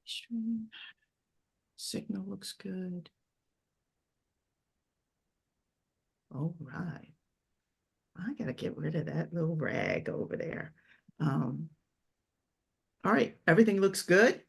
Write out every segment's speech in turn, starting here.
Stream. Signal looks good. All right. I gotta get rid of that little rag over there. All right, everything looks good.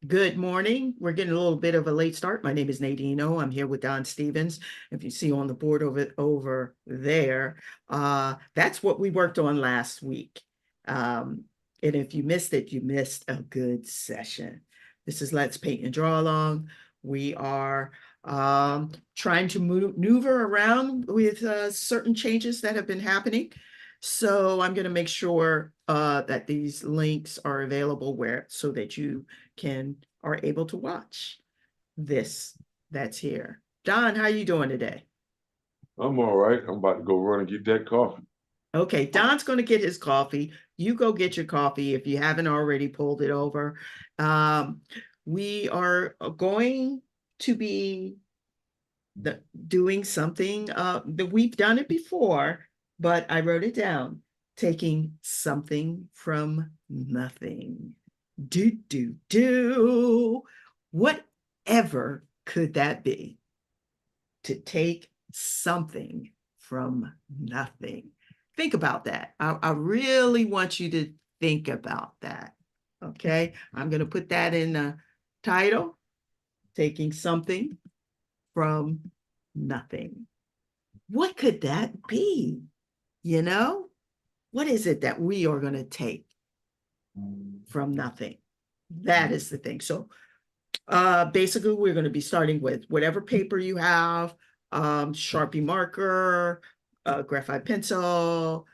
Good morning. We're getting a little bit of a late start. My name is Nadine. I'm here with Don Stephens. If you see on the board over there, that's what we worked on last week. And if you missed it, you missed a good session. This is Let's Paint and Draw Along. We are trying to maneuver around with certain changes that have been happening. So I'm going to make sure that these links are available so that you are able to watch this that's here. Don, how are you doing today? I'm all right. I'm about to go run and get that coffee. Okay, Don's going to get his coffee. You go get your coffee if you haven't already pulled it over. We are going to be doing something that we've done it before, but I wrote it down. Taking something from nothing. Do. Whatever could that be? To take something from nothing. Think about that. I really want you to think about that. Okay. I'm going to put that in the title. Taking something from nothing. What could that be? What is it that we are going to take from nothing? That is the thing. So basically, we're going to be starting with whatever paper you have, Sharpie marker, graphite pencil,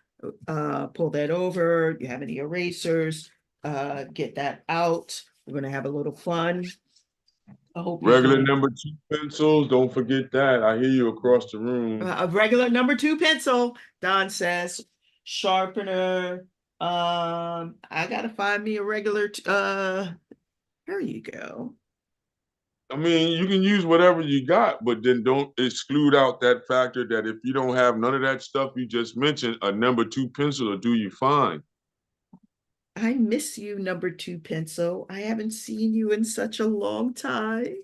pull that over. You have any erasers, get that out. We're going to have a little fun. I hope Regular number 2 pencils. Don't forget that. I hear you across the room. A regular number 2 pencil, Don says. Sharpener. I gotta find me a regular. There you go. I mean, you can use whatever you got, but then don't exclude out that factor that if you don't have none of that stuff you just mentioned, a number 2 pencil will do you fine. I miss you, number 2 pencil. I haven't seen you in such a long time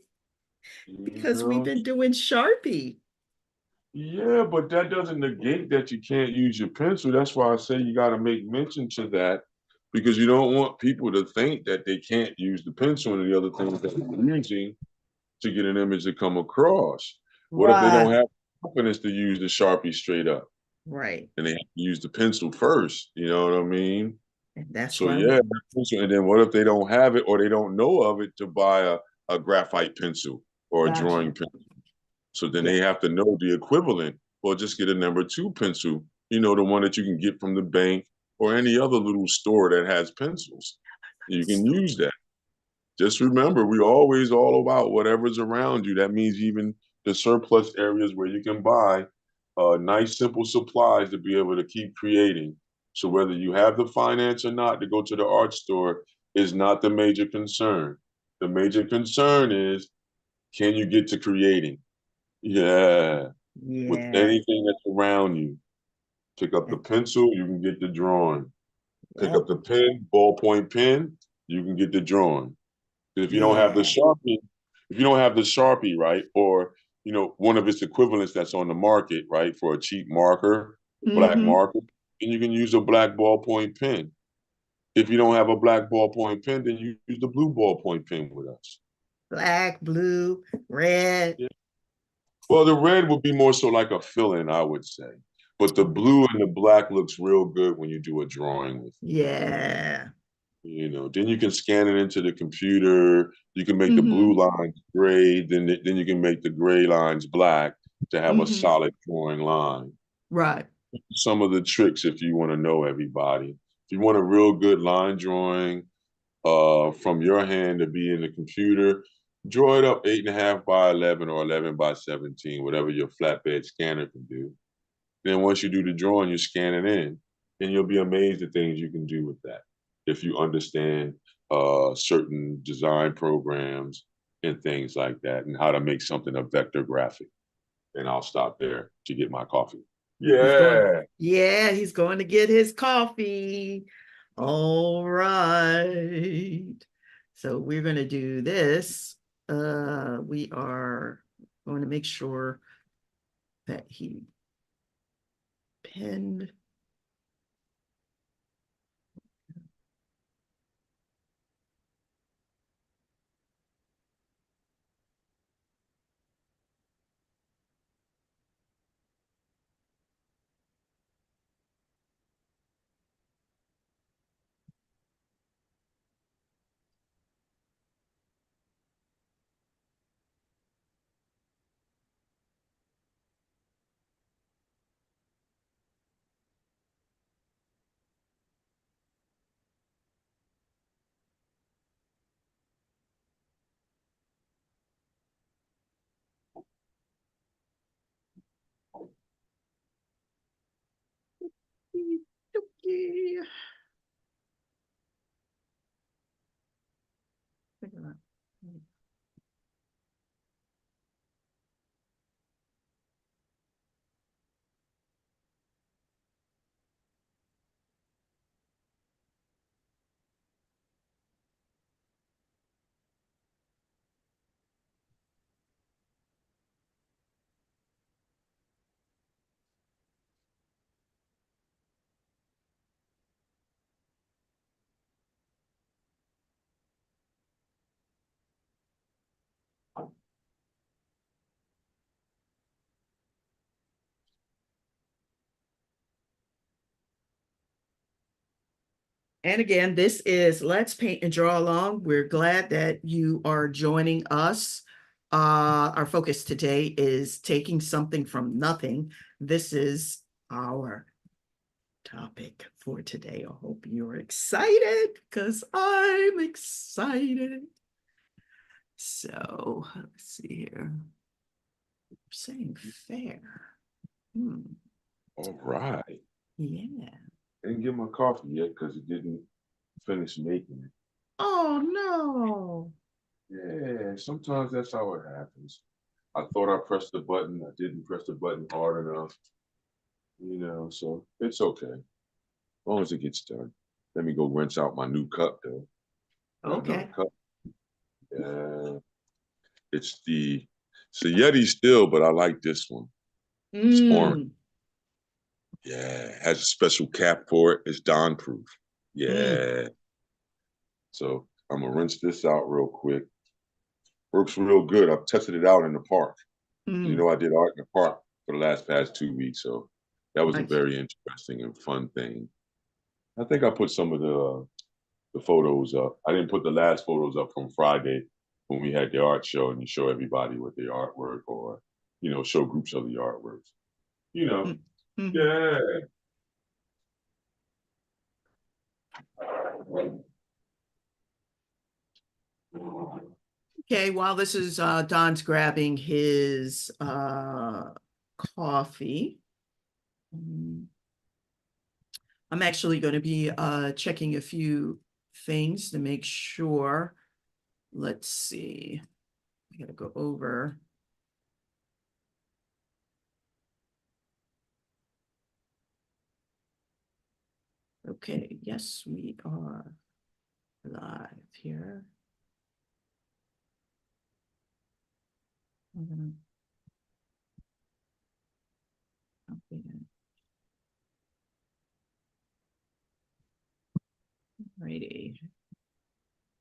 because we've been doing Sharpie. Yeah, but that doesn't negate that you can't use your pencil. That's why I say you got to make mention to that because you don't want people to think that they can't use the pencil and the other things that they're using to get an image to come across. What if they don't have confidence to use the Sharpie straight up? Right. And they have to use the pencil first, you know what I mean? And that's So why yeah, pencil. And then what if they don't have it or they don't know of it to buy a graphite pencil or a drawing pencil? So then they have to know the equivalent. Well, just get a number 2 pencil, the one that you can get from the bank or any other little store that has pencils. You can use that. Just remember, we're always all about whatever's around you. That means even the surplus areas where you can buy nice, simple supplies to be able to keep creating. So whether you have the finance or not to go to the art store is not the major concern. The major concern is, can you get to creating? Yeah. With anything that's around you. Pick up the pencil, you can get the drawing. Pick up the pen, ballpoint pen, you can get the drawing. If you don't have the Sharpie, right, or one of its equivalents that's on the market, right, for a cheap marker, black marker, then you can use a black ballpoint pen. If you don't have a black ballpoint pen, then you use the blue ballpoint pen with us. Black, blue, red. Yeah. Well, the red would be more so like a fill-in, I would say. But the blue and the black looks real good when you do a drawing with it. Yeah. Then you can scan it into the computer. You can make the blue lines gray. Then you can make the gray lines black to have a solid drawing line. Right. Some of the tricks, if you want to know, everybody. If you want a real good line drawing from your hand to be in the computer, draw it up 8.5 by 11 or 11 by 17, whatever your flatbed scanner can do. Then once you do the drawing, you scan it in, and you'll be amazed at things you can do with that if you understand certain design programs and things like that, and how to make something a vector graphic. And I'll stop there to get my coffee. Yeah. He's going to get his coffee. All right. So we're going to do this. We are going to make sure that he pinned. Okay. And again, this is Let's Paint and Draw Along. We're glad that you are joining us. Our focus today is taking something from nothing. This is our topic for today. I hope you're excited because I'm excited. So let's see here. I'm saying fair. All right. Yeah. I didn't get my coffee yet because it didn't finish making it. Oh no. Yeah, sometimes that's how it happens. I thought I pressed the button. I didn't press the button hard enough. So it's okay. As long as it gets done. Let me go rinse out my new cup though. Got another Okay. cup. Yeah. It's a Yeti still, but I like this one. It's orange. Mm, Yeah, it has a special cap for it. It's Don proof. mm, Yeah. So I'm gonna rinse this out real quick. Works real good. I've tested it out in the park. mm. I did art in the park for the past 2 weeks, so that was a Nice. very interesting and fun thing. I think I put some of the photos up. I didn't put the last photos up from Friday when we had the art show and you show everybody with their artwork or show groups of the artworks. You know, Mm, mhm. yeah. Okay, while this is Don's grabbing his coffee, mm, I'm actually going to be checking a few things to make sure. Let's see. I gotta go over. Okay, yes, we are live here. I'm gonna copy it. Righty.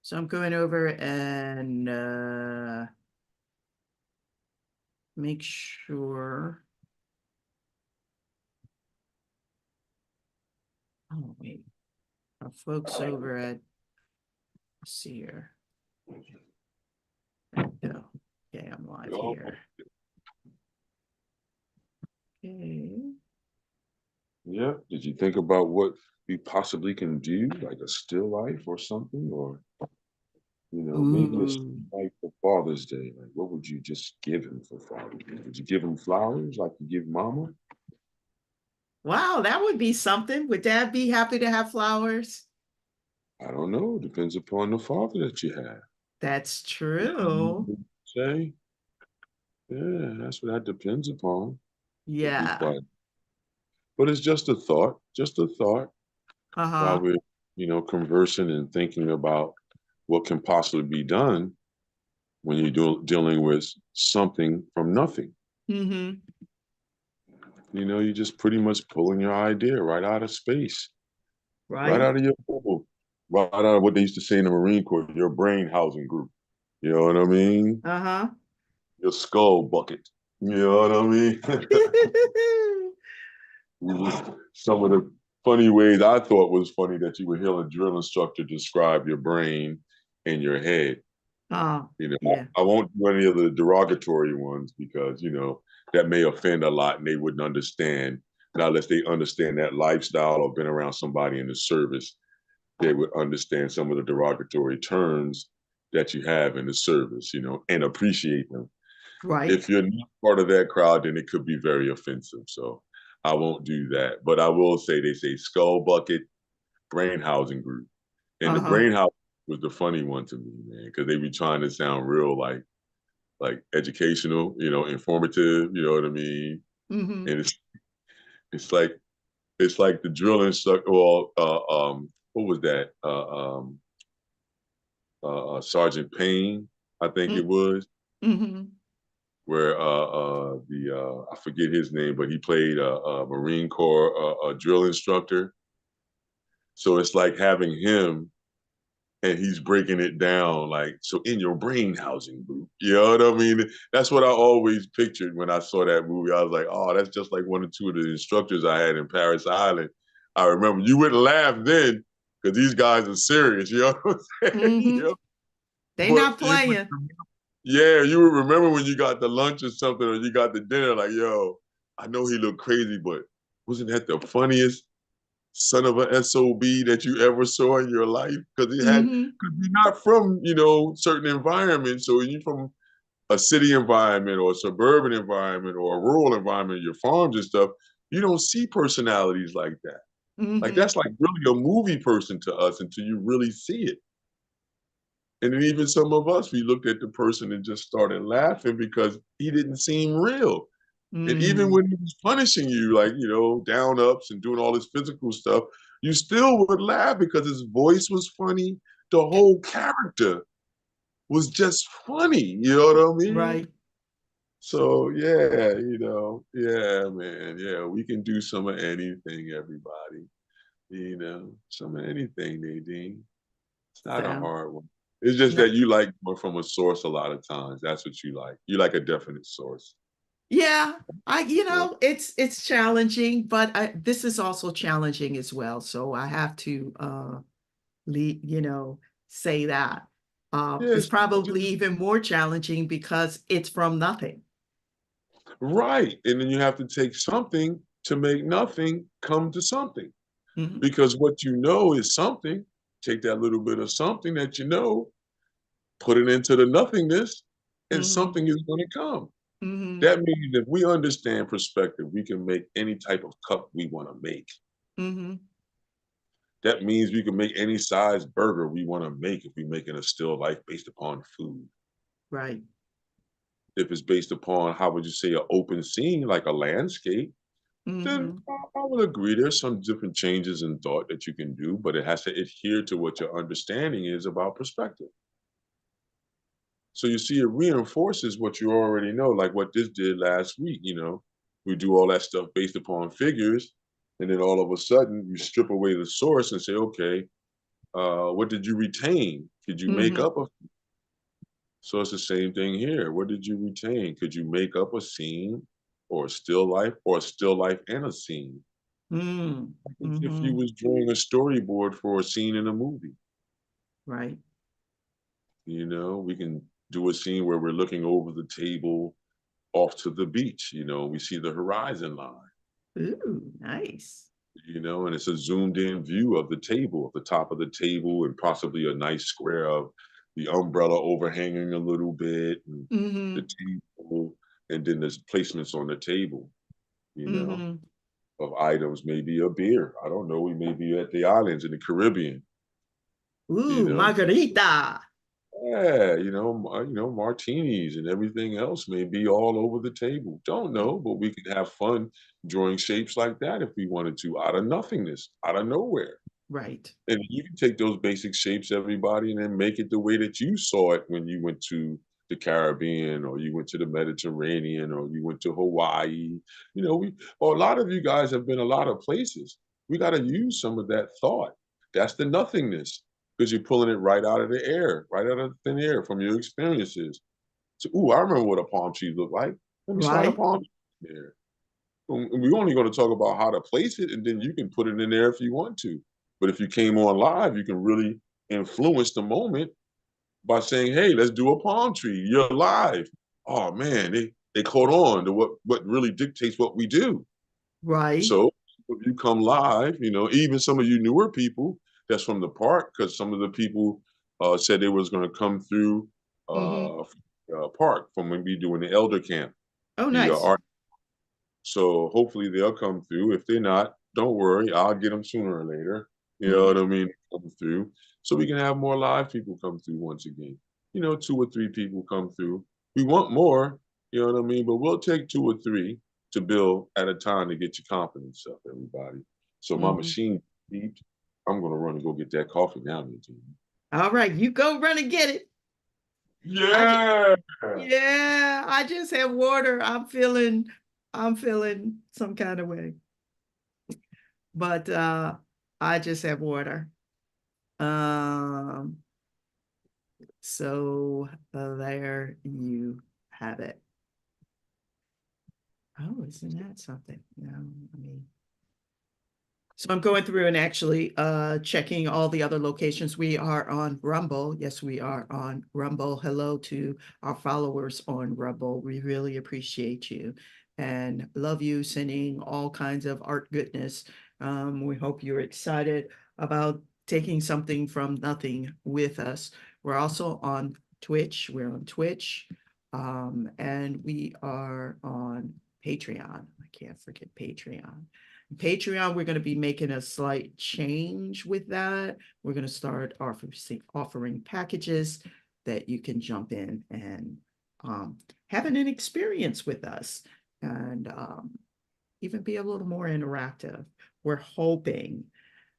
So I'm going over and make sure. Oh, wait. Our folks over at, let's see here. There we go. Okay, I'm live here. Okay. Yeah. Did you think about what we possibly can do, like a still life or something, or maybe a still Ooh. life for Father's Day? Like, what would you just give him for Father's Day? Would you give him flowers like you give Mama? Wow, that would be something. Would Dad be happy to have flowers? I don't know. Depends upon the father that you have. That's You know what true. I say, yeah, that's what that depends upon. It'll be Yeah. quite, but it's just a thought while Uh-huh. we're conversing and thinking about what can possibly be done when you're dealing with something from nothing. Mm-hmm. You're just pretty much pulling your idea right out of space, right Right. out of your bubble, right out of what they used to say in the Marine Corps, your brain housing group. You know what I mean? Uh-huh. Your skull bucket. You know what I mean? Some of the funny ways I thought was funny that you would hear a drill instructor describe your brain and your head. Oh, You know, yeah. I won't do any of the derogatory ones because, that may offend a lot and they wouldn't understand. Now, unless they understand that lifestyle or been around somebody in the service, they would understand some of the derogatory terms that you have in the service, and appreciate them. Right. If you're not part of that crowd, then it could be very offensive. So I won't do that. But I will say they say skull bucket, brain housing group. And the Uh-huh. brain house was the funny one to me, man, because they be trying to sound real like educational, informative, you know what I mean? Mm-hmm. And it's like it's like the drill instructor. Well, what was that? Sergeant Payne, I think it was, Mm-hmm. where the I forget his name, but he played a Marine Corps drill instructor. So it's like having him and he's breaking it down like, so in your brain housing group, you know what I mean? That's what I always pictured when I saw that movie. I was like, oh, that's just like one or two of the instructors I had in Paris Island. I remember you wouldn't laugh then because these guys are serious, you know what I'm saying? Mm-hmm. They But not playing. yeah, you would remember when you got the lunch or something or you got the dinner, like, yo, I know he looked crazy, but wasn't that the funniest son of a SOB that you ever saw in your life? Because Mm-hmm. you're not from, certain environments. So you're from a city environment or a suburban environment or a rural environment, your farms and stuff, you don't see personalities like that. Like Mm-hmm. that's like really a movie person to us until you really see it. And then even some of us, we looked at the person and just started laughing because he didn't seem real. And even Mm. when he was punishing you, like, down ups and doing all this physical stuff, you still would laugh because his voice was funny. The whole character was just funny. You know what I mean? Right. So yeah, yeah, man. Yeah, we can do some of anything, everybody. Some of anything, Nadine. It's not a So hard one. It's just no. that you like more from a source a lot of times. That's what you like. You like a definite source. Yeah, Yeah. it's challenging, but this is also challenging as well. So I have to say that. Yeah, It's it's probably even more challenging because it's from nothing. right. And then you have to take something to make nothing come to something. Hmm. Because what you know is something. Take that little bit of something that you know, put it into the nothingness, and Hmm. something is going to come. Hmm. That means if we understand perspective, we can make any type of cup we want to make. Hmm. That means we can make any size burger we want to make if we're making a still life based upon food. Right. If it's based upon, how would you say, an open scene, like a landscape, then Hmm. I would agree. There's some different changes in thought that you can do, but it has to adhere to what your understanding is about perspective. So you see, it reinforces what you already know, like what this did last week. We do all that stuff based upon figures, and then all of a sudden you strip away the source and say, okay, what did you retain? Could you make Hmm. up a? So it's the same thing here. What did you retain? Could you make up a scene or a still life or a still life and a scene? Mm. As if you Hmm. was drawing a storyboard for a scene in a movie. Right. We can do a scene where we're looking over the table off to the beach. We see the horizon line, Ooh, nice. and it's a zoomed in view of the table, of the top of the table, and possibly a nice square of the umbrella overhanging a little bit, and the Hmm. table, and then there's placements on the table, you know, Hmm. of items, maybe a beer. I don't know. We may be at the islands in the Caribbean, you Ooh, know. margarita. Yeah, martinis and everything else may be all over the table. Don't know, but we can have fun drawing shapes like that if we wanted to, out of nothingness, out of nowhere. Right. And you can take those basic shapes, everybody, and then make it the way that you saw it when you went to the Caribbean or you went to the Mediterranean or you went to Hawaii. You know, a lot of you guys have been a lot of places. We got to use some of that thought. That's the nothingness because you're pulling it right out of the air, right out of the thin air from your experiences. So, ooh, I remember what a palm tree looked like. Let me slide a Right. palm tree in there. And we're only going to talk about how to place it, and then you can put it in there if you want to. But if you came on live, you can really influence the moment by saying, "Hey, let's do a palm tree. You're live." Oh man, they caught on to what really dictates what we do. Right. So if you come live, you know, even some of you newer people that's from the park, because some of the people said they was going to come through Mm-hmm. park from when we doing the elder camp, Oh, the nice. art. So hopefully they'll come through. If they're not, don't worry. I'll get them sooner or later. You know what Mm-hmm. I mean? Come through. So we can have more live people come through once again. You know, 2 or 3 people come through. We want more, you know what I mean? But we'll take 2 or 3 to build at a time to get your confidence up, everybody. So my Mm-hmm. machine beeped. I'm gonna run and go get that coffee now, Nadine. All right, you go run and get it. I just, Yeah. yeah, I just have water. I'm feeling some kind of way, but I just have water. Um, so there you have it. Oh, isn't that something? No, I mean, so I'm going through and actually checking all the other locations. We are on Rumble. Yes, we are on Rumble. Hello to our followers on Rumble. We really appreciate you and love you, sending all kinds of art goodness. We hope you're excited about taking something from nothing with us. We're also on Twitch. We're on Twitch. And we are on Patreon. I can't forget Patreon. Patreon, we're going to be making a slight change with that. We're going to start offering packages that you can jump in and have an experience with us and even be a little more interactive. We're hoping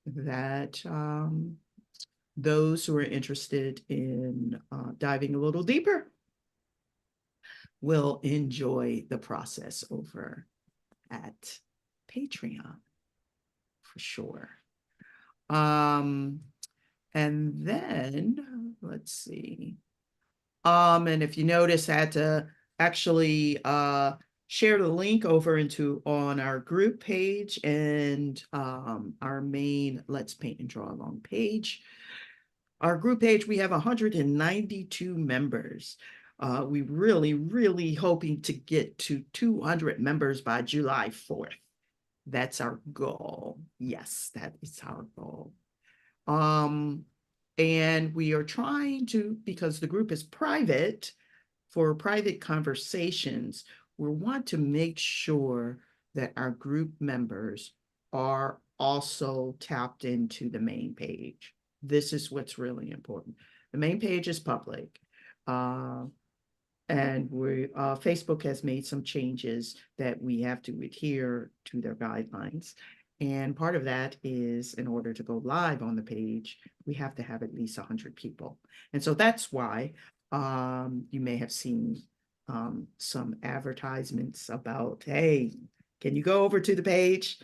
that those who are interested in diving a little deeper will enjoy the process over at Patreon for sure. Um, and then let's see. And if you notice, I had to actually share the link over into on our group page and our main Let's Paint and Draw Along page. Our group page, we have 192 members. We really hoping to get to 200 members by July 4th. That's our goal. Yes, that is our goal. Um, and we are trying to, because the group is private, for private conversations, we want to make sure that our group members are also tapped into the main page. This is what's really important. The main page is public. And Facebook has made some changes that we have to adhere to their guidelines. And part of that is in order to go live on the page, we have to have at least 100 people. And so that's why you may have seen some advertisements about, hey, can you go over to the page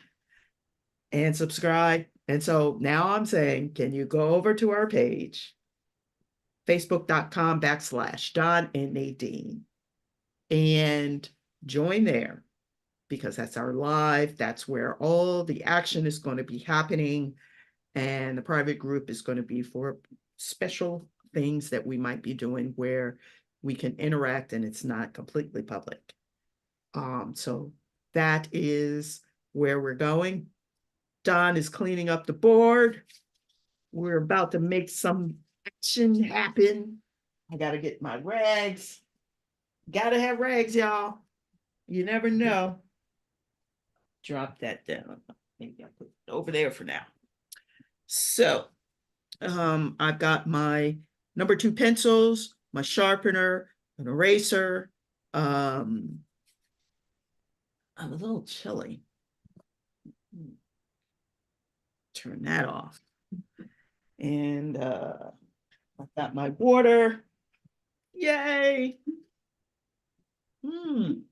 and subscribe? And so now I'm saying, can you go over to our page, facebook.com/Don and Nadine, and join there because that's our live. That's where all the action is going to be happening. And the private group is going to be for special things that we might be doing where we can interact and it's not completely public. So that is where we're going. Don is cleaning up the board. We're about to make some action happen. I got to get my rags. Got to have rags, y'all. You never know. Drop that down. Maybe I'll put it over there for now. So I've got my number 2 pencils, my sharpener, an eraser. I'm a little chilly. Turn that off. And I've got my water. Yay. Good,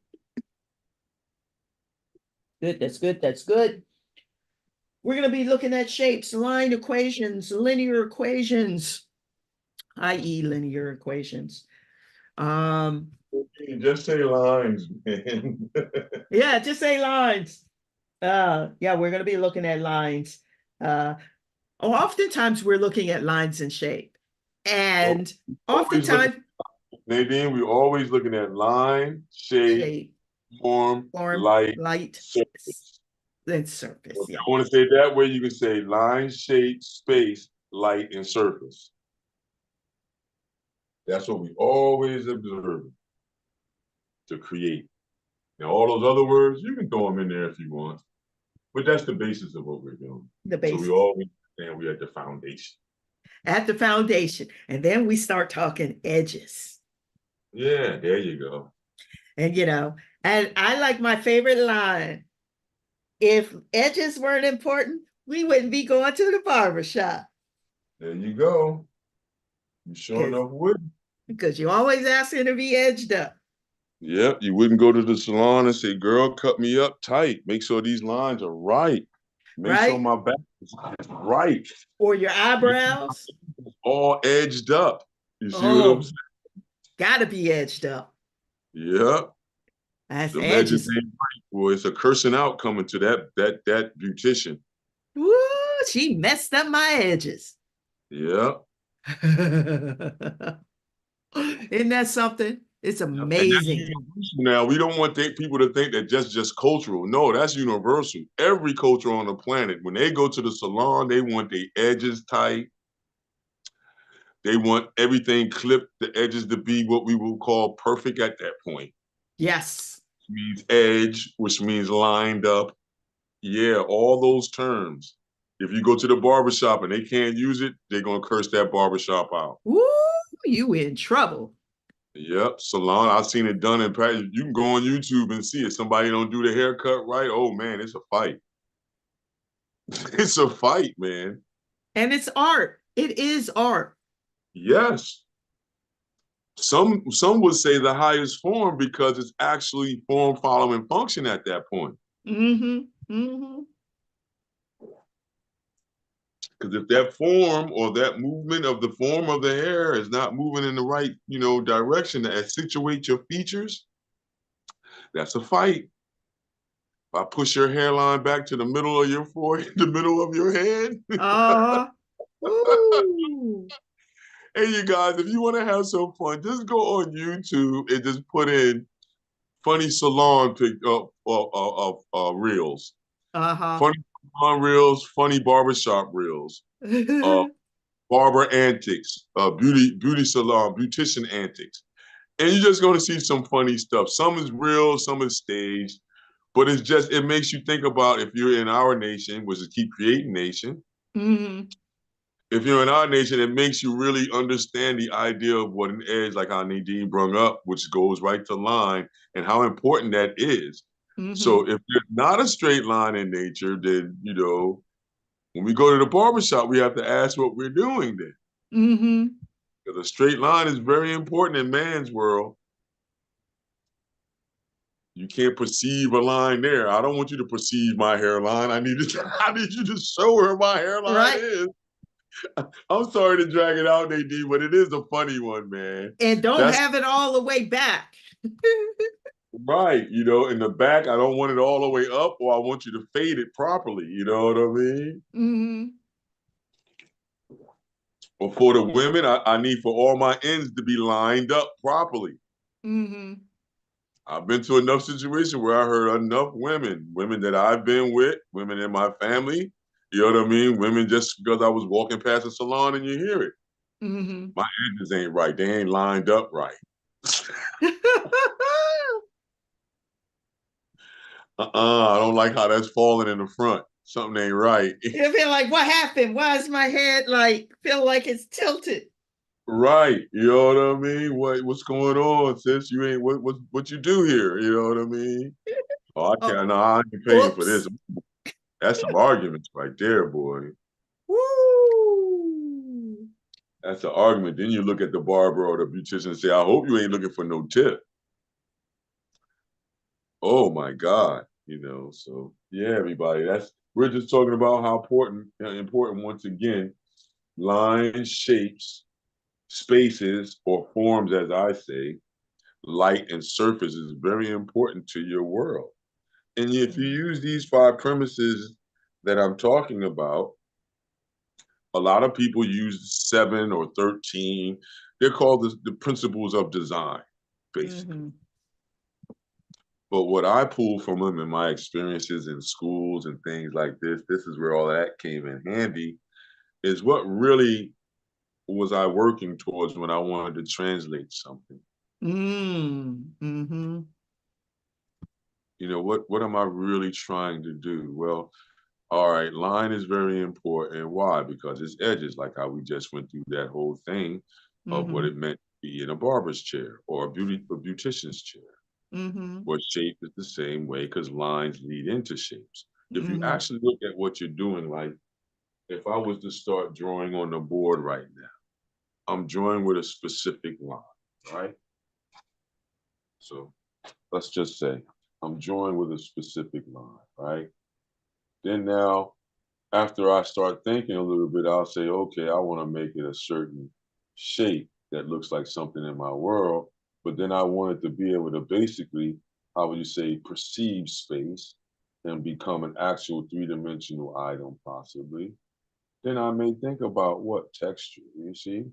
that's good, that's good. We're going to be looking at shapes, line equations, linear equations, i.e. linear equations. Just say lines, man. Yeah, just say lines. Yeah, we're going to be looking at lines. Oftentimes we're looking at lines and shape. And oftentimes, Nadine, we're always looking at line, shape, form, light, surface. Then surface. So if Yeah. you want to say it that way, you can say line, shape, space, light, and surface. That's what we always observe to create. Now, all those other words, you can throw them in there if you want, but that's the basis of what we're doing. The basis. So we always understand we're at the foundation. At the foundation. And then we start talking edges. Yeah, there you go. And, and I like my favorite line. If edges weren't important, we wouldn't be going to the barbershop. There you go. You sure enough would. Because you're always asking to be edged up. Yep, you wouldn't go to the salon and say, girl, cut me up tight. Make sure these lines are right. Make sure my back is right. Or your eyebrows. All edged up. You see what I'm saying? Gotta be edged up. Yep. That's the edges ain't right. Well, it's a cursing out coming to that beautician. Woo, she messed up my edges. Yep. Isn't that something? It's amazing. Now, we don't want people to think that just cultural. No, that's universal. Every culture on the planet, when they go to the salon, they want their edges tight. They want everything clipped, the edges to be what we will call perfect at that point. Yes. Which means edge, which means lined up. Yeah, all those terms. If you go to the barbershop and they can't use it, they're going to curse that barbershop out. Woo, you in trouble. Yep, salon. I've seen it done in practice. You can go on YouTube and see it. Somebody don't do the haircut right. Oh man, it's a fight. It's a fight, man. And it's art. It is art. Yes. Some would say the highest form because it's actually form following function at that point. Because if that form or that movement of the form of the hair is not moving in the right, direction to accentuate your features, that's a fight. If I push your hairline back to the middle of your forehead, the middle of your head. Hey, you guys, if you want to have some fun, just go on YouTube and just put in funny salon reels. Funny salon reels, funny barbershop reels, barber antics, beauty salon, beautician antics. And you're just going to see some funny stuff. Some is real, some is staged. But it makes you think about if you're in our nation, which is Keep Creating Nation. If you're in our nation, it makes you really understand the idea of what an edge, like how Nadine brung up, which goes right to line, and how important that is. So if there's not a straight line in nature, then, when we go to the barbershop, we have to ask what we're doing then. Because a straight line is very important in man's world. You can't perceive a line there. I don't want you to perceive my hairline. I need you to show her my hairline is. I'm sorry to drag it out, Nadine, but it is a funny one, man. And don't have it all the way back. Right. In the back, I don't want it all the way up, or I want you to fade it properly. You know what I mean? Or for the women, I need for all my ends to be lined up properly. I've been to enough situations where I heard enough women that I've been with, women in my family, you know what I mean? Women just because I was walking past a salon and you hear it. My edges ain't right. They ain't lined up right. I don't like how that's falling in the front. Something ain't right. You feel like, what happened? Why is my head feel like it's tilted? Right. You know what I mean? What's going on, sis? You ain't what you do here? You know what I mean? Oh, I can't. No, I ain't paying for this. That's some arguments right there, boy. Woo! That's an argument. Then you look at the barber or the beautician and say, I hope you ain't looking for no tip. Oh my God. So yeah, everybody, we're just talking about how important once again, lines, shapes, spaces, or forms, as I say, light and surface is very important to your world. And if you use these five premises that I'm talking about, a lot of people use 7 or 13. They're called the principles of design, basically. Mm-hmm. But what I pull from them in my experiences in schools and things like this is where all that came in handy, is what really was I working towards when I wanted to translate something. Mm-hmm. What am I really trying to do? Well, all right, line is very important. Why? Because it's edges, like how we just went through that whole thing of what Mm-hmm. it meant to be in a barber's chair or a beautician's chair. Mm-hmm. Or shape is the same way because lines lead into shapes. If you Mm-hmm. actually look at what you're doing, like if I was to start drawing on the board right now, I'm drawing with a specific line, right? So let's just say I'm drawing with a specific line, right? Then now, after I start thinking a little bit, I'll say, okay, I want to make it a certain shape that looks like something in my world. But then I wanted to be able to basically, how would you say, perceive space and become an actual three-dimensional item, possibly. Then I may think about what texture, you see?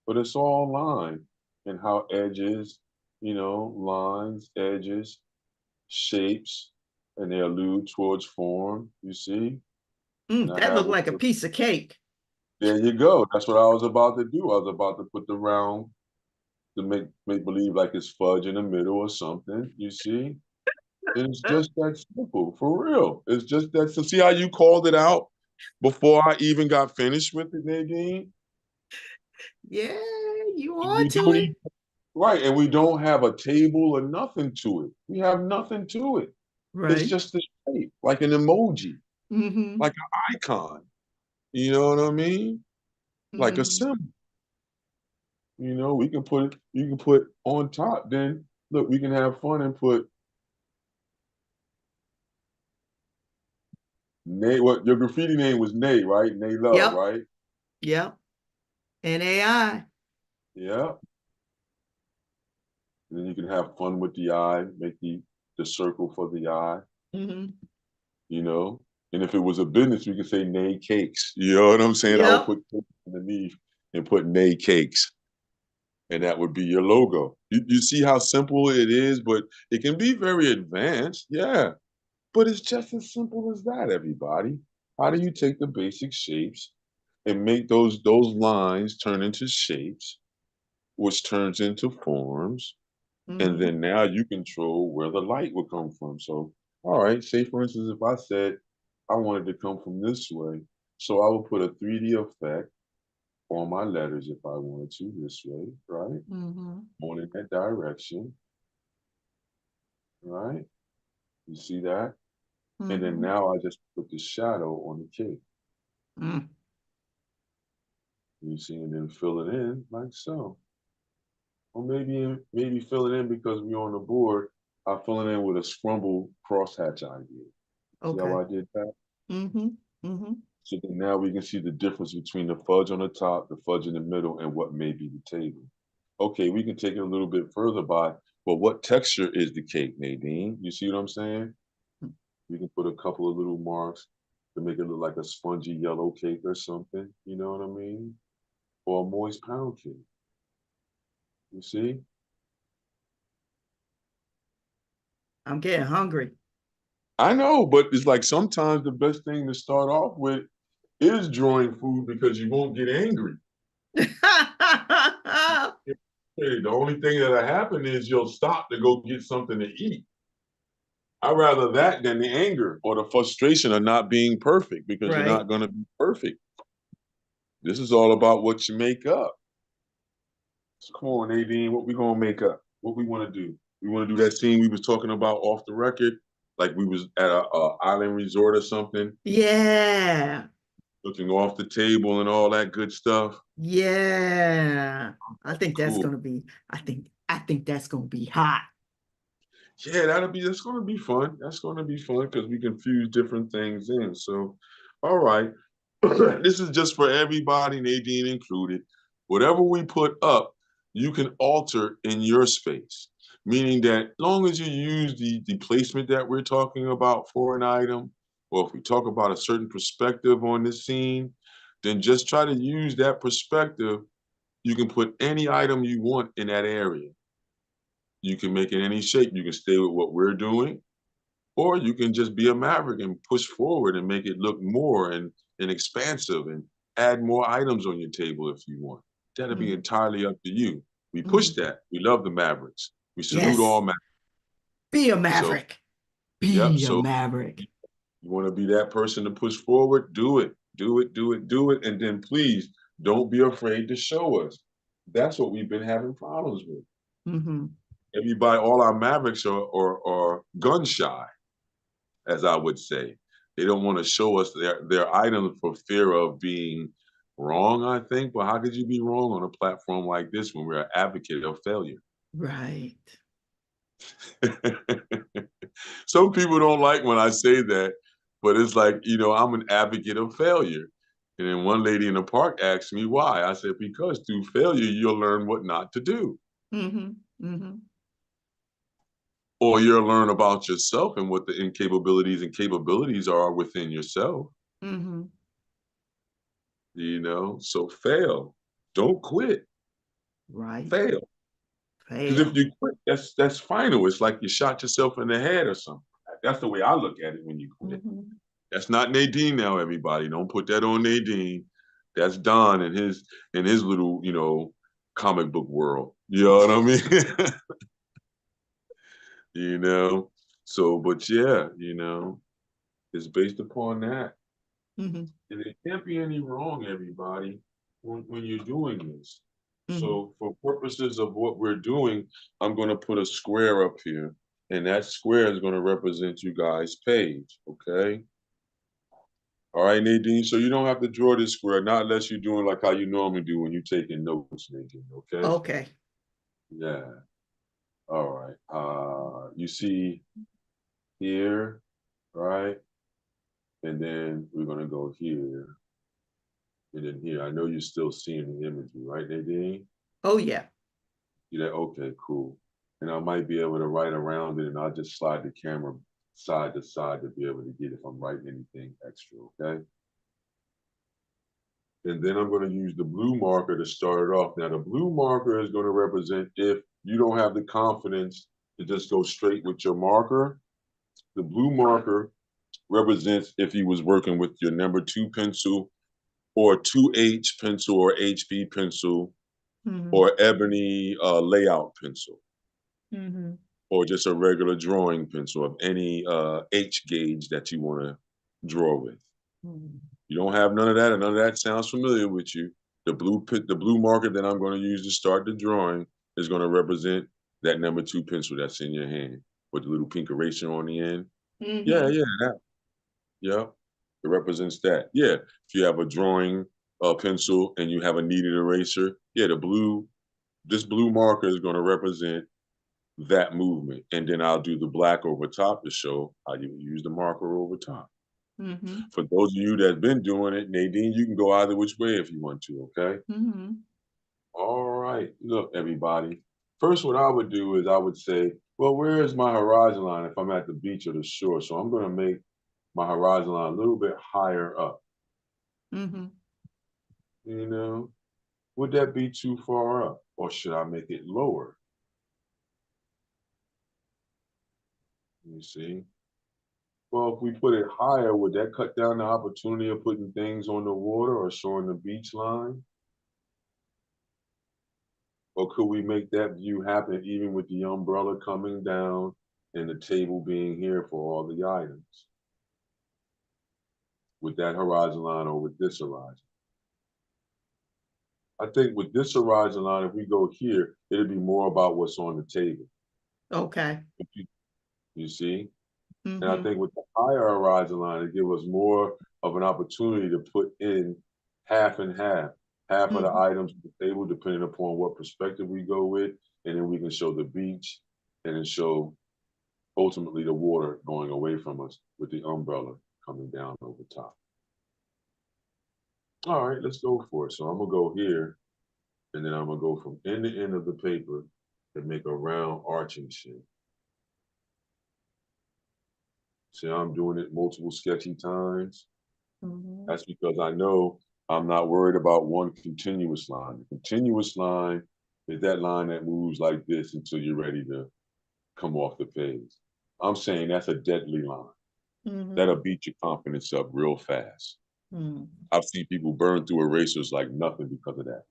But it's all line and how edges, lines, edges, shapes, and they allude towards form, you see? And I That have looked like a piece of cake. there you go. That's what I was about to do. I was about to put the round to make believe like it's fudge in the middle or something, you see? And it's just that simple, for real. It's just that. So see how you called it out before I even got finished with it, Nadine? Yeah, you And on we to don't it. even, right, and we don't have a table or nothing to it. We have nothing to it. It's Right. just a shape, like an emoji, Mm-hmm. like an icon. You know what I mean? Like a Mm-hmm. symbol. We can put you can put on top, then look, we can have fun and put Nay, what your graffiti name was Nay, right? Nay Love, Yep. right? Yep. And AI. Yeah. And then you can have fun with the eye, make the circle for the eye, Mm-hmm. you know. And if it was a business, we could say Nay Cakes. You know what I'm saying? I would Yep. put cakes underneath and put Nay Cakes. And that would be your logo. You see how simple it is, but it can be very advanced. Yeah. But it's just as simple as that, everybody. How do you take the basic shapes and make those lines turn into shapes, which turns into forms, and Mm-hmm. then now you control where the light would come from. So, all right, say for instance, if I said I wanted to come from this way, so I would put a 3D effect on my letters if I wanted to this way, right? Mm-hmm. Going in that direction, right? You see that? And then Mm-hmm. now I just put the shadow on the cake. Mm. You see, and then fill it in like so. Or maybe fill it in because we're on the board. I fill it in with a scrumble crosshatch idea. See how Okay. I did that? Mm-hmm. Mm-hmm. So then now we can see the difference between the fudge on the top, the fudge in the middle, and what may be the table. Okay, we can take it a little bit further by, well, what texture is the cake, Nadine? You see what I'm saying? We can put a couple of little marks to make it look like a spongy yellow cake or something. You know what I mean? Or a moist pound cake. You see? I'm getting hungry. I know, but it's like sometimes the best thing to start off with is drawing food because you won't get angry. The only thing that'll happen is you'll stop to go get something to eat. I'd rather that than the anger or the frustration of not being perfect because you're Right. not going to be perfect. This is all about what you make up. So come on, Nadine, what we gonna make up? What we want to do? We want to do that scene we was talking about off the record, like we was at a island resort or something. Yeah. looking off the table and all that good stuff. Yeah. I think that's Cool. gonna be, I think that's gonna be hot. Yeah, that's gonna be fun. That's gonna be fun because we can fuse different things in. So, all right. This is just for everybody, Nadine included. Whatever we put up, you can alter in your space. Meaning that long as you use the placement that we're talking about for an item, or if we talk about a certain perspective on the scene, then just try to use that perspective. You can put any item you want in that area. You can make it any shape. You can stay with what we're doing, or you can just be a maverick and push forward and make it look more and expansive and add more items on your table if you want. That'll be Mhm, entirely up to you. We push mhm. that. We love the Mavericks. We salute Yes. all Mavericks. Be a So, maverick. yep. Be a So maverick. you want to be that person to push forward? Do it. Do it. Do it. Do it. And then please don't be afraid to show us. That's what we've been having problems with. Hmm. Everybody, all our Mavericks are gun shy, as I would say. They don't want to show us their items for fear of being wrong, I think. But how could you be wrong on a platform like this when we're an advocate of failure? Right. Some people don't like when I say that, but it's like, I'm an advocate of failure. And then one lady in the park asked me why. I said, because through failure, you'll learn what not to do. Hmm. Hmm. Or you'll learn about yourself and what the incapabilities and capabilities are within yourself. Hmm. So fail. Don't quit. Right. Fail. Because if Fail. you quit, that's final. It's like you shot yourself in the head or something. That's the way I look at it when you quit. Hmm. That's not Nadine now, everybody. Don't put that on Nadine. That's Don and his little, comic book world. You know what I mean? you know. So, but yeah, it's based upon that. Hmm. And there can't be any wrong, everybody, when you're doing this. Hmm. So for purposes of what we're doing, I'm going to put a square up here. And that square is going to represent you guys' page, okay? All right, Nadine. So you don't have to draw this square, not unless you're doing like how you normally do when you're taking notes, Nadine, okay? Okay. Yeah. All right. You see here, right? And then we're going to go here and then here. I know you're still seeing the imagery, right, Nadine? Oh, yeah. Yeah, okay, cool. And I might be able to write around it and I'll just slide the camera side to side to be able to get if I'm writing anything extra, okay? And then I'm going to use the blue marker to start it off. Now, the blue marker is going to represent if you don't have the confidence to just go straight with your marker. The blue marker represents if you was working with your number 2 pencil or 2H pencil or HB pencil Hmm. or ebony layout pencil, Hmm. or just a regular drawing pencil of any H gauge that you want to draw with. You don't have none of that, and none of that sounds familiar with you. The blue marker that I'm going to use to start the drawing is going to represent that number 2 pencil that's in your hand with the little pink eraser on the end. Yeah, Hmm. yeah, yeah. It represents that. Yeah, if you have a drawing pencil and you have a kneaded eraser, yeah, this blue marker is going to represent that movement. And then I'll do the black over top to show how you use the marker over top. Hmm. For those of you that's been doing it, Nadine, you can go either which way if you want to, okay? Hmm. All right. Look, everybody. First, what I would do is I would say, well, where is my horizon line if I'm at the beach or the shore? So I'm going to make my horizon line a little bit higher up. Hmm. You know, would that be too far up? Or should I make it lower? You see? Well, if we put it higher, would that cut down the opportunity of putting things on the water or showing the beach line? Or could we make that view happen even with the umbrella coming down and the table being here for all the items? With that horizon line or with this horizon? I think with this horizon line, if we go here, it'll be more about what's on the table. Okay. You see? And I think with the higher horizon line, it gives us more of an opportunity to put in half and half, half of the items on the table, depending upon what perspective we go with. And then we can show the beach and then show ultimately the water going away from us with the umbrella coming down over top. All right, let's go for it. So I'm gonna go here, and then I'm gonna go from end to end of the paper and make a round arching shape. See, I'm doing it multiple sketchy times. That's because I know I'm not worried about one continuous line. The continuous line is that line that moves like this until you're ready to come off the page. I'm saying that's a deadly line. That'll beat your confidence up real fast. I've seen people burn through erasers like nothing because of that.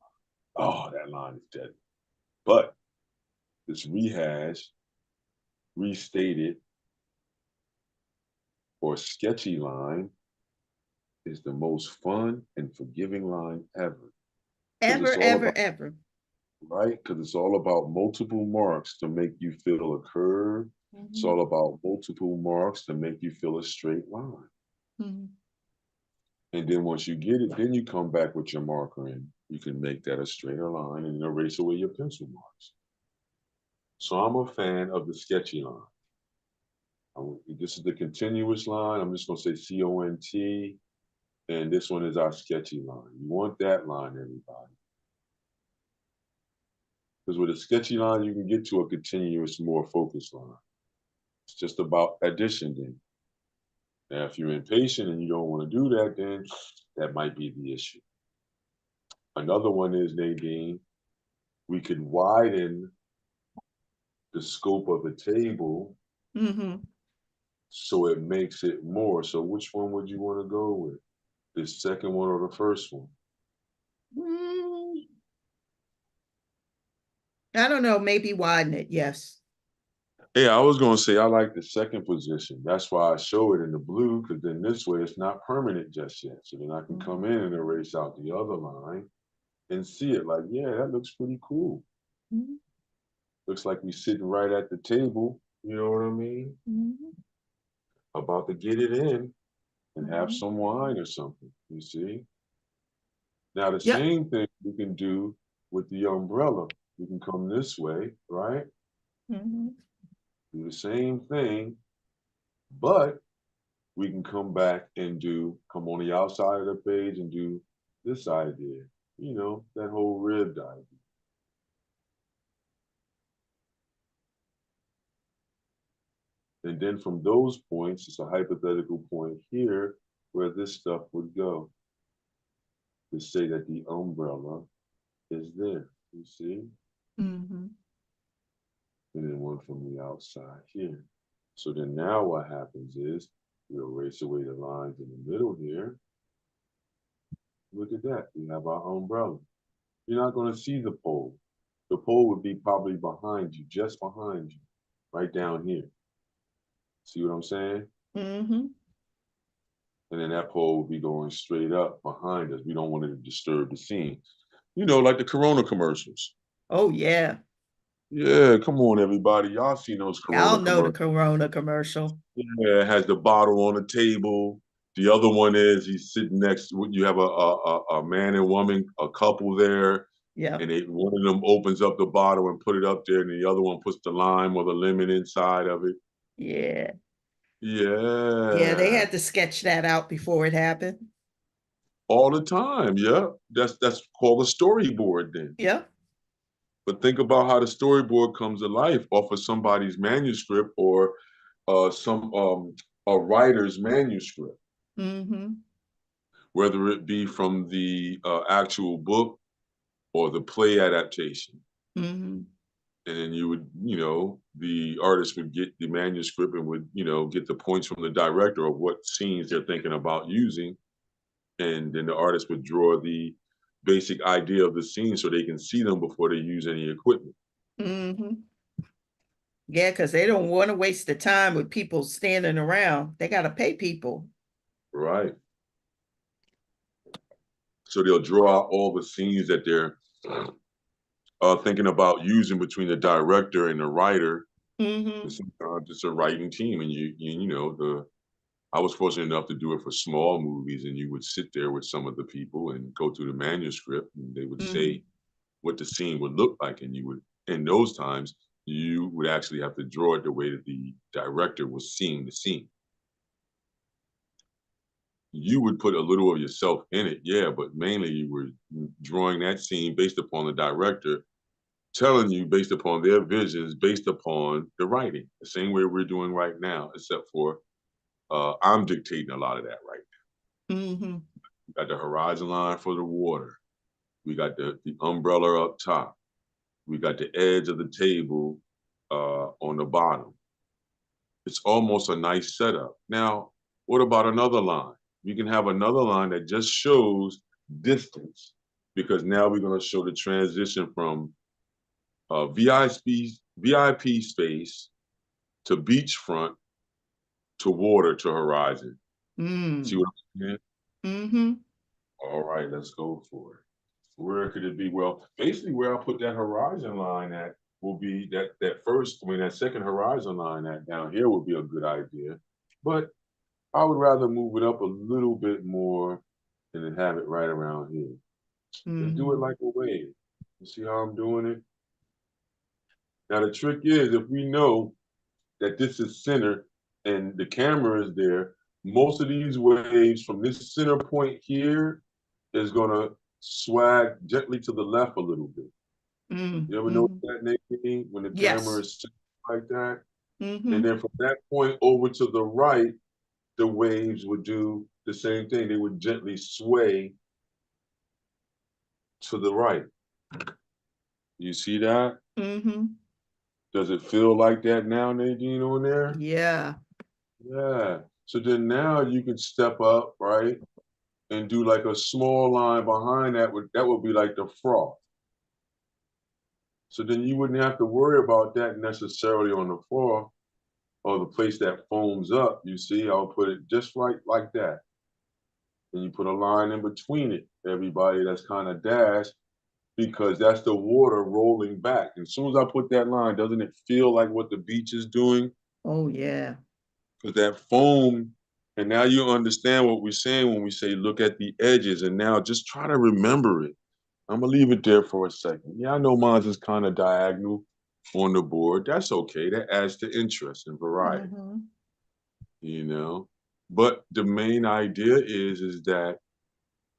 Oh, that line is deadly. But this rehash, restated, or sketchy line is the most fun and forgiving line ever. Ever, ever, ever. Right? Because it's all about multiple marks to make you feel a curve. It's all about multiple marks to make you feel a straight line. And then once you get it, then you come back with your marker and you can make that a straighter line and erase away your pencil marks. So I'm a fan of the sketchy line. This is the continuous line. I'm just going to say C-O-N-T. And this one is our sketchy line. You want that line, everybody. Because with a sketchy line, you can get to a continuous, more focused line. It's just about addition then. Now, if you're impatient and you don't want to do that, then that might be the issue. Another one is, Nadine, we could widen the scope of the table so it makes it more. So which one would you want to go with? The second one or the first one? I don't know, maybe widen it, yes. Yeah, I was going to say I like the second position. That's why I show it in the blue, because then this way it's not permanent just yet. So then I can come in and erase out the other line and see it like, yeah, that looks pretty cool. Looks like we're sitting right at the table, you know what I mean? About to get it in and have some wine or something, you see? Now, the same thing we can do with the umbrella. We can come this way, right? Do the same thing, but we can come back and come on the outside of the page and do this idea, you know, that whole ribbed idea. And then from those points, it's a hypothetical point here where this stuff would go to say that the umbrella is there, you see? And then one from the outside here. So then now what happens is we erase away the lines in the middle here. Look at that, we have our umbrella. You're not gonna see the pole. The pole would be probably behind you, just behind you, right down here. See what I'm saying? And then that pole will be going straight up behind us. We don't want it to disturb the scene. You know, like the Corona commercials. Oh, yeah. Yeah, come on, everybody. Y'all seen those Corona Y'all know commercials. the Corona commercial. Yeah, it has the bottle on the table. The other one is he's sitting next to, you have a man and woman, a couple there. Yeah. And one of them opens up the bottle and put it up there, and the other one puts the lime or the lemon inside of it. Yeah. Yeah. Yeah, they had to sketch that out before it happened. All the time, yeah. That's called a storyboard then. Yeah. But think about how the storyboard comes to life off of somebody's manuscript or a writer's manuscript. Whether it be from the actual book or the play adaptation. And then you would, you know, the artist would get the manuscript and would, you know, get the points from the director of what scenes they're thinking about using. And then the artist would draw the basic idea of the scene so they can see them before they use any equipment. Yeah, because they don't want to waste the time with people standing around. They got to pay people. Right. So they'll draw out all the scenes that they're thinking about using between the director and the writer. Mm-hmm. And sometimes it's a writing team, and you know, I was fortunate enough to do it for small movies, and you would sit there with some of the people and go through the manuscript, and they would Mm-hmm. say what the scene would look like, and you would, in those times, you would actually have to draw it the way that the director was seeing the scene. You would put a little of yourself in it, yeah, but mainly you were drawing that scene based upon the director telling you based upon their visions, based upon the writing, the same way we're doing right now, except for I'm dictating a lot of that right Mm-hmm. now. We got the horizon line for the water. We got the umbrella up top. We got the edge of the table on the bottom. It's almost a nice setup. Now, what about another line? You can have another line that just shows distance, because now we're going to show the transition from VIP space to beachfront to water to horizon. See Mm. what I'm saying? Mm-hmm. All right, let's go for it. Where could it be? Well, basically where I put that horizon line at will be that second horizon line at down here would be a good idea. But I would rather move it up a little bit more and then have it right around here. Let's do it Mm-hmm. like a wave. You see how I'm doing it? Now the trick is if we know that this is center and the camera is there, most of these waves from this center point here is gonna swag gently to the left a little bit. You ever notice Mm-hmm. that, Nadine, when the camera Yes. is like that? And Mm-hmm. then from that point over to the right, the waves would do the same thing. They would gently sway to the right. You see that? Mm-hmm. Does it feel like that now, Nadine, on there? Yeah. Yeah. So then now you can step up, right? And do like a small line behind that would be like the froth. So then you wouldn't have to worry about that necessarily on the froth or the place that foams up. You see, I'll put it just right like that. And you put a line in between it, everybody, that's kind of dashed because that's the water rolling back. And as soon as I put that line, doesn't it feel like what the beach is doing? Oh, yeah. Because that foam, and now you understand what we're saying when we say look at the edges, and now just try to remember it. I'm gonna leave it there for a second. Yeah, I know mine's is kind of diagonal on the board. That's okay. That adds to interest and variety, Mm-hmm. you know. But the main idea is that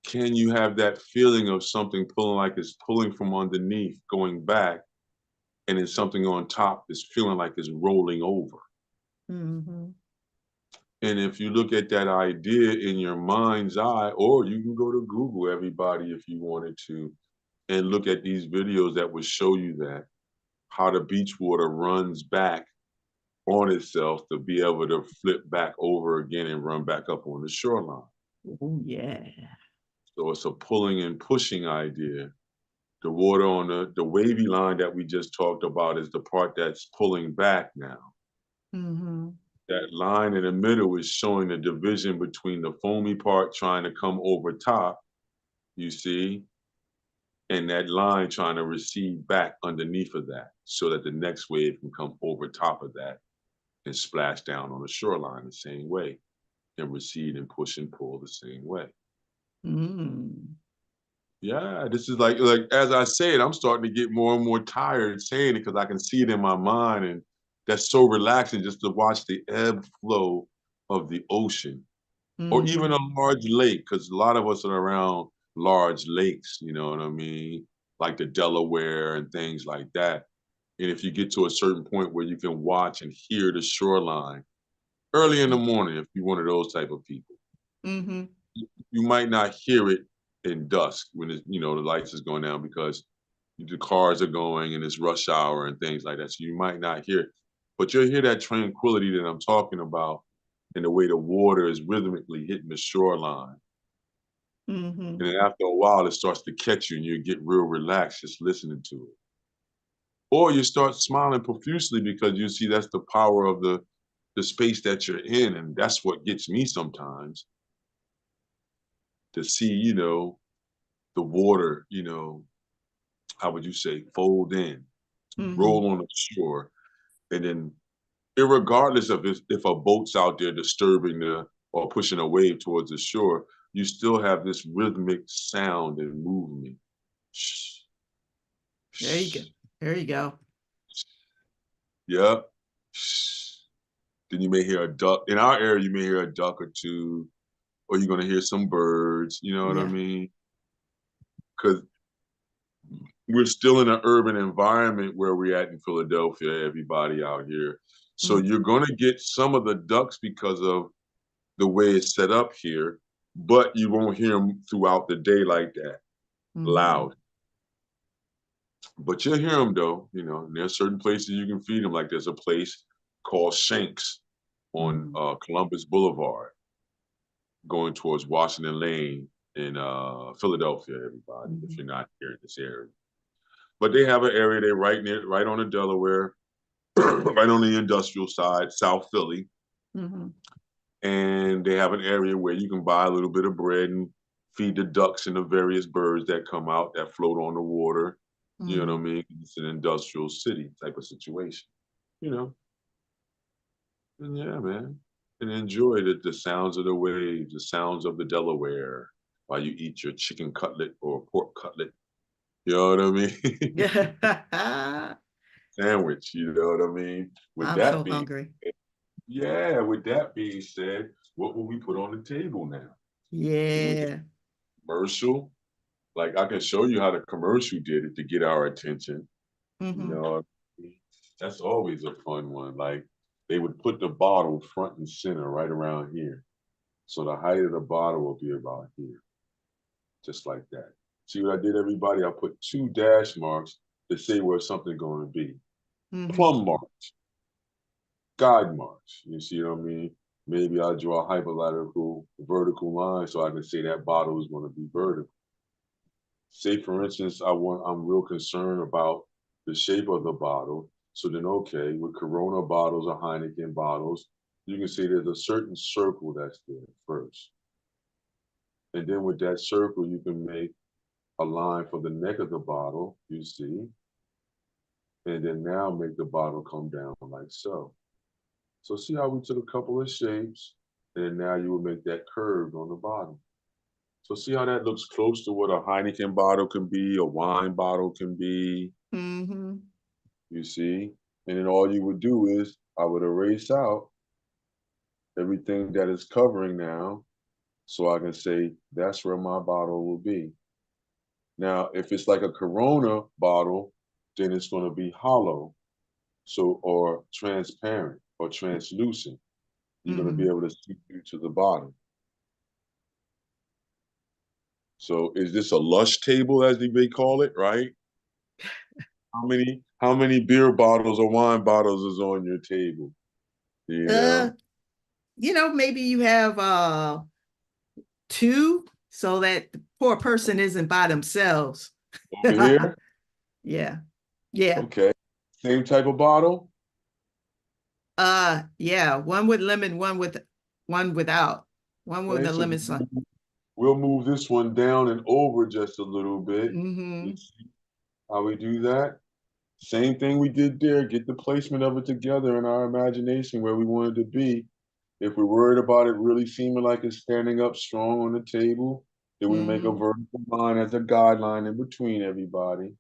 can you have that feeling of something pulling like it's pulling from underneath, going back, and then something on top is feeling like it's rolling over. Mm-hmm. And if you look at that idea in your mind's eye, or you can go to Google, everybody, if you wanted to, and look at these videos that would show you that how the beach water runs back on itself to be able to flip back over again and run back up on the shoreline. Oh, yeah. So it's a pulling and pushing idea. The water on the wavy line that we just talked about is the part that's pulling back now. Mm-hmm. That line in the middle is showing the division between the foamy part trying to come over top, you see, and that line trying to recede back underneath of that so that the next wave can come over top of that and splash down on the shoreline the same way and recede and push and pull the same way. Mm. Yeah, this is like as I say it, I'm starting to get more and more tired saying it because I can see it in my mind, and that's so relaxing just to watch the ebb flow of the ocean or even Mm-hmm. a large lake, because a lot of us are around large lakes, you know what I mean? Like the Delaware and things like that. And if you get to a certain point where you can watch and hear the shoreline early in the morning, if you're one of those type of people, Mm-hmm. you might not hear it in dusk when the lights is going down because the cars are going and it's rush hour and things like that. So you might not hear it, but you'll hear that tranquility that I'm talking about in the way the water is rhythmically hitting the shoreline. Mm-hmm. And then after a while, it starts to catch you and you get real relaxed just listening to it. Or you start smiling profusely because you see that's the power of the space that you're in. And that's what gets me sometimes to see, the water, how would you say, fold in, Mm-hmm. roll on the shore. And then, irregardless of if a boat's out there disturbing or pushing a wave towards the shore, you still have this rhythmic sound and movement. Shh, There you go. shh, There you go. yep. Shh. Then you may hear a duck. In our area, you may hear a duck or two, or you're gonna hear some birds. You know what I Yeah. mean? Because we're still in an urban environment where we're at in Philadelphia. Everybody out here, so Mm-hmm. you're gonna get some of the ducks because of the way it's set up here, but you won't hear them throughout the day like that, Mm-hmm. loud. But you'll hear them though, you know. And there's certain places you can feed them. Like there's a place called Shanks on Mm-hmm. Columbus Boulevard, going towards Washington Lane in Philadelphia. Everybody, if Mm-hmm. you're not here in this area, but they have an area there right near, right on the Delaware, right on the industrial side, South Philly, Mm-hmm. and they have an area where you can buy a little bit of bread and feed the ducks and the various birds that come out that float on the water. You know what I Mm-hmm. mean? It's an industrial city type of situation, you know. And yeah, man. And enjoy the sounds of the waves, the sounds of the Delaware while you eat your chicken cutlet or pork cutlet. You know what I mean? Yeah. Sandwich, you know what I mean? With I'm so that being, hungry. yeah, with that being said, what will we put on the table now? Can we get Yeah. a commercial? Like I can show you how the commercial did it to get our attention. You Mm-hmm. know, that's always a fun one. Like they would put the bottle front and center right around here. So the height of the bottle will be about here, just like that. See what I did, everybody? I put two dash marks to say where something's going to be. Mm-hmm. Plumb marks, guide marks. You see what I mean? Maybe I'll draw a hyperlateral vertical line so I can say that bottle is going to be vertical. Say for instance, I'm real concerned about the shape of the bottle. So then, okay, with Corona bottles or Heineken bottles, you can see there's a certain circle that's there first. And then with that circle, you can make a line for the neck of the bottle, you see, and then now make the bottle come down like so. So see how we took a couple of shapes, and then now you will make that curve on the bottom. So see how that looks close to what a Heineken bottle can be, a wine bottle can be, Mm-hmm. you see? And then all you would do is I would erase out everything that is covering now so I can say that's where my bottle will be. Now, if it's like a Corona bottle, then it's going to be hollow, so or transparent or translucent. You're going to be Mm-hmm. able to see through to the bottom. So is this a lush table, as they may call it, right? How many beer bottles or wine bottles is on your table? You Uh, know, maybe you have two so that the poor person isn't by themselves. over here. Yeah. Yeah. Okay, same type of bottle. Yeah, one with lemon, one without. One with Okay, the so lemon sign. we'll move this one down and over just a little bit. You Mm-hmm. see how we do that? Same thing we did there. Get the placement of it together in our imagination where we want it to be. If we're worried about it really seeming like it's standing up strong on the table, then we make a Mm-hmm. vertical line as a guideline in between everybody.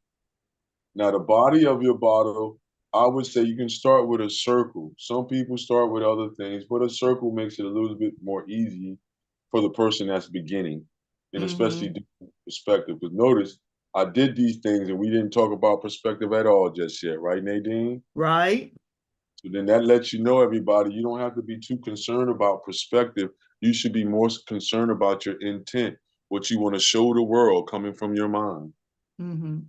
Now, the body of your bottle, I would say you can start with a circle. Some people start with other things, but a circle makes it a little bit more easy for the person that's beginning, and especially Mm-hmm. perspective. Because notice, I did these things and we didn't talk about perspective at all just yet, right, Nadine? Right? So then that lets you know, everybody, you don't have to be too concerned about perspective. You should be more concerned about your intent, what you want to show the world coming from your mind. Mm-hmm.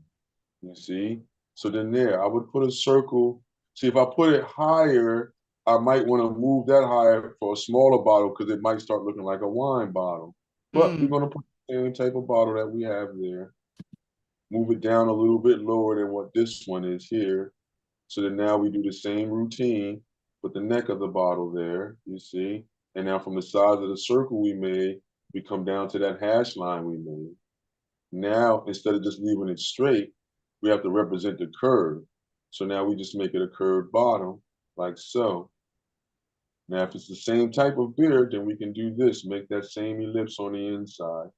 You see? So then there, I would put a circle. See, if I put it higher, I might want to move that higher for a smaller bottle because it might start looking like a wine bottle. But we're Mm. going to put the same type of bottle that we have there. Move it down a little bit lower than what this one is here. So then now we do the same routine. Put the neck of the bottle there, you see? And now from the size of the circle we made, we come down to that hash line we made. Now, instead of just leaving it straight, we have to represent the curve. So now we just make it a curved bottom. like so. Now, if it's the same type of beard, then we can do this, make that same ellipse on the inside.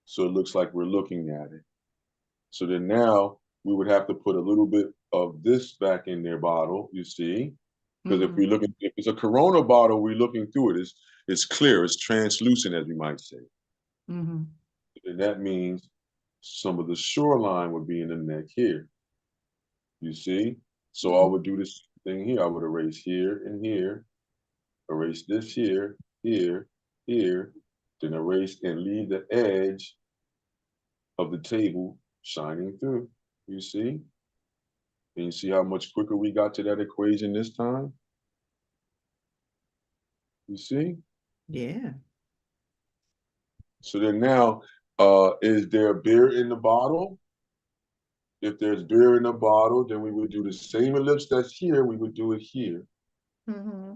So it looks like we're looking at it. So then now we would have to put a little bit of this back in their bottle, you see? Because if it's a Corona bottle, we're looking through it. It's clear, it's translucent, as we might say. Mm-hmm. And that means some of the shoreline would be in the neck here. You see? So I would do this thing here. I would erase here and here, erase this here, here, here, then erase and leave the edge of the table shining through. You see? And you see how much quicker we got to that equation this time? You see? Yeah. So then now, is there beer in the bottle? If there's beer in the bottle, then we would do the same ellipse that's here, we would do it here, Mm-hmm.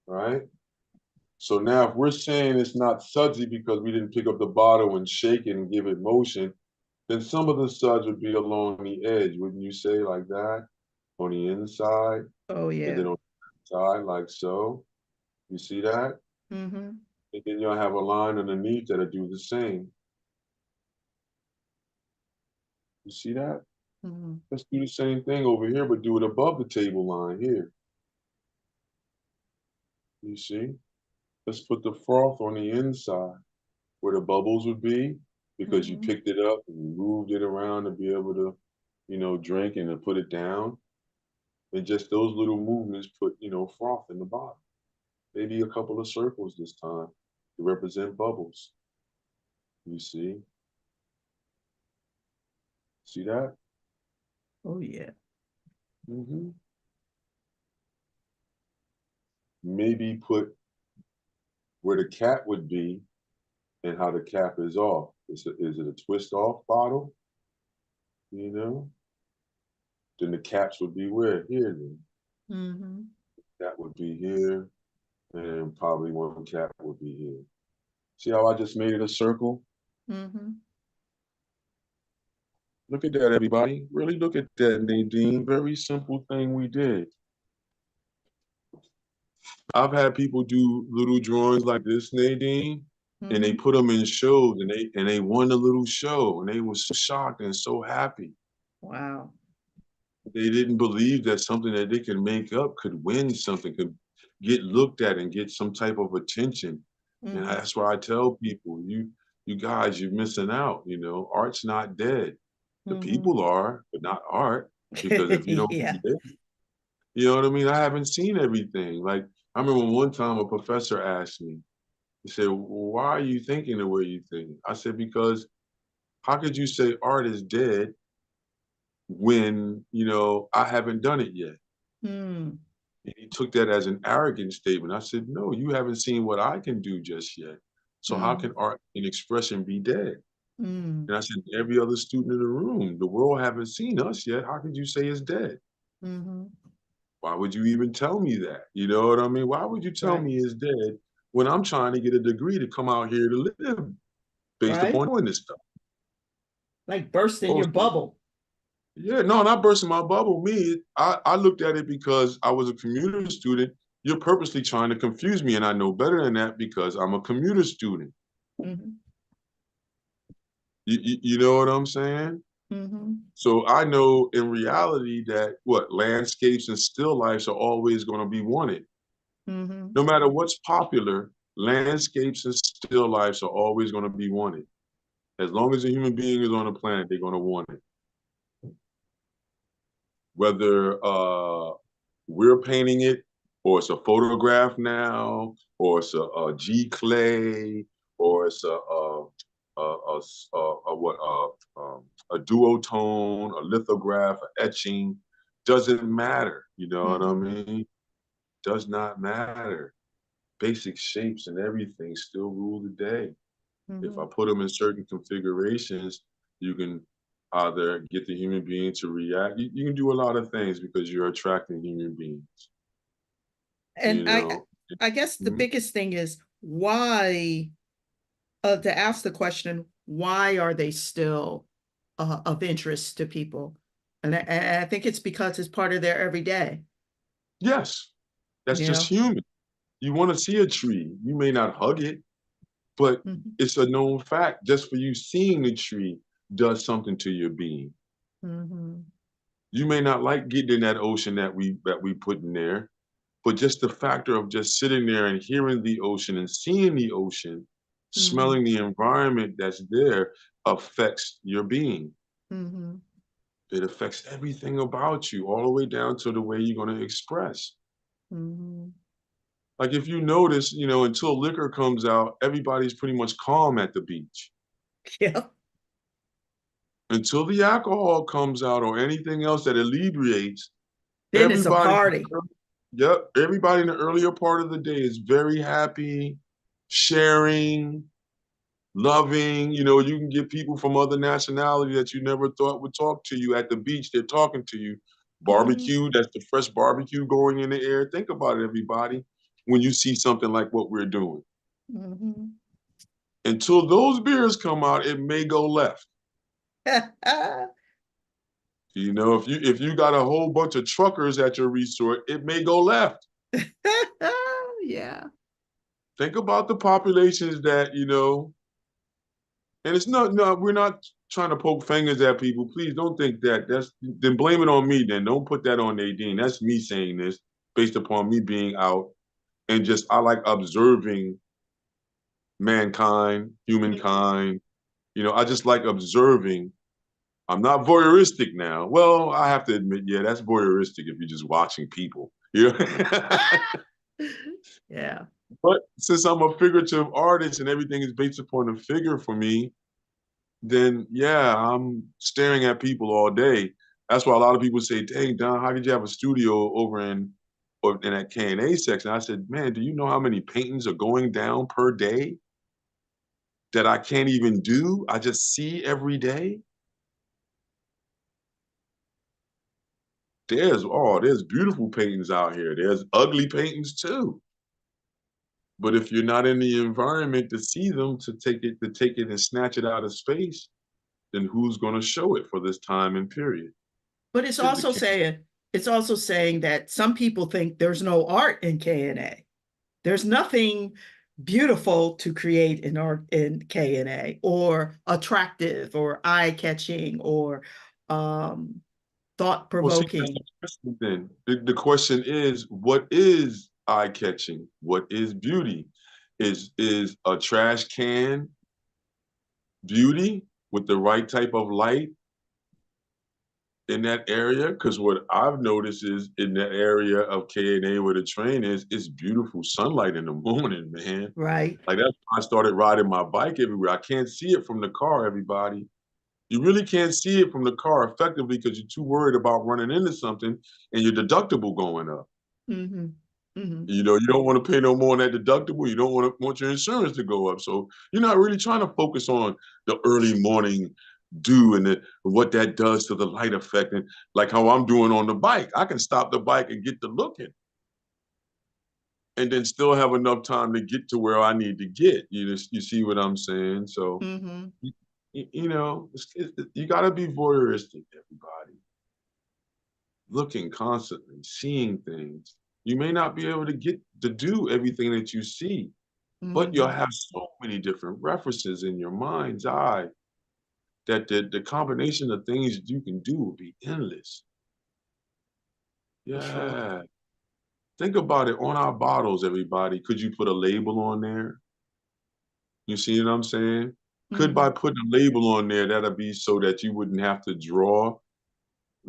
right? So now if we're saying it's not sudsy because we didn't pick up the bottle and shake it and give it motion, then some of the suds would be along the edge, wouldn't you say, like that? On the inside, Oh, and yeah. then on the side, like so. You see that? Mm-hmm. And then you'll have a line underneath that'll do the same. You see that? Mm-hmm. Let's do the same thing over here, but do it above the table line here. You see? Let's put the froth on the inside where the bubbles would be because you Mm-hmm. picked it up and you moved it around to be able to, drink and to put it down. And just those little movements put, froth in the bottom. Maybe a couple of circles this time to represent bubbles. You see? See that? Oh, yeah. Mm-hmm. Maybe put where the cap would be and how the cap is off. Is it a twist off bottle? You know? Then the caps would be where? Here then. Mm-hmm. That would be here. And probably one cap would be here. See how I just made it a circle? Mm-hmm. Look at that, everybody. Really look at that, Nadine. Very simple thing we did. I've had people do little drawings like this, Nadine, and they Mm-hmm. put them in shows and they won the little show and they were so shocked and so happy. Wow. They didn't believe that something that they could make up could win something, could get looked at and get some type of attention. And Mm-hmm. that's why I tell people, you guys, you're missing out. Art's not dead. The Mm-hmm. people are, but not art. Because if you don't Yeah. be there, you know what I mean? I haven't seen everything. Like I remember one time a professor asked me, he said, well, why are you thinking the way you think? I said, because how could you say art is dead when, I haven't done it yet? Mm. And he took that as an arrogant statement. I said, no, you haven't seen what I can do just yet. So how Mm. can art and expression be dead? Mm. And I said, every other student in the room, the world haven't seen us yet. How could you say it's dead? Mm-hmm. Why would you even tell me that? You know what I mean? Why would you tell Right. me it's dead when I'm trying to get a degree to come out here to live based Right. upon doing this stuff? Like bursting Oh, your bubble. yeah, no, not bursting my bubble. I looked at it because I was a commuter student. You're purposely trying to confuse me, and I know better than that because I'm a commuter student. Mm-hmm. You know what I'm saying? Mm-hmm. So I know in reality that landscapes and still lifes are always going to be wanted. Mm-hmm. No matter what's popular, landscapes and still lifes are always going to be wanted. As long as a human being is on the planet, they're going to want it. Whether we're painting it, or it's a photograph now, or it's a G clay, or it's a duotone, a lithograph, an etching. Doesn't matter. You know what I Mm-hmm. mean? Does not matter. Basic shapes and everything still rule the day. If I Mm-hmm. put them in certain configurations, you can either get the human being to react. You can do a lot of things because you're attracting human beings. And You I know. I guess the Mhm. biggest thing is why to ask the question, why are they still of interest to people? And I think it's because it's part of their everyday. Yes, that's just Yeah. human. You want to see a tree. You may not hug it, but Hmm. it's a known fact. Just for you seeing the tree does something to your being. Hmm. You may not like getting in that ocean that we put in there, but just the factor of just sitting there and hearing the ocean and seeing the ocean, Hmm. smelling the environment that's there affects your being. Hmm. It affects everything about you, all the way down to the way you're going to express. Hmm. Like if you notice, until liquor comes out, everybody's pretty much calm at the beach. Yeah. Until the alcohol comes out or anything else that alleviates, Then it's a everybody, party. yep, everybody in the earlier part of the day is very happy, sharing, loving. You can get people from other nationalities that you never thought would talk to you at the beach. They're talking to you. Hmm. Barbecue, that's the fresh barbecue going in the air. Think about it, everybody, when you see something like what we're doing. Hmm. Until those beers come out, it may go left. If you got a whole bunch of truckers at your resort, it may go left. Yeah. Think about the populations that. And it's not, no, we're not trying to poke fingers at people. Please don't think that. Then blame it on me. Then don't put that on Nadine. That's me saying this based upon me being out and just I like observing mankind, Hmm. humankind. I just like observing. I'm not voyeuristic now. Well, I have to admit, yeah, that's voyeuristic if you're just watching people. Yeah. But since I'm a figurative artist and everything is based upon a figure for me, then yeah, I'm staring at people all day. That's why a lot of people say, "Dang, Don, how could you have a studio over in that K&A section?" I said, "Man, do you know how many paintings are going down per day that I can't even do? I just see every day. There's beautiful paintings out here. There's ugly paintings too. But if you're not in the environment to see them, to take it and snatch it out of space, then who's going to show it for this time and period? But it's Is the also king. saying that some people think there's no art in K&A. There's nothing beautiful to create in art in K&A or attractive or eye-catching or um, Well, see, that's the thought-provoking. question then. The question is, what is eye-catching? What is beauty? Is a trash can beauty with the right type of light in that area? Because what I've noticed is in that area of K&A where the train is, it's beautiful sunlight in the morning, man. Right? Like that's why I started riding my bike everywhere. I can't see it from the car, everybody. You really can't see it from the car effectively because you're too worried about running into something and your deductible going up. Mm-hmm. Mm-hmm. You don't want to pay no more on that deductible. You don't want your insurance to go up. So you're not really trying to focus on the early morning dew and what that does to the light effect. And like how I'm doing on the bike, I can stop the bike and get to looking and then still have enough time to get to where I need to get. You see what I'm saying? So, Mm-hmm. you got to be voyeuristic, everybody. Looking constantly, seeing things. You may not be able to get to do everything that you see, but you'll Mm-hmm. have so many different references in your mind's eye that the combination of things you can do will be endless. For sure. Yeah. Think about it on our bottles, everybody. Could you put a label on there? You see what I'm saying? Could by Mm-hmm. putting a label on there, that'll be so that you wouldn't have to draw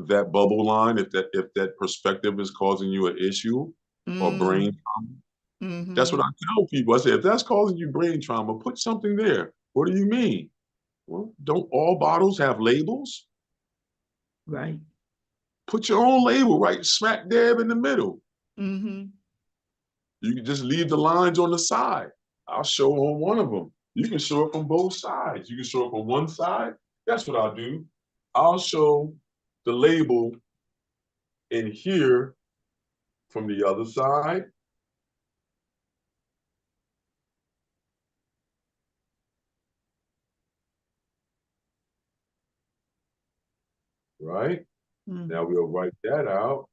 that bubble line if that perspective is causing you an issue or brain Mm. trauma. That's Mm-hmm. what I tell people. I say, if that's causing you brain trauma, put something there. What do you mean? Well, don't all bottles have labels? Right. Put your own label right smack dab in the middle. Mm-hmm. You can just leave the lines on the side. I'll show on one of them. You can show it from both sides. You can show it from one side. That's what I'll do. I'll show the label in here from the other side, right? Now Mm-hmm. we'll write that out.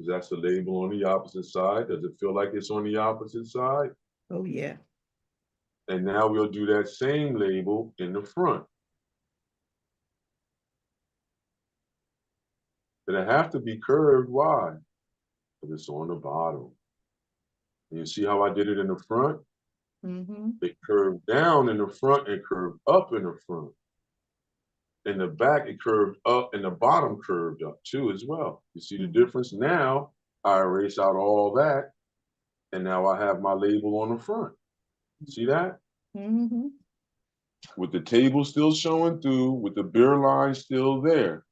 because that's the label on the opposite side. Does it feel like it's on the opposite side? Oh, yeah. And now we'll do that same label in the front. And it have to be curved. Why? Because it's on the bottom. And you see how I did it in the front? Mm-hmm. It curved down in the front and curved up in the front. In the back, it curved up and the bottom curved up too as well. You see the difference? Now I erase out all that and now I have my label on the front. See that? Mm-hmm. With the table still showing through, with the beer line still there.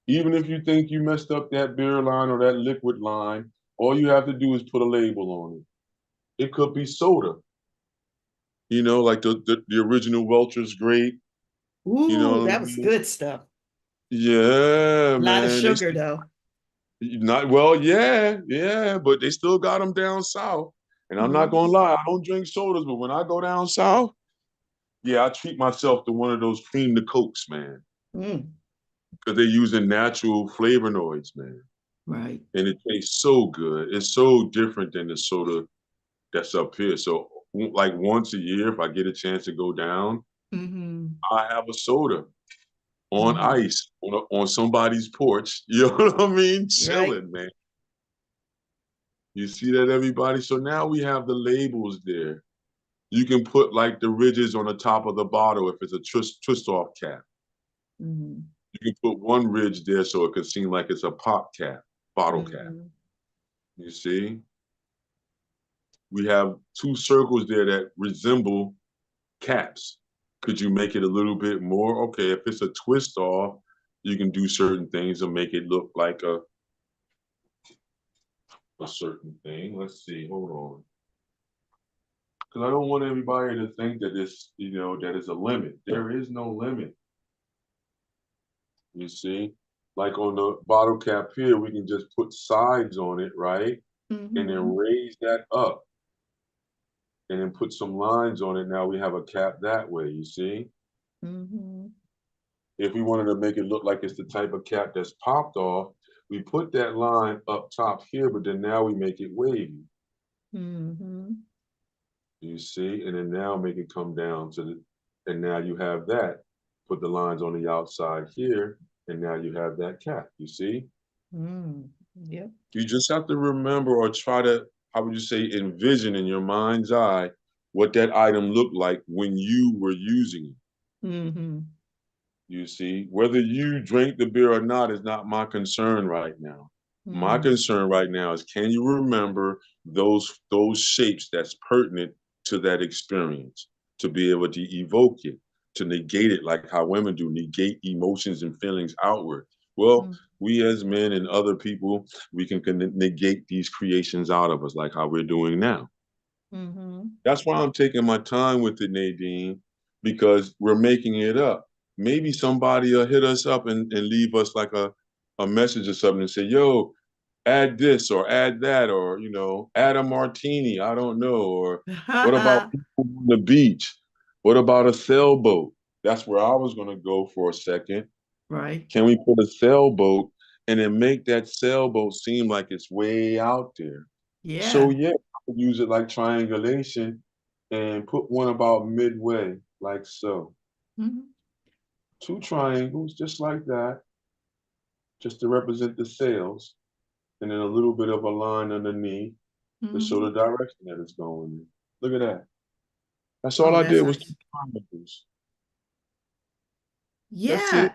Even if you think you messed up that beer line or that liquid line, all you have to do is put a label on it. It could be soda, you know, like the original Welch's grape. You know Ooh, what I that was mean? good stuff. Yeah, A lot of man. They sugar, though. not well, yeah, yeah, but they still got them down south. And I'm not Mm-hmm. gonna lie, I don't drink sodas, but when I go down south, yeah, I treat myself to one of those cream to cokes, man, Mm. because they're using natural flavonoids, man, Right. and it tastes so good. It's so different than the soda that's up here. So, like once a year, if I get a chance to go down, Mm-hmm. I have a soda on Mm-hmm. ice on somebody's porch. You know what I mean? Right. Chilling, man. You see that, everybody? So now we have the labels there. You can put like the ridges on the top of the bottle if it's a twist off cap. Mm-hmm. You can put one ridge there so it can seem like it's a pop cap, bottle cap. Mm-hmm. You see? We have two circles there that resemble caps. Could you make it a little bit more? Okay, if it's a twist off, you can do certain things and make it look like a certain thing. Let's see, hold on. Because I don't want everybody to think that it's, you know, that is a limit. There is no limit. You see? Like on the bottle cap here, we can just put sides on it, right? And Mm-hmm. then raise that up and then put some lines on it. Now we have a cap that way, you see? Mm-hmm. If we wanted to make it look like it's the type of cap that's popped off, we put that line up top here, but then now we make it wavy. Mm-hmm. You see? And then now make it come down to the, and now you have that. Put the lines on the outside here, and now you have that cap. You see? Mm. Yep. You just have to remember or try to, how would you say, envision in your mind's eye what that item looked like when you were using it. Mm-hmm. You see, whether you drink the beer or not is not my concern right now. My Mm. concern right now is can you remember those shapes that's pertinent to that experience to be able to evoke it, to negate it like how women do, negate emotions and feelings outward. Well, Mm. we as men and other people, we can negate these creations out of us like how we're doing now. Mm-hmm. That's why I'm taking my time with it, Nadine, because we're making it up. Maybe somebody will hit us up and leave us like a message or something and say, yo, add this or add that, or, you know, add a martini. I don't know. Or what about people on the beach? What about a sailboat? That's where I was going to go for a second. Right. Can we put a sailboat and then make that sailboat seem like it's way out there? So Yeah. yeah, I could use it like triangulation and put one about midway, like so. Mm-hmm. Two triangles, just like that, just to represent the sails, and then a little bit of a line underneath to show Mm-hmm. the direction that it's going in. Look at that. That's all Oh, I that's did was two nice. triangles. That's Yeah. it.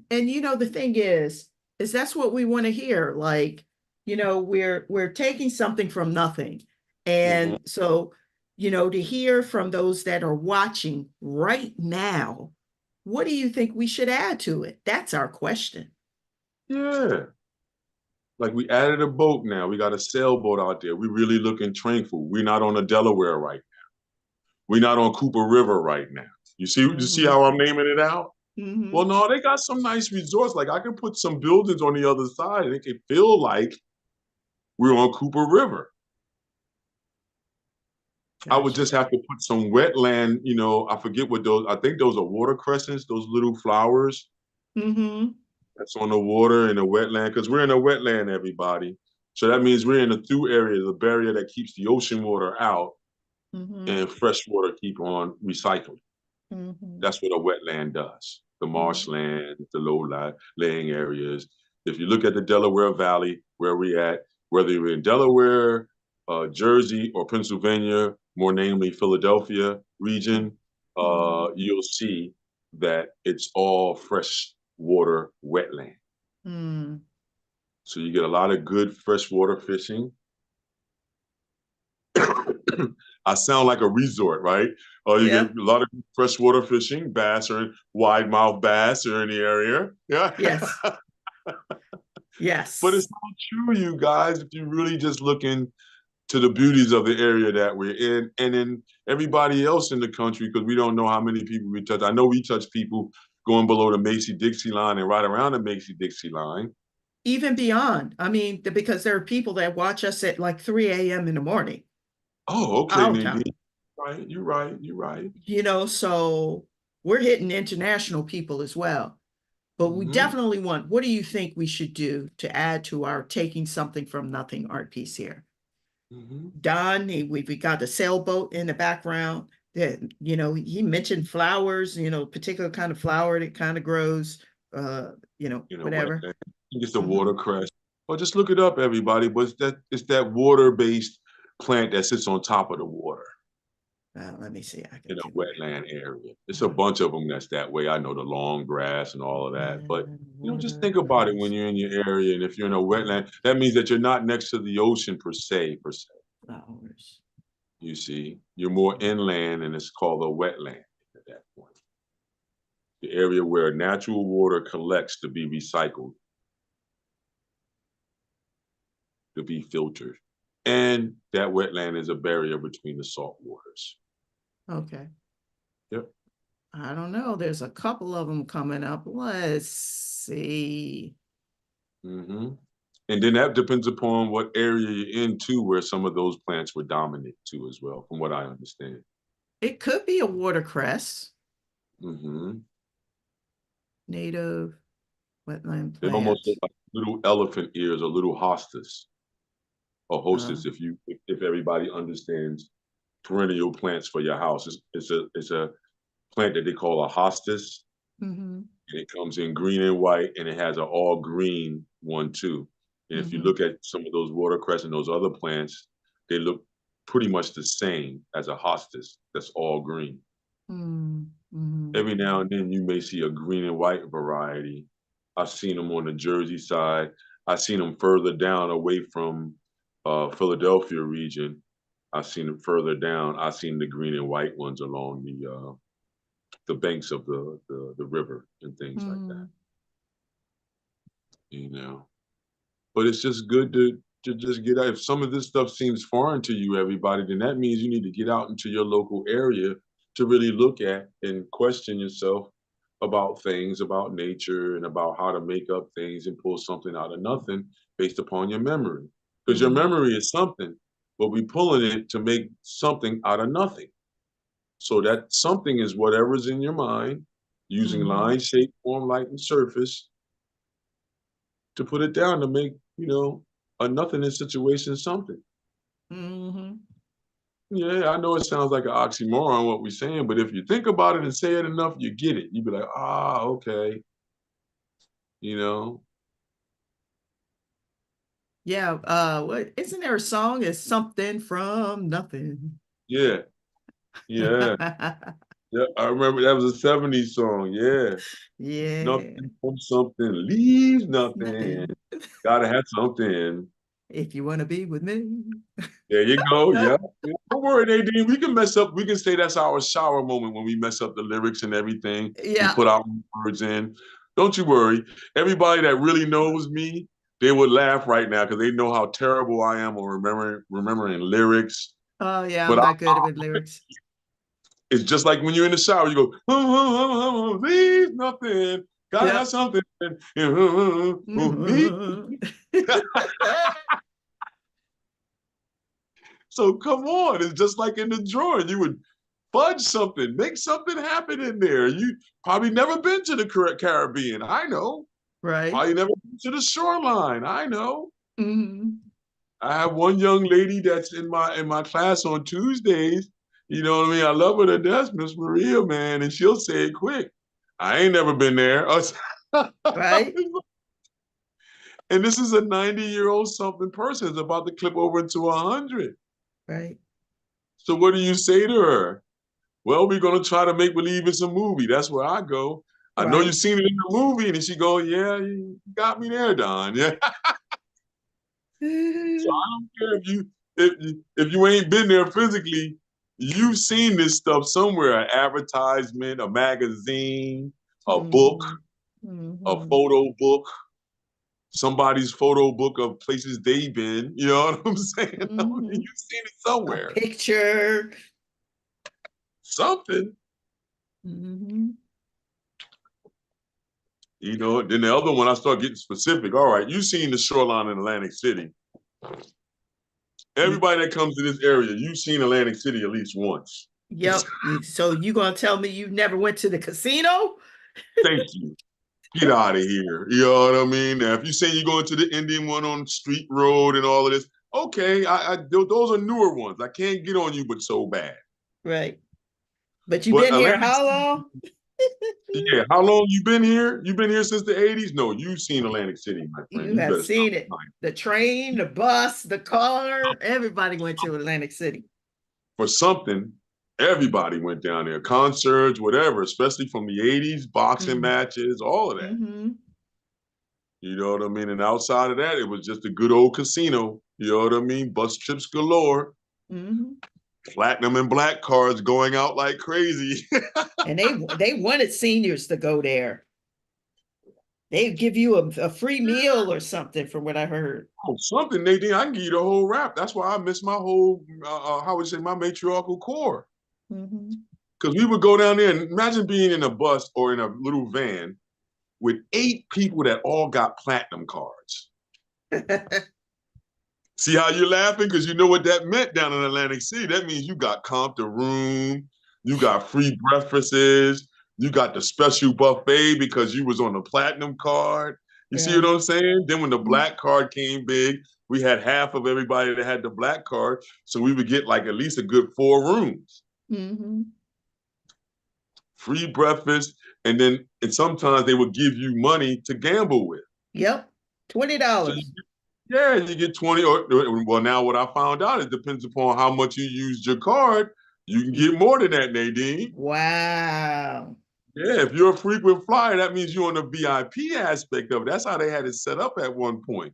And you know, the thing is that's what we want to hear. Like, you know, we're taking something from nothing. Hmm. And so, you know, to hear from those that are watching right now, what do you think we should add to it? That's our question. Yeah. Like we added a boat now. We got a sailboat out there. We really looking tranquil. We're not on the Delaware right now. We're not on Cooper River right now. You see Mm-hmm. how I'm naming it out? Well, Mm-hmm. no, they got some nice resorts. Like I can put some buildings on the other side and it can feel like we're on Cooper River. I would Gotcha. just have to put some wetland, I forget what those, I think those are water cressets, those little flowers. Mm-hmm. That's on the water in a wetland, because we're in a wetland, everybody. So that means we're in a through area, the barrier that keeps the ocean water out Mm-hmm. and fresh water keep on recycling. Mm-hmm. That's what a wetland does. The Mm-hmm. marshland, the low-laying areas. If you look at the Delaware Valley, where we at, whether you're in Delaware, Jersey, or Pennsylvania, more namely Philadelphia region, Mm-hmm. you'll see that it's all fresh water wetland. Mm. So you get a lot of good freshwater fishing. I sound like a resort, right? You get Yeah. a lot of freshwater fishing, bass or wide mouth bass are in the area. Yeah. Yes. But it's Yes. not true, you guys, if you're really just looking to the beauties of the area that we're in and in everybody else in the country, because we don't know how many people we touch. I know we touch people going below the Macy-Dixie line and right around the Macy-Dixie line. Even beyond. I mean, because there are people that watch us at like 3 a.m. in the morning, Oh, okay, our Nadine. time, Right, you're right, you're right. so we're hitting international people as well. But we Mm-hmm, definitely want, what do you think we should do to add to our taking something from nothing art piece here? mm-hmm. Don, we got the sailboat in the background that, he mentioned flowers, particular kind of flower that kind of grows, uh, whatever. Wetland. It's the Mm-hmm. watercress. Well, just look it up, everybody. But it's that water-based plant that sits on top of the water Let me see. I in can a do wetland area. It's a uh, bunch of them that's that way. I know the long grass and all of that, but just think about it when watercress you're in your area, and if you're in a wetland, that means that you're not next to the ocean per se. flowers. You see, you're more inland, and it's called a wetland at that point. The area where natural water collects to be recycled, to be filtered. And that wetland is a barrier between the salt waters. Okay. Yep. I don't know. There's a couple of them coming up. Let's see. Mm-hmm. And then that depends upon what area you're in too, where some of those plants were dominant too as well, from what I understand. It could be a watercress, Mm-hmm. native wetland They almost look plant. like little elephant ears or little hostas or Uh, hostess if everybody understands perennial plants for your house. It's a plant that they call a hostas, mm-hmm, and it comes in green and white, and it has an all green one too. And if you mm-hmm, look at some of those watercress and those other plants, they look pretty much the same as a hostas that's all green. mm-hmm, Every now and then you may see a green and white variety. I've seen them on the Jersey side. I've seen them further down away from Philadelphia region. I've seen them further down. I've seen the green and white ones along the banks of the river and things like that. mm-hmm, You know, but it's just good to just get out. If some of this stuff seems foreign to you, everybody, then that means you need to get out into your local area to really look at and question yourself about things, about nature, and about how to make up things and pull something out of nothing based upon your memory. Because your mm-hmm, memory is something, but we're pulling it to make something out of nothing. So that something is whatever's in your mind, using mm-hmm, line, shape, form, light, and surface to put it down to make, a nothingness situation something. mm-hmm. Yeah, I know it sounds like an oxymoron what we're saying, but if you think about it and say it enough, you get it. You be like, okay, you know, Yeah. What isn't there a song? It's something from nothing. yeah, yeah, yeah. I remember that was a '70s song. Yeah, Yeah. nothing from something leaves nothing. Nothing. Gotta have something. If you want to be with me. There you go. Yeah. Yeah. Don't worry, Nadine. We can mess up. We can say that's our shower moment when we mess up the lyrics and everything. We Yeah. put our words in. Don't you worry. Everybody that really knows me, they would laugh right now because they know how terrible I am on remembering lyrics. Oh, yeah. I'm But not good with lyrics. it's just like when you're in the shower, you go, leave nothing. Gotta have Yep. something. Me. So come on, it's just like in the drawing. You would fudge something, make something happen in there. You probably never been to the Caribbean. I know. Right. Why you never been to the shoreline? I know. Mm-hmm. I have one young lady that's in my class on Tuesdays. You know what I mean? I love her to death, Miss Maria, man, and she'll say it quick. I ain't never been there. Right. And this is a 90-year-old something person that's about to clip over into 100. Right. So what do you say to her? Well, we're gonna try to make believe it's a movie. That's where I go. I know Right. you've seen it in the movie, and then she go, "Yeah, you got me there, Don." Yeah. So I don't care if you ain't been there physically, you've seen this stuff somewhere, an advertisement, a magazine, a book, Mm-hmm. a Mm-hmm. photo book, somebody's photo book of places they've been. You know what I'm saying? I mean, Mm-hmm. you've seen it A somewhere. picture. Something. Mm-hmm. Then the other one, I start getting specific. All right, you've seen the shoreline in Atlantic City. You, Everybody that comes to this area, you've seen Atlantic City at least once. yep. So you gonna tell me you never went to the casino? Thank you. Get out of here. You know what I mean? Now, if you say you're going to the Indian one on Street Road and all of this, okay, those are newer ones. I can't get on you, but so bad. Right. But you've But been here Atlantic how City, long? yeah. How long you been here? You been here since the '80s? No, you've seen Atlantic City, my friend. You You have better stop seen it. lying. The train, the bus, the car, everybody went to Atlantic City. For something, everybody went down there. Concerts, whatever, especially from the '80s, boxing Mm-hmm. matches, all of that. Mm-hmm. You know what I mean? And outside of that, it was just a good old casino. You know what I mean? Bus trips galore, Mm-hmm. platinum and black cards going out like crazy. And they wanted seniors to go there. They give you a free meal or something, from what I heard. Oh, something, Nadine, I can give you the whole rap. That's why I miss my whole, how would you say, my matriarchal core. Mm-hmm. Because we would go down there and imagine being in a bus or in a little van with 8 people that all got platinum cards. See how you're laughing? Because you know what that meant down in Atlantic City. That means you got comped a room, you got free breakfasts, you got the special buffet because you was on the platinum card. You see what Right. I'm saying? Then when the black card came big, we had half of everybody that had the black card. So we would get like at least a good 4 rooms, Mm-hmm. free breakfast, and sometimes they would give you money to gamble with. Yep. So $20. yeah, you get 20 well now what I found out it depends upon how much you used your card. You can get more than that, Nadine. Wow. Yeah, if you're a frequent flyer, that means you're on the VIP aspect of it. That's how they had it set up at one point.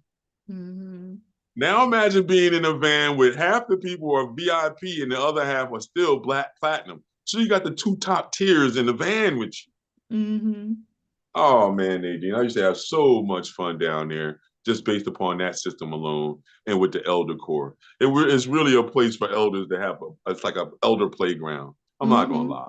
Mm-hmm. Now imagine being in a van with half the people are VIP and the other half are still black platinum. So you got the 2 top tiers in the van with you. Mm-hmm. Oh man, Nadine, I used to have so much fun down there just based upon that system alone and with the elder core. It's really a place for elders to have it's like a elder playground. I'm not gonna Mm-hmm. lie.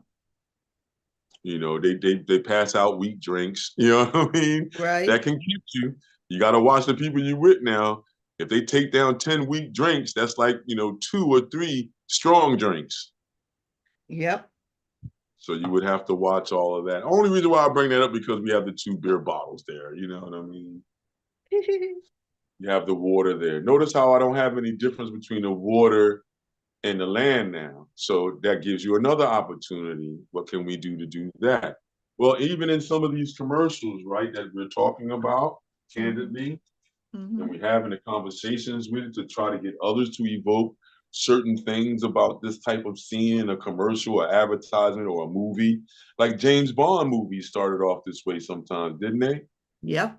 They pass out weak drinks. You know what I mean? Right. That can keep you. You got to watch the people you with now. If they take down 10 weak drinks, that's like 2 or 3 strong drinks. Yep. So you would have to watch all of that. Only reason why I bring that up because we have the 2 beer bottles there. You know what I mean? You have the water there. Notice how I don't have any difference between the water and the land now. So that gives you another opportunity. What can we do to do that? Well, even in some of these commercials, right, that we're talking about, Mm-hmm. candidly, and Mm-hmm. we're having the conversations with it to try to get others to evoke certain things about this type of scene in a commercial or advertisement or a movie. Like James Bond movies started off this way sometimes, didn't they? Yep.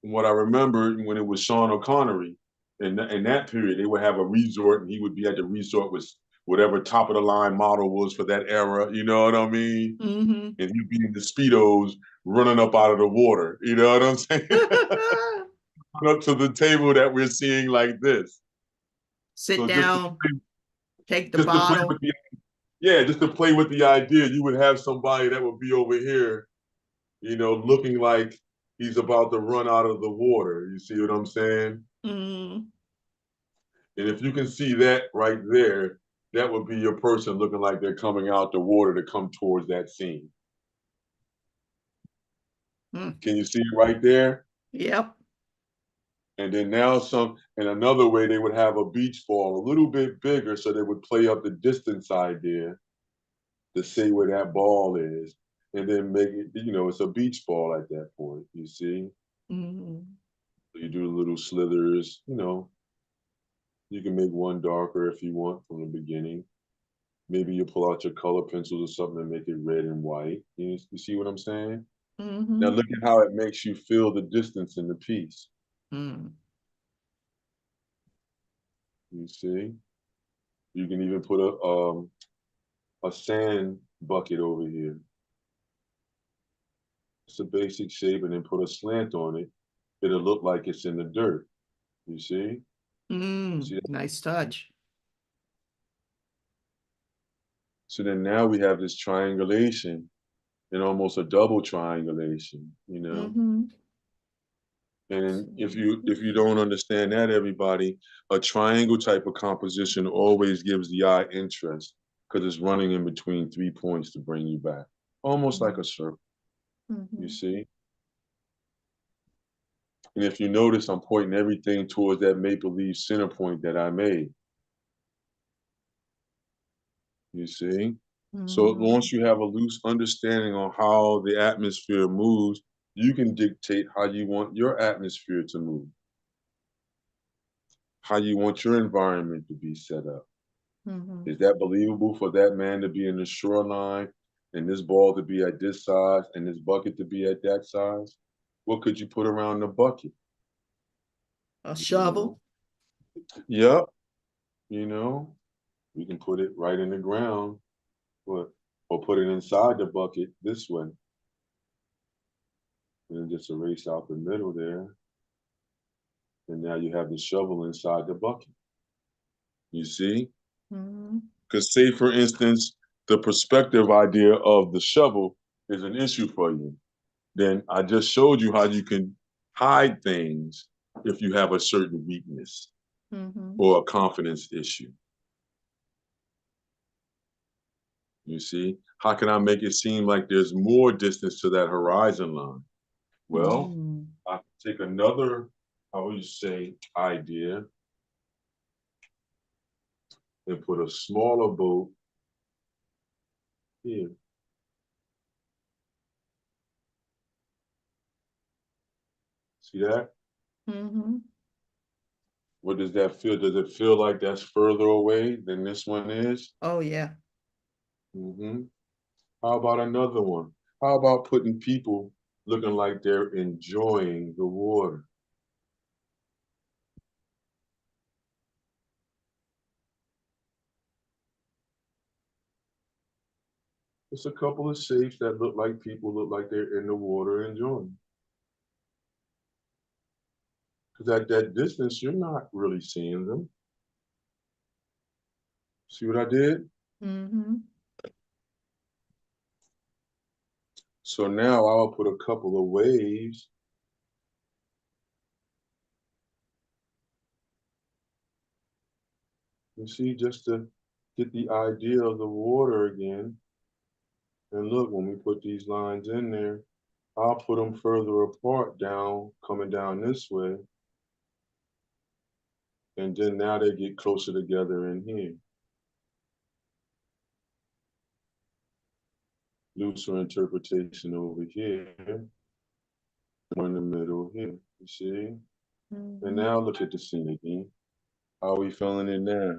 From what I remember when it was Sean O'Connery, in that period, they would have a resort and he would be at the resort with whatever top of the line model was for that era. You know what I mean? Mm-hmm. And he'd be in the Speedos running up out of the water. You know what I'm saying? Up to the table that we're seeing like this. Sit So just to down, take the just to play with bottle. the just to play with the idea, you would have somebody that would be over here, looking like he's about to run out of the water. You see what I'm saying? Mm, And if you can see that right there, that would be your person looking like they're coming out the water to come towards that scene. Can you see it right there? Yep. And then now and another way they would have a beach ball a little bit bigger so they would play up the distance idea to say where that ball is. And then make it, it's a beach ball at that point, you see? Mm-hmm. You do little slithers, you can make one darker if you want from the beginning. Maybe you pull out your color pencils or something and make it red and white. You see what I'm saying? Now Mm-hmm. look at how it makes you feel the distance in the piece. Mm. You see? You can even put a sand bucket over here. It's a basic shape and then put a slant on it. It'll look like it's in the dirt. You see? Mm. See that? Nice touch. So then now we have this triangulation and almost a double triangulation. Mm-hmm. And if you don't understand that, everybody, a triangle type of composition always gives the eye interest because it's running in between 3 points to bring you back, almost like a circle. You Mm-hmm. see? And if you notice, I'm pointing everything towards that maple leaf center point that I made. You see? So Mm-hmm. once you have a loose understanding on how the atmosphere moves, you can dictate how you want your atmosphere to move, how you want your environment to be set up. Mm-hmm. Is that believable for that man to be in the shoreline and this ball to be at this size and this bucket to be at that size? What could you put around the bucket? A You know? shovel. Yep. You know, you can put it right in the ground, but or put it inside the bucket this way. And then just erase out the middle there. And now you have the shovel inside the bucket. You see? Mm-hmm. Because say for instance, the perspective idea of the shovel is an issue for you. Then I just showed you how you can hide things if you have a certain weakness Mm-hmm. or a confidence issue. You see? How can I make it seem like there's more distance to that horizon line? Well, Mm-hmm. I take another, how would you say, idea and put a smaller boat here. See that? Mm-hmm. What does that feel? Does it feel like that's further away than this one is? Oh yeah. Mm-hmm. How about another one? How about putting people looking like they're enjoying the water? It's a couple of shapes that look like people look like they're in the water enjoying. Because at that distance, you're not really seeing them. See what I did? Mm-hmm. So now I'll put a couple of waves. You see, just to get the idea of the water again. And look, when we put these lines in there, I'll put them further apart down, coming down this way. And then now they get closer together in here. Looser interpretation over here, in the middle here, you see? And Mm-hmm. now look at the scene again. How are we feeling it now?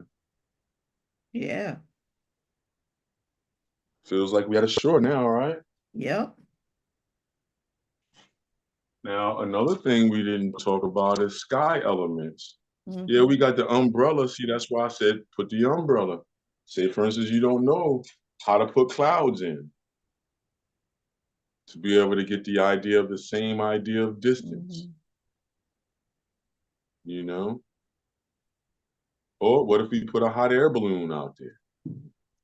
Yeah. Feels like we had a shore now, right? Yep. Now, another thing we didn't talk about is sky elements. Yeah, we Mm-hmm. got the umbrella. See, that's why I said put the umbrella. Say, for instance, you don't know how to put clouds in to be able to get the idea of the same idea of distance, Mm-hmm. you know? Or what if we put a hot air balloon out there?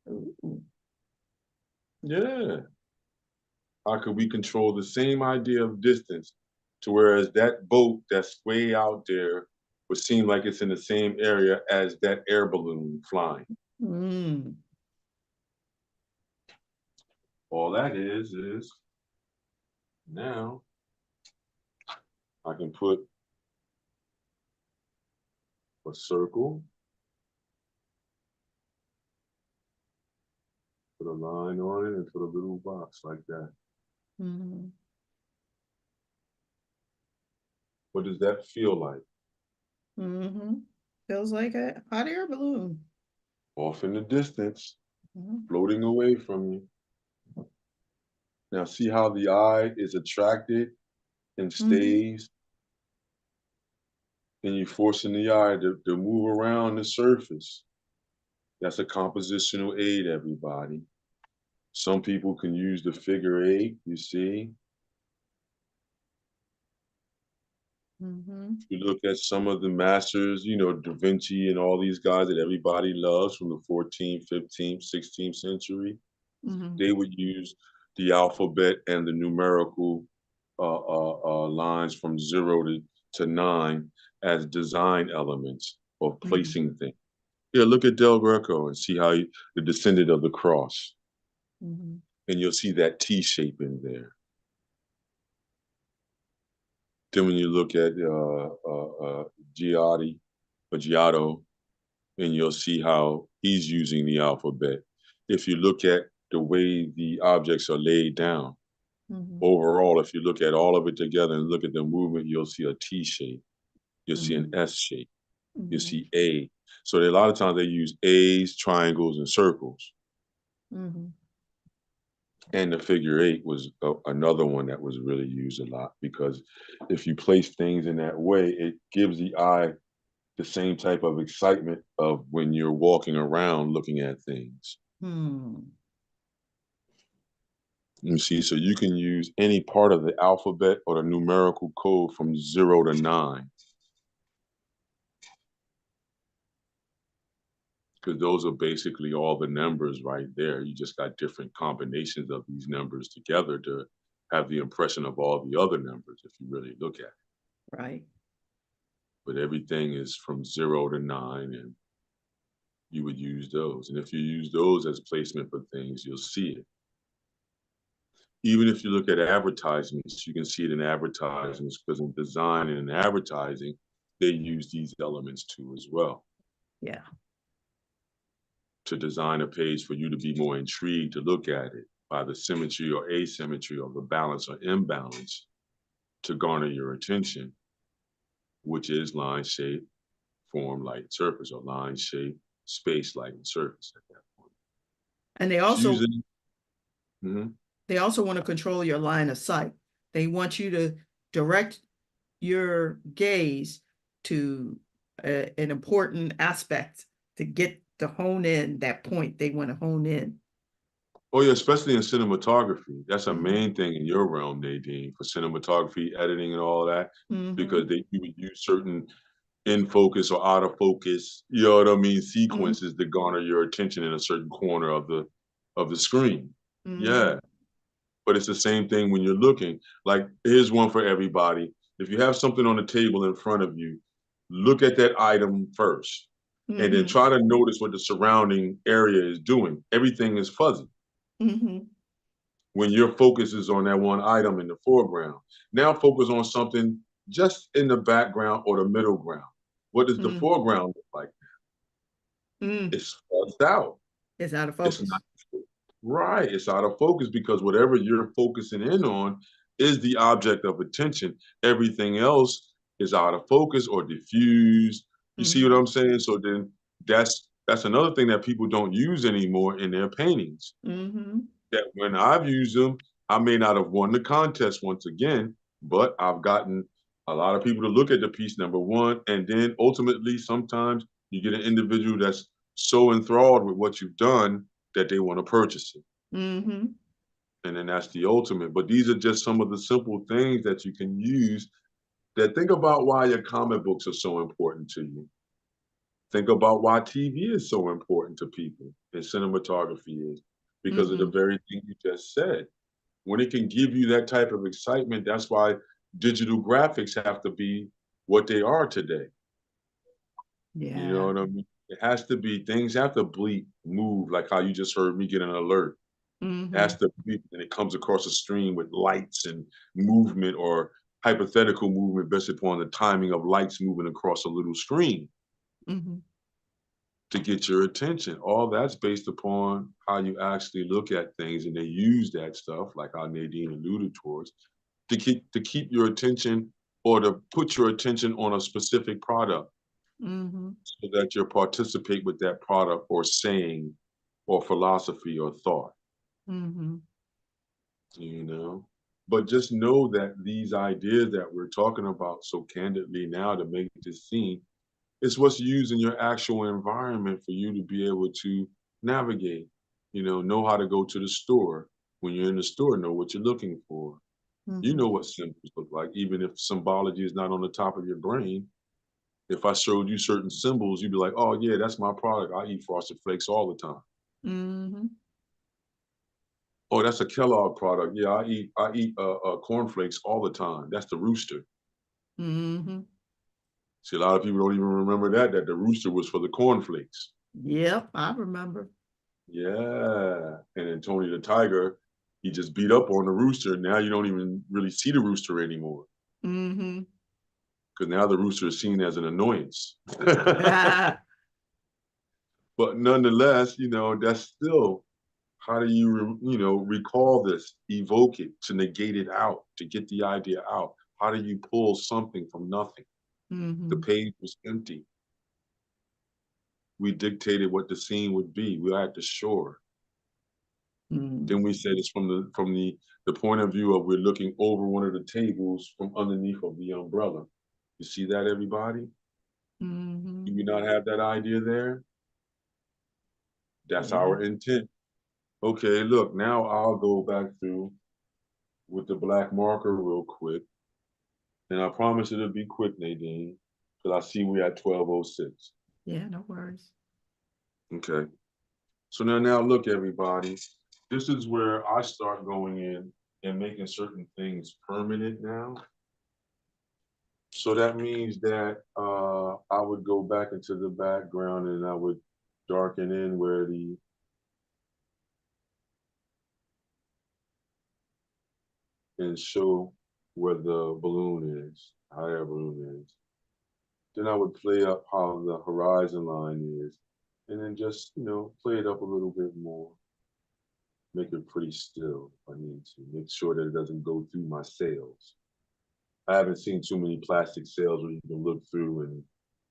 Ooh. Yeah. How could we control the same idea of distance to whereas that boat that's way out there would seem like it's in the same area as that air balloon flying? Mm. All that is now I can put a circle, put a line on it, and put a little box like that. Mm-hmm. What does that feel like? Mm-hmm. Feels like a hot air balloon. Off in the distance, Mm-hmm. floating away from you. Now see how the eye is attracted and Mm-hmm. stays, and you're forcing the eye to move around the surface. That's a compositional aid, everybody. Some people can use the figure eight, you see. Mm-hmm. You look at some of the masters, you know, Da Vinci and all these guys that everybody loves from the 14th, 15th, 16th century. Mm-hmm. They would use the alphabet and the numerical lines from 0 to 9 as design elements of Mm-hmm. placing things. Yeah, look at Del Greco and see how the descendant of the cross, Mm-hmm. and you'll see that T shape in there. Then when you look at Giotto, Giotto, and you'll see how he's using the alphabet. If you look at the way the objects are laid down, Mm-hmm. overall, if you look at all of it together and look at the movement, you'll see a T shape, you'll see an Mm-hmm. S shape, you'll Mm-hmm. see A. So a lot of times they use A's, triangles, and circles. Mm-hmm. And the figure eight was another one that was really used a lot because if you place things in that way, it gives the eye the same type of excitement of when you're walking around looking at things. Hmm. You see, so you can use any part of the alphabet or the numerical code from 0 to 9, because those are basically all the numbers right there. You just got different combinations of these numbers together to have the impression of all the other numbers if you really look at it. Right. But everything is from 0 to 9, and you would use those. And if you use those as placement for things, you'll see it. Even if you look at advertisements, you can see it in advertisements because in design and in advertising, they use these elements too as well Yeah. to design a page for you to be more intrigued to look at it by the symmetry or asymmetry or the balance or imbalance to garner your attention, which is line, shape, form, light, surface, or line, shape, space, light, and surface at that point. And It's using, mhm. they also want to control your line of sight. They want you to direct your gaze to an important aspect to get to hone in that point they want to hone in. Oh yeah, especially in cinematography. That's a Mm-hmm. main thing in your realm, Nadine, for cinematography, editing, and all that, Mm-hmm. because you would use certain in focus or out of focus, you know what I mean, sequences to garner your attention in a certain corner of the screen. Mm-hmm. Yeah, but it's the same thing when you're looking. Like, here's one for everybody. If you have something on the table in front of you, look at that item first, and then Mm-hmm. try to notice what the surrounding area is doing. Everything is fuzzy Mm-hmm. when your focus is on that one item in the foreground. Now focus on something just in the background or the middle ground. What does the Mm-hmm. foreground look like? Mm. It's fuzzed out. It's out of It's not focus. right. It's out of focus because whatever you're focusing in on is the object of attention. Everything else is out of focus or diffused. You see what Mm-hmm. I'm saying? So then that's another thing that people don't use anymore in their paintings. Mm-hmm. That when I've used them, I may not have won the contest once again, but I've gotten a lot of people to look at the piece, number one, and then ultimately sometimes you get an individual that's so enthralled with what you've done that they want to purchase it. Mm-hmm. And then that's the ultimate. But these are just some of the simple things that you can use that think about why your comic books are so important to you. Think about why TV is so important to people and cinematography is because of the Mm-hmm. very thing you just said. When it can give you that type of excitement, that's why digital graphics have to be what they are today. You know Yeah. what I mean? It has to be, things have to bleep, move, like how you just heard me get an alert. It Mm-hmm. has to bleep, and it comes across the screen with lights and movement or hypothetical movement based upon the timing of lights moving across a little screen to get your attention. All that's based upon how you actually look at things, and they use that stuff, like how Nadine alluded towards, to keep your attention or to put your attention on a specific product so that you participate with that product or saying or philosophy or thought. You know? But just know that these ideas that we're talking about so candidly now to make this scene, it's what's used in your actual environment for you to be able to navigate, know how to go to the store. When you're in the store, know what you're looking for. You know what symbols look like, even if symbology is not on the top of your brain. If I showed you certain symbols, you'd be like, oh yeah, that's my product. I eat Frosted Flakes all the time. Oh, that's a Kellogg product. Yeah, I eat cornflakes all the time. That's the rooster. See, a lot of people don't even remember that the rooster was for the cornflakes. Yep, I remember. Yeah. And then Tony the Tiger, he just beat up on the rooster. Now you don't even really see the rooster anymore. Because now the rooster is seen as an annoyance. But nonetheless, that's still, how do you, recall this, evoke it, to negate it out, to get the idea out? How do you pull something from nothing? The page was empty. We dictated what the scene would be. We were at the shore. Then we said it's from the point of view of we're looking over one of the tables from underneath of the umbrella. You see that, everybody? Do we not have that idea there? That's our intent. Okay, look, now I'll go back through with the black marker real quick. And I promise it'll be quick, Nadine, because I see we're at 12:06. Yeah, no worries. Okay. So now look, everybody. This is where I start going in and making certain things permanent now. So that means that I would go back into the background and I would darken in where and show where the balloon is, how that balloon is. Then I would play up how the horizon line is, and then just, play it up a little bit more. Make it pretty still if I need to. Make sure that it doesn't go through my sails. I haven't seen too many plastic sails where you can look through and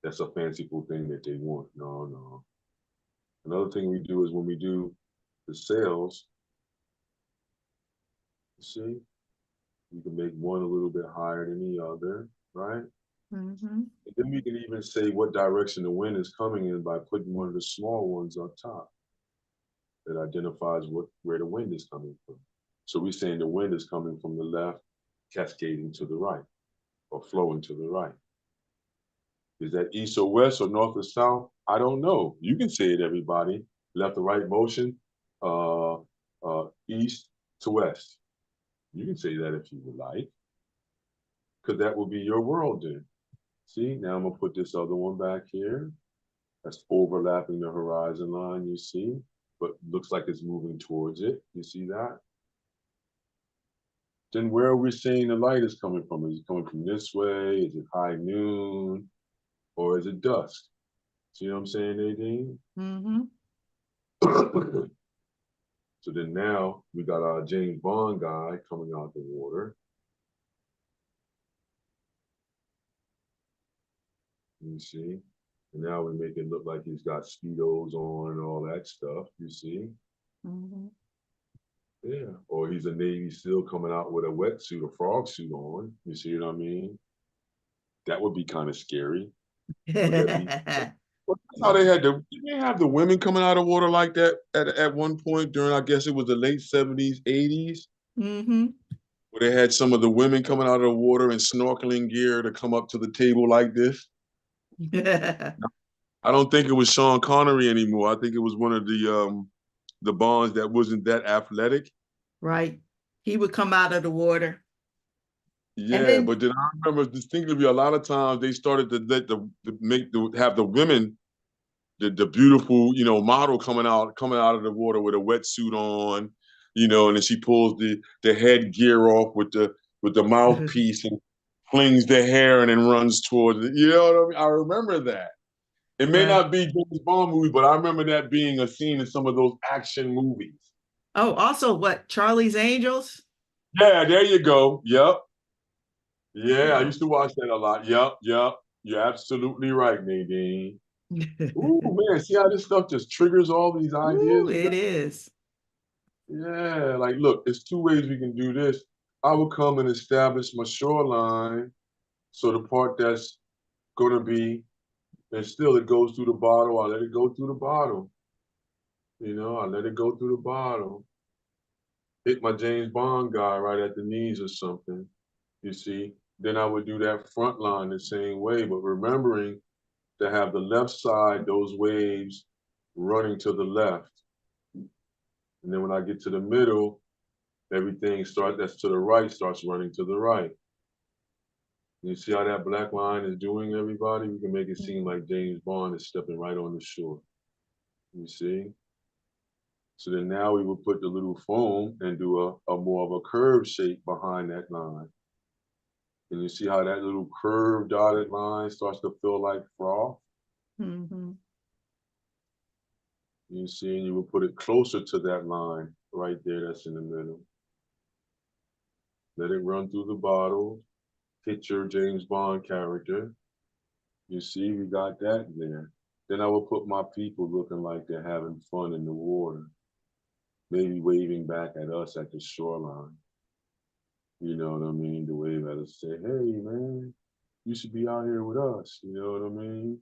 that's a fanciful thing that they want. No. Another thing we do is when we do the sails, you see, we can make one a little bit higher than the other, right? And then we can even say what direction the wind is coming in by putting one of the small ones up top that identifies where the wind is coming from. So we're saying the wind is coming from the left, cascading to the right, or flowing to the right. Is that east or west or north or south? I don't know. You can say it, everybody. Left or right motion, east to west. You can say that if you would like, because that will be your world then. See, now I'm gonna put this other one back here. That's overlapping the horizon line, you see, but looks like it's moving towards it. You see that? Then where are we saying the light is coming from? Is it coming from this way? Is it high noon? Or is it dusk? See what I'm saying, Nadine? So then now we got our James Bond guy coming out the water. You see? And now we make it look like he's got Speedos on and all that stuff, you see? Yeah. Or he's a Navy SEAL coming out with a wetsuit, a frog suit on. You see what I mean? That would be kind of scary. Would that be? Well, that's how they have the women coming out of water like that at one point during, I guess it was the late 70s, 80s, where they had some of the women coming out of the water in snorkeling gear to come up to the table like this. I don't think it was Sean Connery anymore. I think it was one of the Bonds that wasn't that athletic. Right. He would come out of the water. Yeah, but then I remember distinctly a lot of times they started to let have the women, the beautiful, model coming out of the water with a wetsuit on, and then she pulls the headgear off with the mouthpiece, and flings the hair and then runs towards it. You know what I mean? I remember that. It may Right. not be James Bond movie, but I remember that being a scene in some of those action movies. Oh, also what? Charlie's Angels? Yeah, there you go. Yep. Yeah, I Yeah. used to watch that a lot. Yep, yep. You're absolutely right, Nadine. Ooh, man, see how this stuff just triggers all these Ooh, ideas you it got? is. Yeah, like, look, there's two ways we can do this. I will come and establish my shoreline. So the part that's going to be, and still it goes through the bottle, I let it go through the bottle. You know, I let it go through the bottle. Hit my James Bond guy right at the knees or something, you see. Then I would do that front line the same way, but remembering to have the left side, those waves running to the left. And then when I get to the middle, everything that's to the right starts running to the right. You see how that black line is doing, everybody? We can make it seem like James Bond is stepping right on the shore. You see? So then now we will put the little foam and do a more of a curved shape behind that line. And you see how that little curved dotted line starts to feel like froth? Mm-hmm. You see, and you will put it closer to that line right there that's in the middle. Let it run through the bottle, hit your James Bond character. You see, we got that there. Then I will put my people looking like they're having fun in the water, maybe waving back at us at the shoreline. You know what I mean? To wave at us, say, hey, man, you should be out here with us. You know what I mean?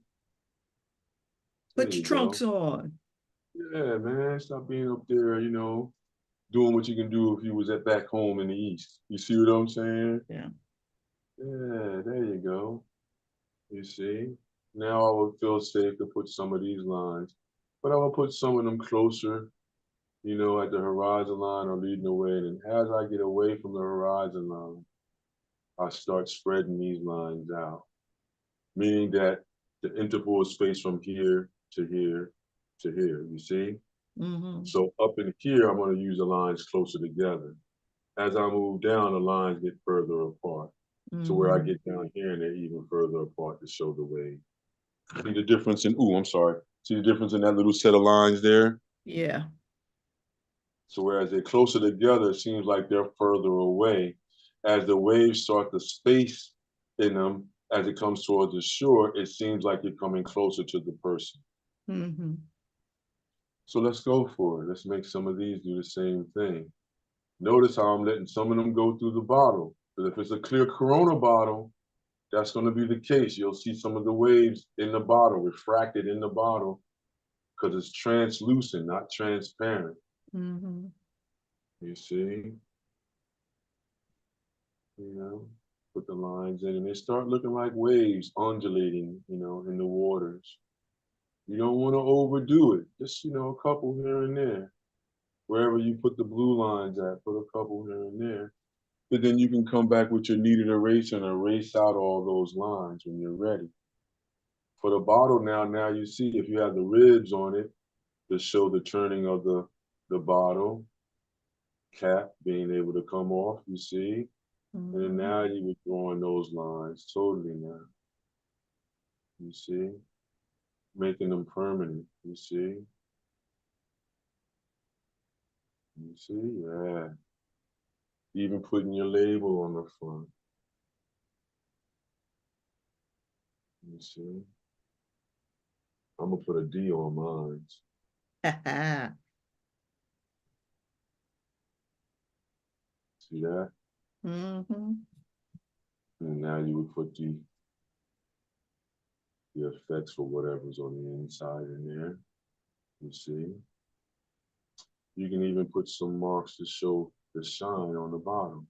There Put you your trunks go. on. Yeah, man, stop being up there, you know, doing what you can do if you was at back home in the East. You see what I'm saying? Yeah. Yeah, there you go. You see? Now I would feel safe to put some of these lines, but I will put some of them closer, you know, at the horizon line or leading the way. And as I get away from the horizon line, I start spreading these lines out, meaning that the interval is spaced from here to here to here, you see? Mm-hmm. So up in here, I'm going to use the lines closer together. As I move down, the lines get further apart to where I Mm-hmm. get down here and they're even further apart to show the wave. See the difference in, ooh, I'm sorry. See the difference in that little set of lines there? Yeah. So whereas they're closer together, it seems like they're further away. As the waves start to space in them, as it comes towards the shore, it seems like you're coming closer to the person. Mm-hmm. So let's go for it. Let's make some of these do the same thing. Notice how I'm letting some of them go through the bottle. Because if it's a clear Corona bottle, that's going to be the case. You'll see some of the waves in the bottle, refracted in the bottle, because it's translucent, not transparent. Mm-hmm. You see? You know, put the lines in and they start looking like waves undulating, you know, in the waters. You don't want to overdo it. Just, you know, a couple here and there. Wherever you put the blue lines at, put a couple here and there. But then you can come back with your kneaded eraser and erase out all those lines when you're ready. For the bottle now you see if you have the ribs on it to show the turning of the bottle cap being able to come off, you see? And then Mm-hmm. now you were drawing those lines totally now, you see? Making them permanent, you see? You see? Yeah. Even putting your label on the front, you see? I'm gonna put a D on mine. See that? Mm-hmm. And now you would put the effects for whatever's on the inside in there, you see? You can even put some marks to show the shine on the bottom,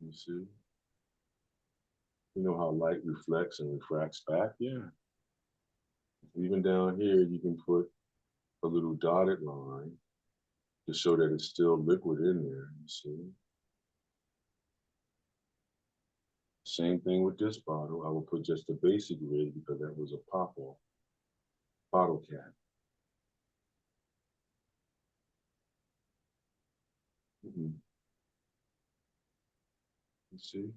you see? You know how light reflects and refracts back? Yeah. Even down here, you can put a little dotted line to show that it's still liquid in there, you see? Same thing with this bottle. I will put just a basic red because that was a pop-off bottle cap. Mm-hmm. You see?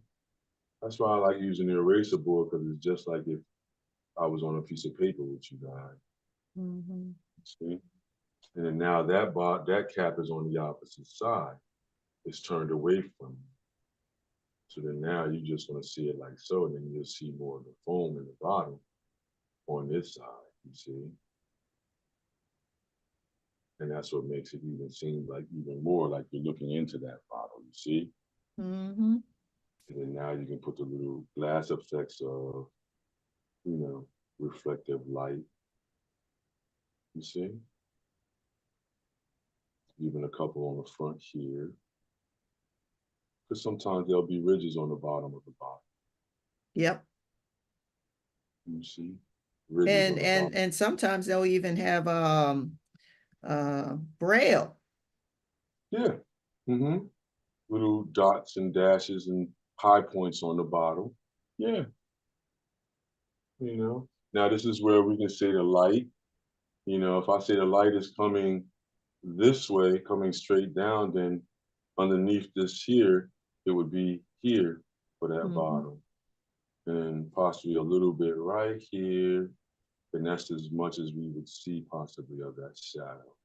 That's why I like using the eraser board, because it's just like if I was on a piece of paper with you guys. Mm-hmm. See? And then now that cap is on the opposite side. It's turned away from you. So then now you're just going to see it like so, and then you'll see more of the foam in the bottom on this side, you see? And that's what makes it even seem like even more like you're looking into that bottle, you see? Mm-hmm. And then now you can put the little glass effects of, you know, reflective light, you see? Even a couple on the front here. Because sometimes there'll be ridges on the bottom of the bottle. Yep. You see? Ridges And on the and bottom. and sometimes they'll even have braille. Yeah. Mm-hmm. Little dots and dashes and high points on the bottle. Yeah. You know. Now this is where we can say the light. You know, if I say the light is coming this way, coming straight down, then underneath this here, it would be here for that Mm-hmm. bottle. And possibly a little bit right here. And that's as much as we would see possibly of that shadow.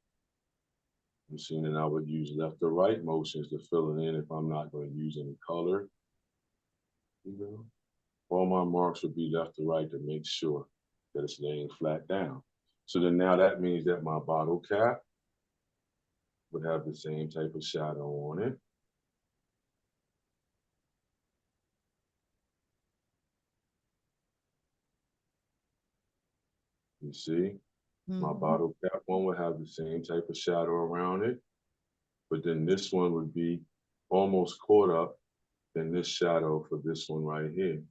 You see, and I would use left or right motions to fill it in if I'm not going to use any color. You know, all my marks would be left to right to make sure that it's laying flat down. So then now that means that my bottle cap would have the same type of shadow on it. You see, my Mm-hmm. bottle cap one would have the same type of shadow around it, but then this one would be almost caught up in this shadow for this one right here.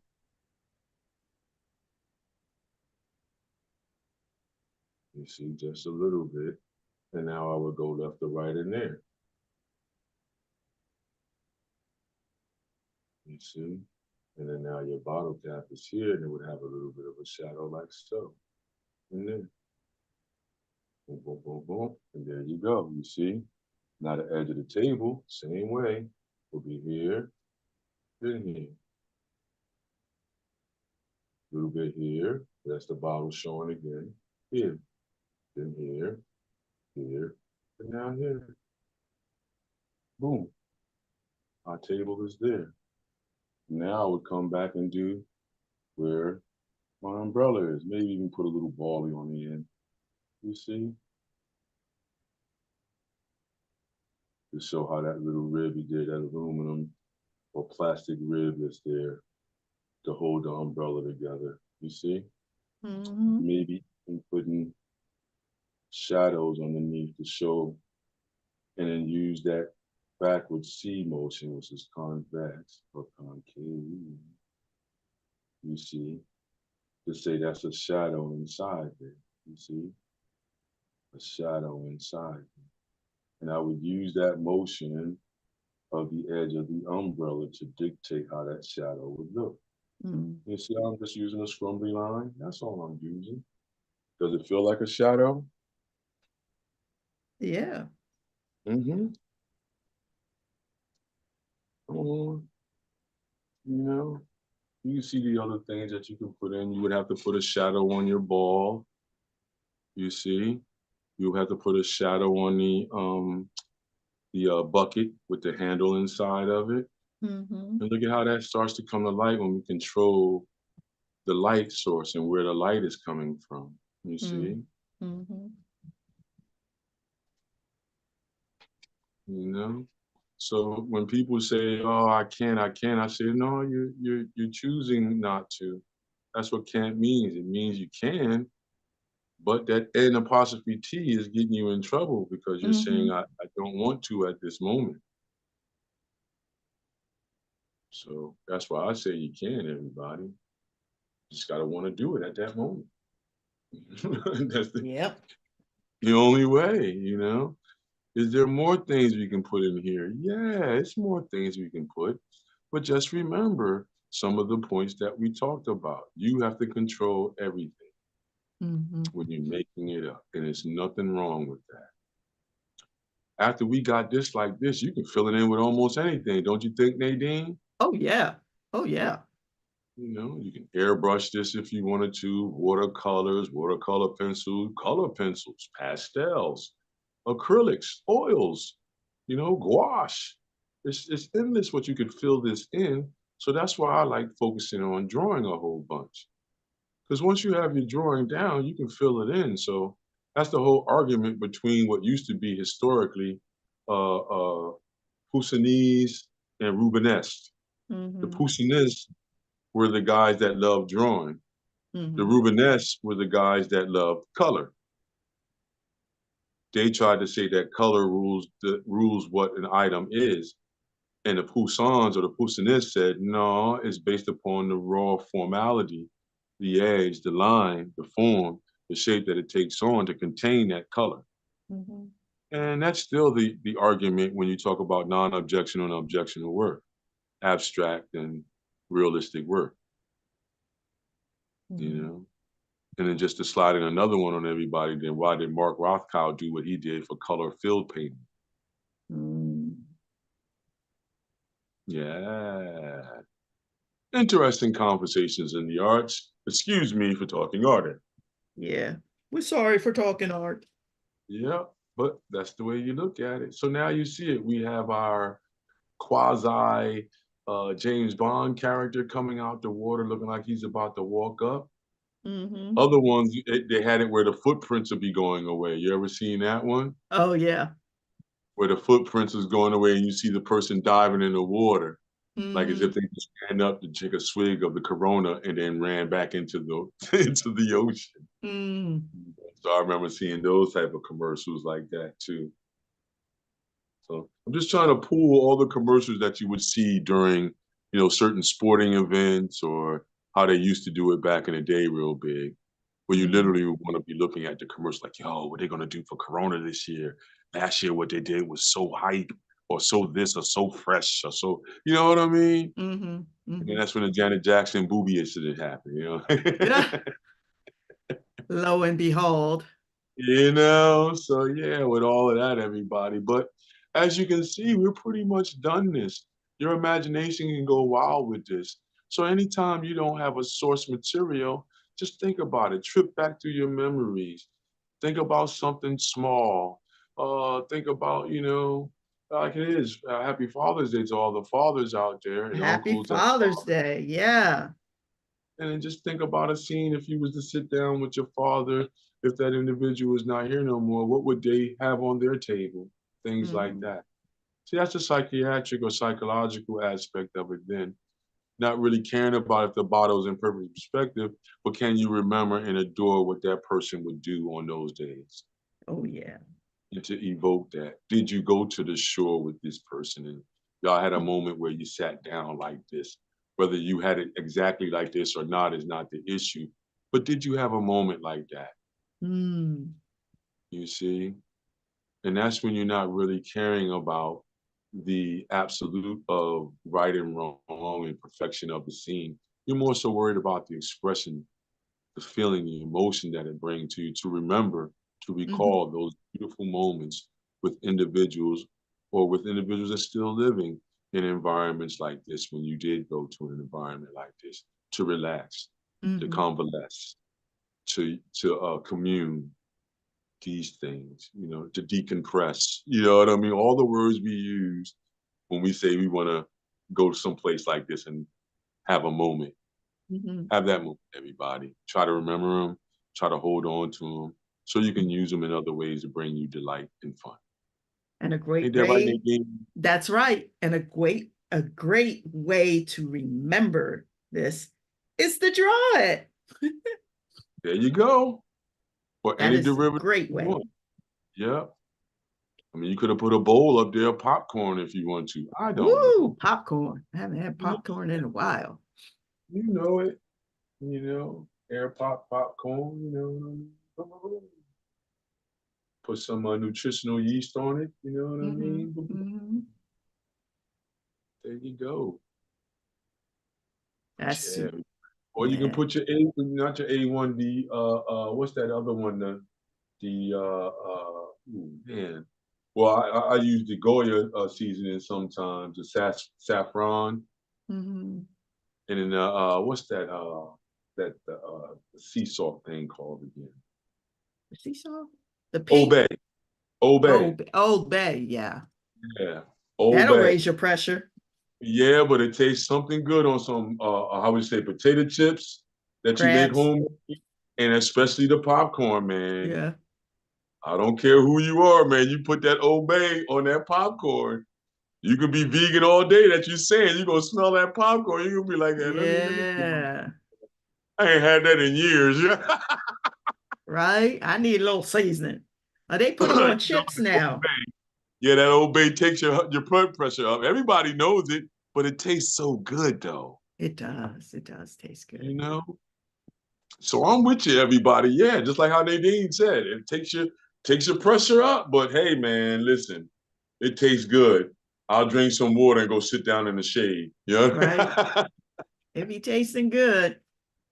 You see, just a little bit. And now I would go left to right in there. You see? And then now your bottle cap is here, and it would have a little bit of a shadow like so. And then boom, boom, boom, boom. And there you go. You see? Now the edge of the table, same way, will be here, then here. A little bit here. That's the bottle showing again. Here. Then here, here, and now here. Boom. Our table is there. Now I would come back and do where my umbrella is. Maybe even put a little bally on the end. You see? To show how that little rib you did, that aluminum or plastic rib that's there to hold the umbrella together. You see? Mm-hmm. Maybe putting shadows underneath to show, and then use that backward C motion, which is convex or concave. You see? To say that's a shadow inside there. You see? A shadow inside. And I would use that motion of the edge of the umbrella to dictate how that shadow would look. Mm. You see, I'm just using a scrumbly line. That's all I'm using. Does it feel like a shadow? Yeah. Mm-hmm. Come on. You know, you see the other things that you can put in. You would have to put a shadow on your ball. You see, you have to put a shadow on the bucket with the handle inside of it. Mm-hmm. And look at how that starts to come to light when we control the light source and where the light is coming from. You see? Mm-hmm. You know? So when people say, "Oh, I can't," I say, "No, you're choosing not to. That's what can't means. It means you can, but that N apostrophe T is getting you in trouble because you're saying Mm-hmm. I don't want to at this moment. So that's why I say you can, everybody. You just gotta want to do it at that moment. That's Yep. the only way, you know? Is there more things we can put in here? Yeah, it's more things we can put. But just remember some of the points that we talked about. You have to control everything Mm-hmm. when you're making it up. And there's nothing wrong with that. After we got this like this, you can fill it in with almost anything. Don't you think, Nadine? Oh yeah. Oh yeah. You know, you can airbrush this if you wanted to, watercolors, watercolor pencils, color pencils, pastels, acrylics, oils, you know, gouache. It's endless what you could fill this in. So that's why I like focusing on drawing a whole bunch. Because once you have your drawing down, you can fill it in. So that's the whole argument between what used to be historically uh, uh, Poussinese and Rubenesque. The Mm-hmm. Poussinists were the guys that loved drawing. The Mm-hmm. Rubenesque were the guys that loved color. They tried to say that color rules what an item is. And the Poussins or the Poussinists said, no, it's based upon the raw formality, the edge, the line, the form, the shape that it takes on to contain that color. Mm-hmm. And that's still the argument when you talk about non-objectional and objectional work, abstract and realistic work, you Mm-hmm. know? And then just to slide in another one on everybody, then why did Mark Rothko do what he did for color field painting? Mm. Yeah. Interesting conversations in the arts. Excuse me for talking art. Yeah. We're sorry for talking art. Yeah, but that's the way you look at it. So now you see it. We have our quasi James Bond character coming out the water looking like he's about to walk up. Mm-hmm. Other ones, they had it where the footprints will be going away. You ever seen that one? Oh, yeah. Where the footprints is going away and you see the person diving in the water, like as Mm-hmm. if they just stand up to take a swig of the Corona and then ran back into the into the ocean. Mm. So I remember seeing those type of commercials like that too. So I'm just trying to pull all the commercials that you would see during, you know, certain sporting events or how they used to do it back in the day real big, where you Mm-hmm. literally want to be looking at the commercial like, yo, what are they gonna do for Corona this year? Last year, what they did was so hype or so this or so fresh or so, you know what I mean? Mm-hmm. And then Mm-hmm. that's when the Janet Jackson booby incident happened, you Yeah. know? Lo and behold. You know, so yeah, with all of that, everybody. But as you can see, we're pretty much done this. Your imagination can go wild with this. So anytime you don't have a source material, just think about it. Trip back through your memories. Think about something small. Think about, you know, like it is. Happy Father's Day to all the fathers out there and Happy uncles and Father's Day. Yeah. and then just think about a scene if you was to sit down with your father, if that individual is not here no more, what would they have on their table? Things like Mm-hmm. that. See, that's the psychiatric or psychological aspect of it then. Not really caring about if the bottle is in perfect perspective, but can you remember and adore what that person would do on those days? Oh, yeah. And to evoke that. Did you go to the shore with this person and y'all had a moment where you sat down like this? Whether you had it exactly like this or not is not the issue. But did you have a moment like that? Mm. You see? And that's when you're not really caring about the absolute of right and wrong and perfection of the scene. You're more so worried about the expression, the feeling, the emotion that it brings to you to remember, to Mm-hmm. recall those beautiful moments with individuals or with individuals that are still living in environments like this when you did go to an environment like this to relax, to Mm-hmm. convalesce, to commune these things, you know, to decompress. You know what I mean? All the words we use when we say we want to go to some place like this and have a moment. Mm-hmm. Have that moment, everybody. Try to remember them, try to hold on to them so you can use them in other ways to bring you delight and fun. And a great Ain't that right, way, Nadine? that's right. And a great way to remember this is to draw it. There you go. Or That any is a derivative great you way. want. Yeah. I mean, you could have put a bowl up there, popcorn if you want to. I don't know. Woo, popcorn. I haven't had Yeah, popcorn in a while. you know it. You know, air popcorn, you know. Put some nutritional yeast on it. You know what I Mm-hmm. mean? Mm-hmm. There you go. That's Yeah. soup. Or you can Yeah. put your not your A1, the what's that other one? Ooh, man. Well, I use the Goya seasoning sometimes, the saffron. Mm-hmm. And then what's that the seesaw thing called again? The seesaw? The Obey. pink? Obey. Old Bay, yeah. Yeah. That'll Obey. raise your pressure. Yeah, but it tastes something good on some how would you say potato chips that you make Crabs. home, and especially the popcorn, man. Yeah. I don't care who you are, man. You put that Obey on that popcorn. You could be vegan all day. That you saying you gonna smell that popcorn. You gonna be like, hey, let me. Yeah. I ain't had that in years. Right? I need a little seasoning. They put them You on know, chips now. yeah, that Obey takes your blood pressure up. Everybody knows it, but it tastes so good though. It does. It does taste You good. know. So I'm with you, everybody. Yeah, just like how Nadine said, it takes your pressure up. But hey, man, listen, it tastes good. I'll drink some water and go sit down in the shade. Yeah. Right? It be tasting good.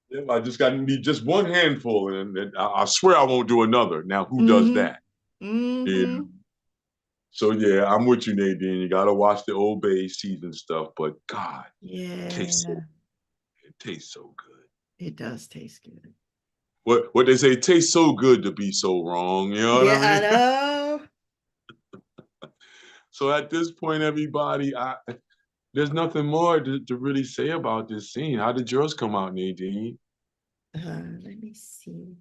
Yeah, I just got to need just one handful, and I swear I won't do another. Now, who does Mm-hmm. that? Yeah. Mm-hmm. So yeah, I'm with you, Nadine. You gotta watch the Old Bay season stuff, but God, it tastes so Yeah. it tastes so good. It does taste good. What they say, it tastes so good to be so wrong. You know what Yeah, I I mean? know. So at this point, everybody, there's nothing more to really say about this scene. How did yours come out, Nadine? Let me see.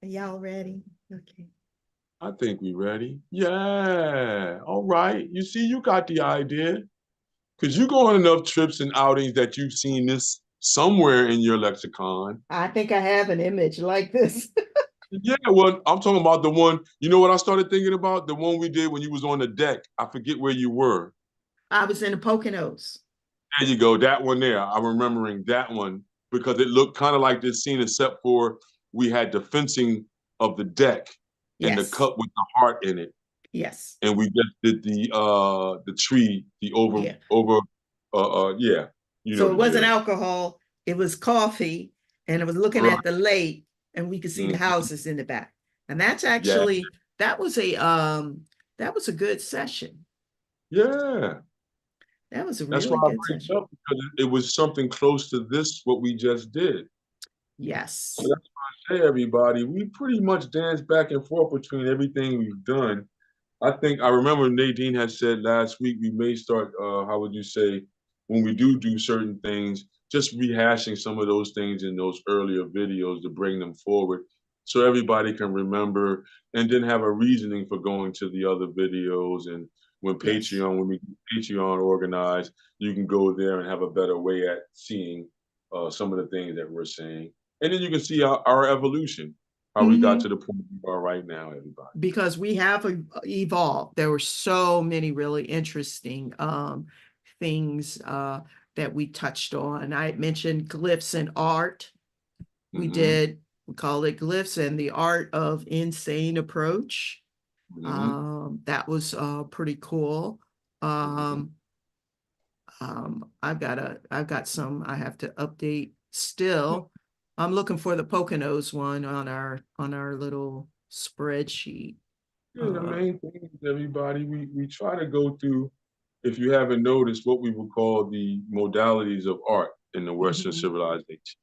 Are y'all ready? Okay. I think we ready. Yeah. All right. You see, you got the idea. Because you go on enough trips and outings that you've seen this somewhere in your lexicon. I think I have an image like this. Yeah, well, I'm talking about the one, you know what I started thinking about? The one we did when you was on the deck. I forget where you were. I was in the Poconos. There you go, that one there. I'm remembering that one because it looked kind of like this scene, except for we had the fencing of the deck and the Yes. cup with the heart in it. Yes. And we just did the tree, the Yeah. yeah, you know So the it wasn't deal. alcohol, it was coffee, and it was looking Right. at the lake, and we could see the Mhm. houses in the back. And that's Yeah. actually that was a good session. Yeah. That was a That's why really I good bring session. it up because it was something close to this, what we just did. So Yes. that's why I say, everybody, we pretty much dance back and forth between everything we've done. I think I remember Nadine had said last week we may start, how would you say, when we do certain things, just rehashing some of those things in those earlier videos to bring them forward so everybody can remember and then have a reasoning for going to the other videos. And Yes. when we get Patreon organized, you can go there and have a better way at seeing some of the things that we're saying. And then you can see our evolution, how we got to Mm-hmm. the point we are right now, everybody. Because we have evolved. There were so many really interesting things that we touched on. I mentioned glyphs and art. Mm-hmm. We call it glyphs and the art of insane approach. Mm-hmm. That was pretty cool. Mm-hmm. I've got some I have to update still. I'm looking for the Poconos one on our little spreadsheet. Yeah, the Uh, main thing is, everybody, we try to go through, if you haven't noticed, what we would call the modalities of art in the Western mhm, civilization.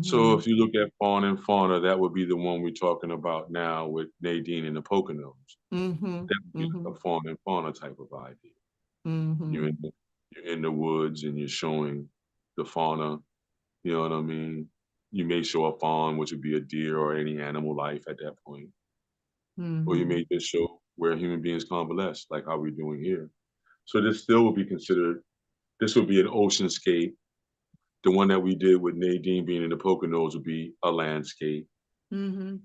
So mhm, if you look at fauna and fauna, that would be the one we're talking about now with Nadine and the Poconos. mhm, That would be like mhm, a fauna and fauna type of idea. You're mhm, in the, you're in the woods and you're showing the fauna, you know what I mean? You may show a fawn, which would be a deer or any animal life at that point. Or you mhm, may just show where human beings convalesce, like how we're doing here. So this still would be considered, this would be an oceanscape. The one that we did with Nadine being in the Poconos would be a landscape mhm,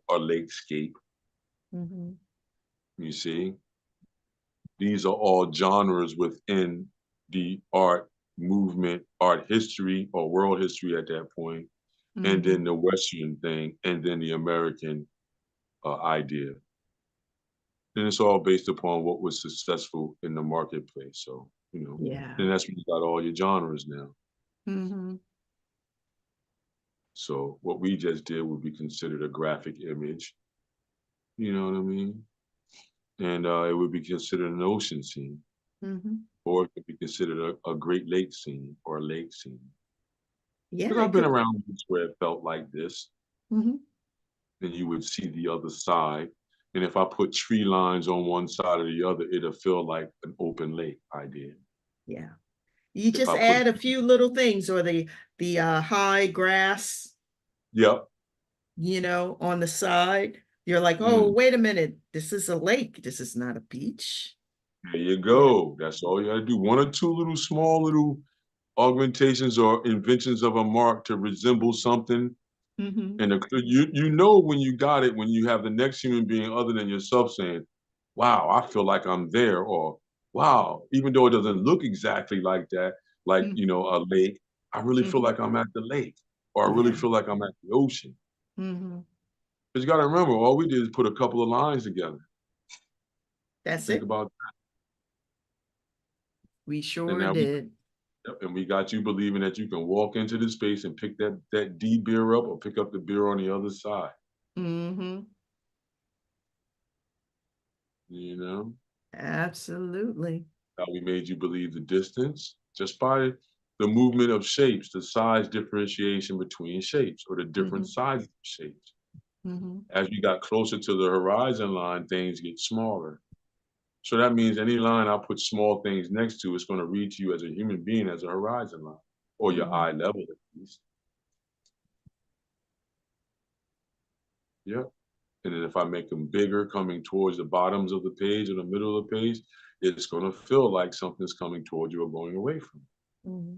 or lakescape. mhm, You see, these are all genres within the art movement, art history, or world history at that point, and then mhm. the Western thing, and then the American idea. And it's all based upon what was successful in the marketplace. So, Yeah. then that's when you got all your genres now. Mhm, So what we just did would be considered a graphic image. You know what I mean? And it would be considered an ocean scene, mhm, or it could be considered a Great Lake scene or a lake scene. Yeah, Because I've it been could. around where it felt like this, Hmm. and you would see the other side. And if I put tree lines on one side or the other, it'll feel like an open lake idea. Yeah. You If just I put, add a few little things, or the high grass, yep, on the side. You're like, oh, mm, wait a minute, this is a lake. This is not a beach. there you Yeah. go. That's all you gotta do. One or two little small little augmentations or inventions of a mark to resemble something. Hmm. And you know when you got it, when you have the next human being other than yourself saying, wow, I feel like I'm there, or wow, even though it doesn't look exactly like that, like a lake, I really feel Hmm. like I'm at the lake, or I really Yeah. feel like I'm at the ocean. Hmm. But you gotta remember, all we did is put a couple of lines together. That's Think it. about We that. And sure now did. we got you believing that you can walk into the space and pick that D beer up or pick up the beer on the other side. Hmm. You know? Absolutely. How we made you believe the distance just by the movement of shapes, the size differentiation between shapes or the different Hmm. sizes of shapes. Hmm. As we got closer to the horizon line, things get smaller. So that means any line I put small things next to, it's going to read to you as a human being as a horizon line, or your Hmm. eye level at least. Yep. And then if I make them bigger coming towards the bottoms of the page or the middle of the page, it's going to feel like something's coming towards you or going away from you. Hmm.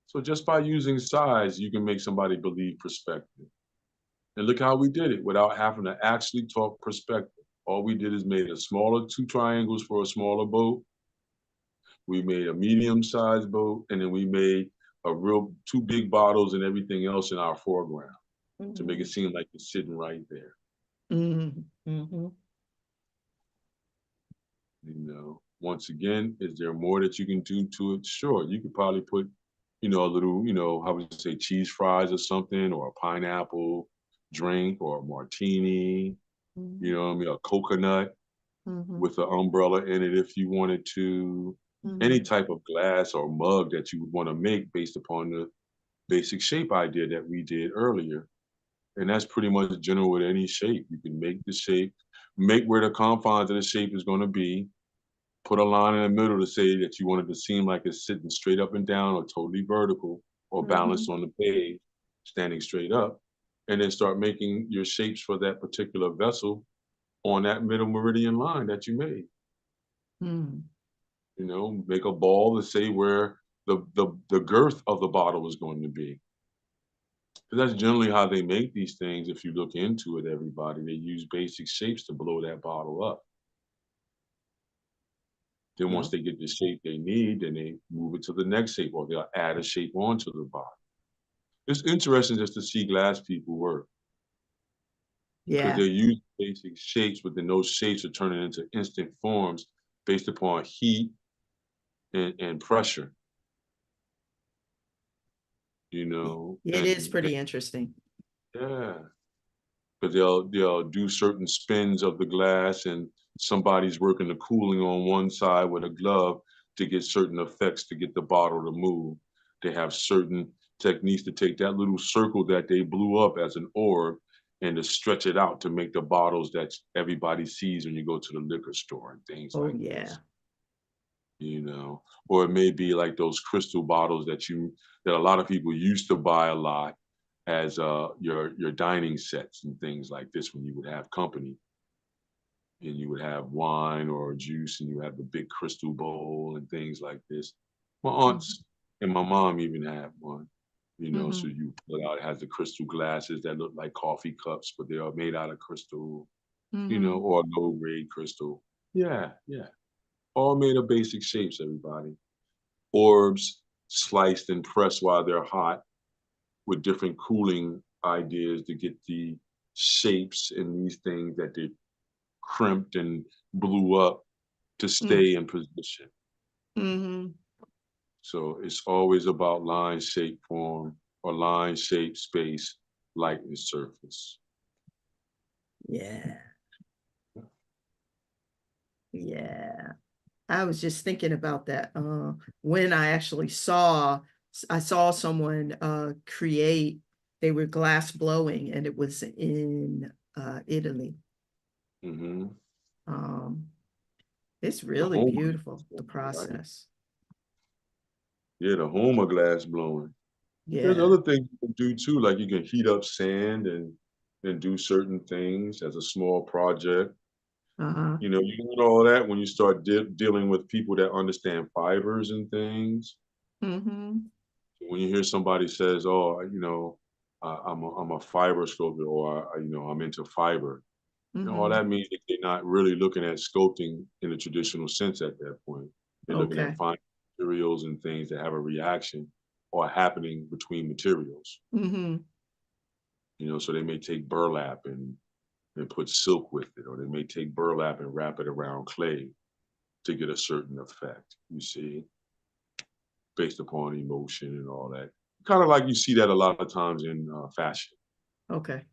So just by using size, you can make somebody believe perspective. And look how we did it without having to actually talk perspective. All we did is made a smaller two triangles for a smaller boat. We made a medium-sized boat, and then we made a real two big bottles and everything else in our foreground to make it Hmm. seem like it's sitting right there. Hmm. Hmm. Once again, is there more that you can do to it? Sure, you could probably put, a little, how would you say, cheese fries or something, or a pineapple drink, or a martini, Hmm. a coconut Hmm. with an umbrella in it if you wanted to. Any Hmm. type of glass or mug that you would want to make based upon the basic shape idea that we did earlier. And that's pretty much general with any shape. You can make the shape, make where the confines of the shape is going to be, put a line in the middle to say that you want it to seem like it's sitting straight up and down or totally vertical or balanced Hmm. on the page, standing straight up, and then start making your shapes for that particular vessel on that middle meridian line that you made. Hmm. Make a ball to say where the girth of the bottle is going to be. Because that's generally how they make these things. If you look into it, everybody, they use basic shapes to blow that bottle up. Then once Well, they get the shape they need, then they move it to the next shape or they'll add a shape onto the bottom. It's interesting just to see glass people work because yeah. they use basic shapes, but then those shapes are turning into instant forms based upon heat and pressure, It is and pretty interesting. yeah, because they'll do certain spins of the glass and somebody's working the cooling on one side with a glove to get certain effects to get the bottle to move. They have certain techniques to take that little circle that they blew up as an orb and to stretch it out to make the bottles that everybody sees when you go to the liquor store and things Oh, like yeah. this. Or it may be like those crystal bottles that a lot of people used to buy a lot as your dining sets and things like this when you would have company and you would have wine or juice and you have the big crystal bowl and things like this. My Hmm. aunts and my mom even had one, so Hmm. you pull it out, it has the crystal glasses that look like coffee cups, but they are made out of crystal, Hmm. or low grade crystal. Yeah, yeah. All made of basic shapes, everybody. Orbs sliced and pressed while they're hot with different cooling ideas to get the shapes in these things that they crimped and blew up to stay in position. Hmm. So it's always about line, shape, form, or line, shape, space, light, and surface. Yeah. Yeah. I was just thinking about that when I actually saw I saw someone create, they were glass blowing, and it was in Italy. Mm-hmm. Um, it's The really home, beautiful, the right? process. Yeah, the home of glass blowing. There's Yeah. other things you can do too, like you can heat up sand and do certain things as a small project. Uh-huh. You know, you learn all that when you start dealing with people that understand fibers and things. Mm-hmm. When you hear somebody says, "Oh, you know, I'm a fiber sculptor," or you know, I'm into fiber. You know, all Mm-hmm. that means that they're not really looking at sculpting in a traditional sense at that point. They're looking at Okay. fine materials and things that have a reaction or happening between materials. Mm-hmm. You know, so they may take burlap and put silk with it, or they may take burlap and wrap it around clay to get a certain effect, you see, based upon emotion and all that. Kind of like you see that a lot of times in fashion. Okay.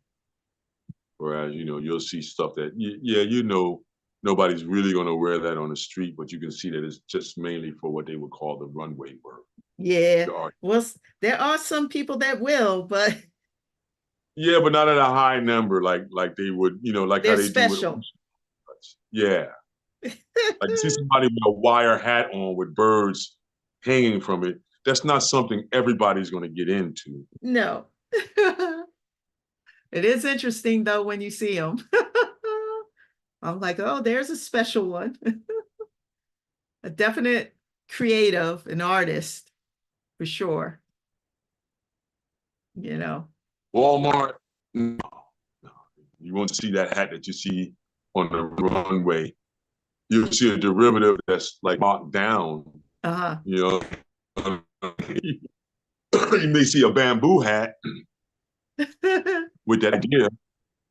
Whereas, you know, you'll see stuff that, yeah, you know, nobody's really going to wear that on the street, but you can see that it's just mainly for what they would call the runway work. Yeah. The art. Well, there are some people that will, but Yeah, but not at a high number, like they would, you know, like how they're they do with. special. Yeah, like you see somebody with a wire hat on with birds hanging from it. That's not something everybody's going to get into. No. It is interesting though when you see them. I'm like, oh, there's a special one. A definite creative, an artist for sure. You know. Walmart, no, no. You won't see that hat that you see on the runway. You'll see a derivative that's like marked down. Uh-huh. You know, you may see a bamboo hat with that idea.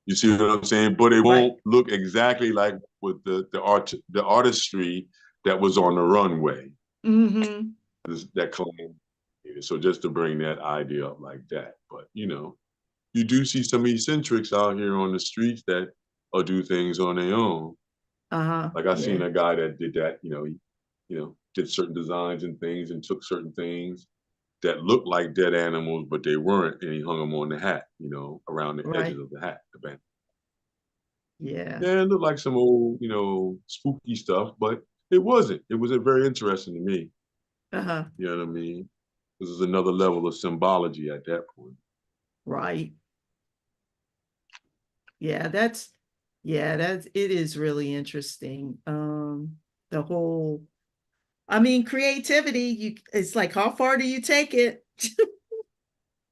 You see what I'm saying? But it Right. won't look exactly like with the artistry that was on the runway. Mm-hmm. That claim. So just to bring that idea up like that. But you know, you do see some eccentrics out here on the streets that do things on their own. Uh-huh. Like I seen Yeah. a guy that did that. You know, did certain designs and things and took certain things that looked like dead animals, but they weren't, and he hung them on the hat. You know, around the edges Right. of the hat, the band. Yeah. Yeah, it looked like some old, you know, spooky stuff, but it wasn't. It was very interesting to me. Uh-huh. You know what I mean? This is another level of symbology at that point. Right. Yeah, that's it is really interesting. The whole, I mean, creativity, it's like how far do you take it?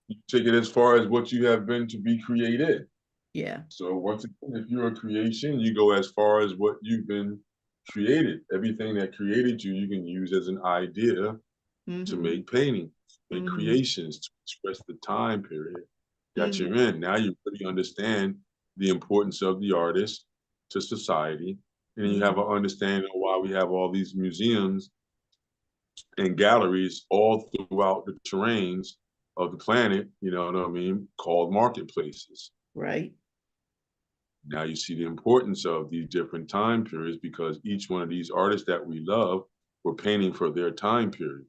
You take it as far as what you have been to be created. Yeah. So once again, if you're a creation, you go as far as what you've been created. Everything that created you, you can use as an idea to Mm-hmm. make paintings and Mm-hmm. creations to express the time period that you're Mm-hmm. in. Now you really understand the importance of the artist to society, and you have Mm-hmm. an understanding of why we have all these museums and galleries all throughout the terrains of the planet, you know what I mean, called marketplaces. Right. Now you see the importance of these different time periods because each one of these artists that we love were painting for their time period.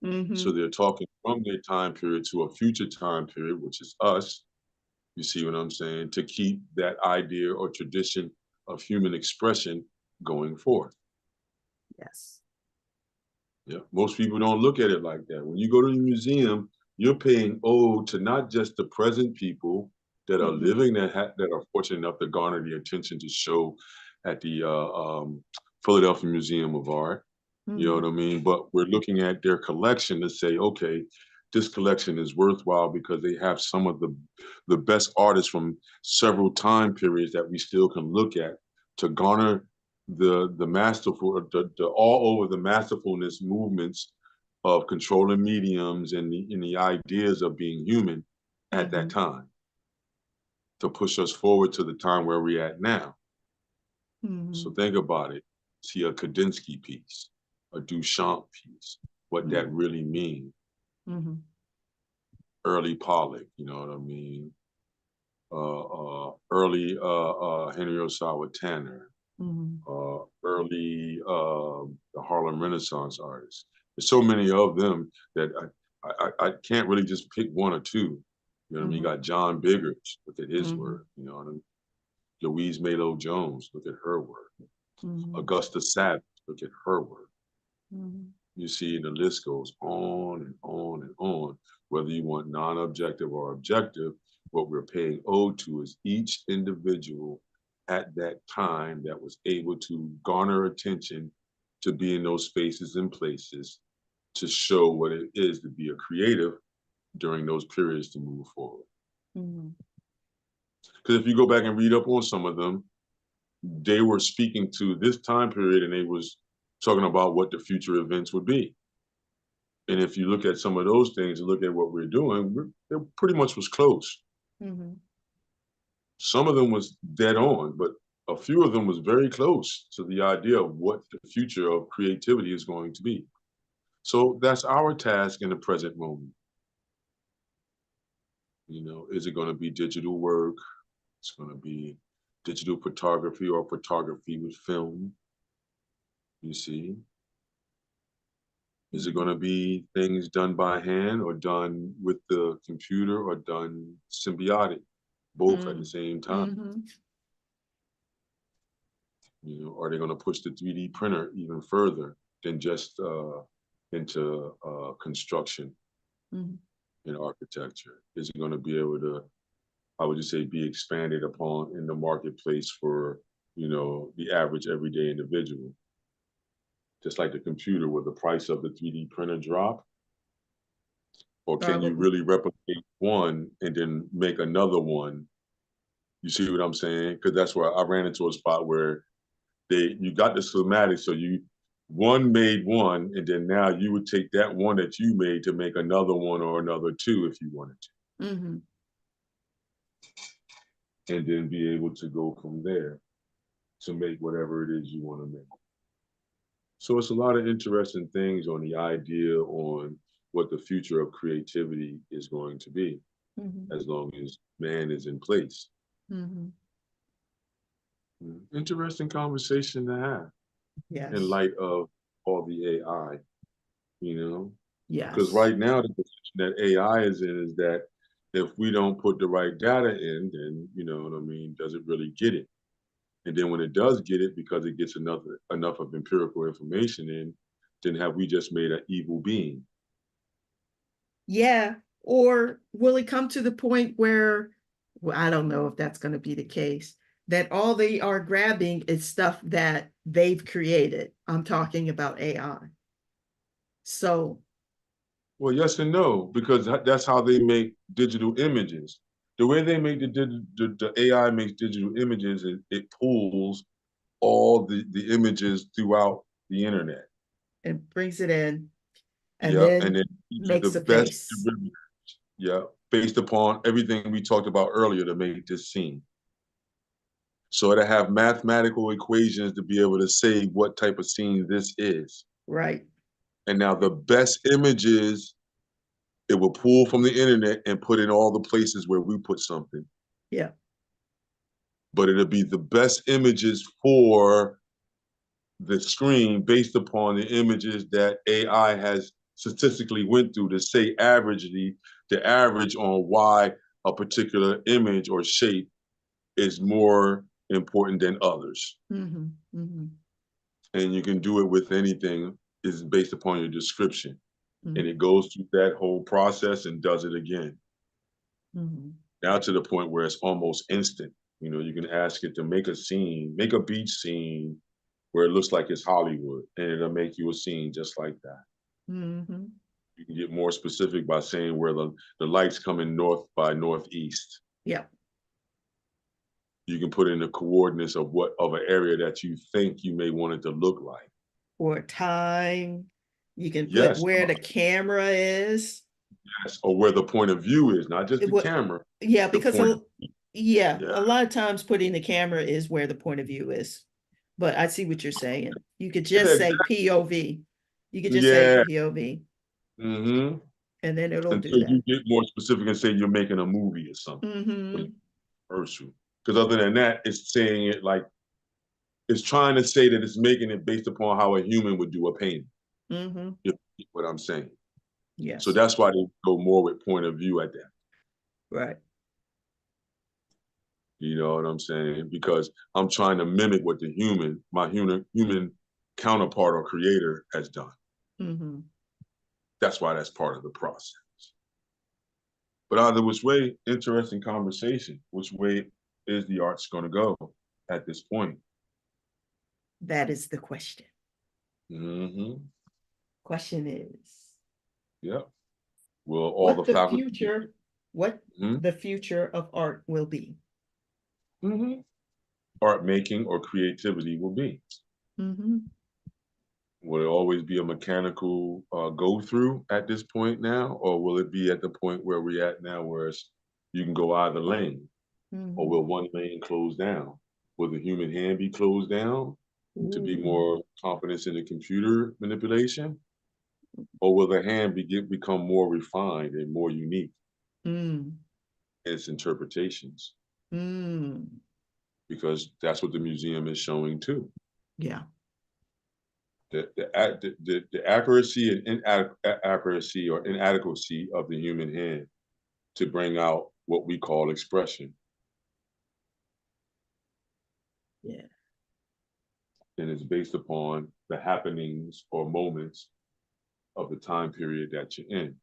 So Mm-hmm. they're talking from their time period to a future time period, which is us. You see what I'm saying? To keep that idea or tradition of human expression going forth. Yes. Yeah. Most people don't look at it like that. When you go to the museum, you're paying ode to not just the present people that are Mm-hmm. living that are fortunate enough to garner the attention to show at the Philadelphia Museum of Art. You know Mm-hmm. what I mean? But we're looking at their collection to say, okay, this collection is worthwhile because they have some of the best artists from several time periods that we still can look at to garner the masterful the all over the masterfulness movements of controlling mediums and the ideas of being human at Mm-hmm. that time to push us forward to the time where we're at now. Mm-hmm. So think about it. See a Kandinsky piece, a Duchamp piece, what that really means. Mm-hmm. Early Pollock, you know what I mean? Early Henry Osawa Tanner, Mm-hmm. early the Harlem Renaissance artists. There's so many of them that I can't really just pick one or two. You know what I mean? You got John Biggers, look at his work. You know what I mean? Louise Malo Jones, look at her work. Augusta Savage, look at her work. You see, the list goes on and on and on. Whether you want non-objective or objective, what we're paying ode to is each individual at that time that was able to garner attention to be in those spaces and places to show what it is to be a creative during those periods to move forward. Because if you go back and read up on some of them, they were speaking to this time period and they was talking about what the future events would be. And if you look at some of those things and look at what we're doing, it pretty much was close. Some of them was dead on, but a few of them was very close to the idea of what the future of creativity is going to be. So that's our task in the present moment. You know, is it going to be digital work? It's going to be digital photography or photography with film. You see? Is it going to be things done by hand or done with the computer or done symbiotic, both at the same time? You know, are they going to push the 3D printer even further than just into construction and architecture? Is it going to be able to, how would you say, be expanded upon in the marketplace for, you know, the average everyday individual? Just like the computer, will the price of the 3D printer drop? Or can you really replicate one and then make another one? You see what I'm saying? Because that's where I ran into a spot where you got the schematic, so one made one, and then now you would take that one that you made to make another one or another two if you wanted to. And then be able to go from there to make whatever it is you want to make. So it's a lot of interesting things on the idea on what the future of creativity is going to be, as long as man is in place. Interesting conversation to have. Yes. In light of all the AI, you know? Yes. Because right now, the position that AI is in is that if we don't put the right data in, then, you know what I mean, does it really get it? And then when it does get it, because it gets enough of empirical information in, then have we just made an evil being? Yeah. Or will it come to the point where, well, I don't know if that's going to be the case, that all they are grabbing is stuff that they've created. I'm talking about AI. So. Well, yes and no, because that's how they make digital images. The way they make the AI makes digital images, it pulls all the images throughout the internet. And brings it in. And then makes the face. Yeah, based upon everything we talked about earlier to make this scene. So to have mathematical equations to be able to say what type of scene this is. Right. And now the best images, it will pull from the internet and put in all the places where we put something. Yeah. But it'll be the best images for the screen based upon the images that AI has statistically went through to say the average on why a particular image or shape is more important than others. And you can do it with anything, is based upon your description. And it goes through that whole process and does it again. Now to the point where it's almost instant. You know, you can ask it to make a scene, make a beach scene where it looks like it's Hollywood, and it'll make you a scene just like that. You can get more specific by saying where the light's coming north by northeast. Yeah. You can put in the coordinates of an area that you think you may want it to look like. Or time. You can put where the camera is. Yes, or where the point of view is, not just the camera. Yeah, because a lot of times putting the camera is where the point of view is. But I see what you're saying. You could just say POV. You could just say POV. And then it'll do that. You get more specific and say you're making a movie or something. Because other than that, it's saying it like, it's trying to say that it's making it based upon how a human would do a painting. what I'm saying? So Yes. that's why they go more with point of view at that. Right. You know what I'm saying? Because I'm trying to mimic what my human counterpart or creator has done. Mm-hmm. That's why that's part of the process. But either which way, interesting conversation. Which way is the arts going to go at this point? That is the question. Mm-hmm. Question is, Yeah. Will all what the the faculty? future, what Mm-hmm. the future of art will be. Mm-hmm. Art making or creativity will be? Mm-hmm. Will it always be a mechanical go through at this point now, or will it be at the point where we're at now, where you can go either lane, or Mm-hmm. will one lane close down? Will the human hand be closed down to be Ooh. more confidence in the computer manipulation, or will the hand become more refined and more unique Mm. in its interpretations? Mm. Because that's what the museum is showing too. Yeah. The accuracy and inaccuracy or inadequacy of the human hand to bring out what we call expression. Yeah. And it's based upon the happenings or moments of the time period that you're in.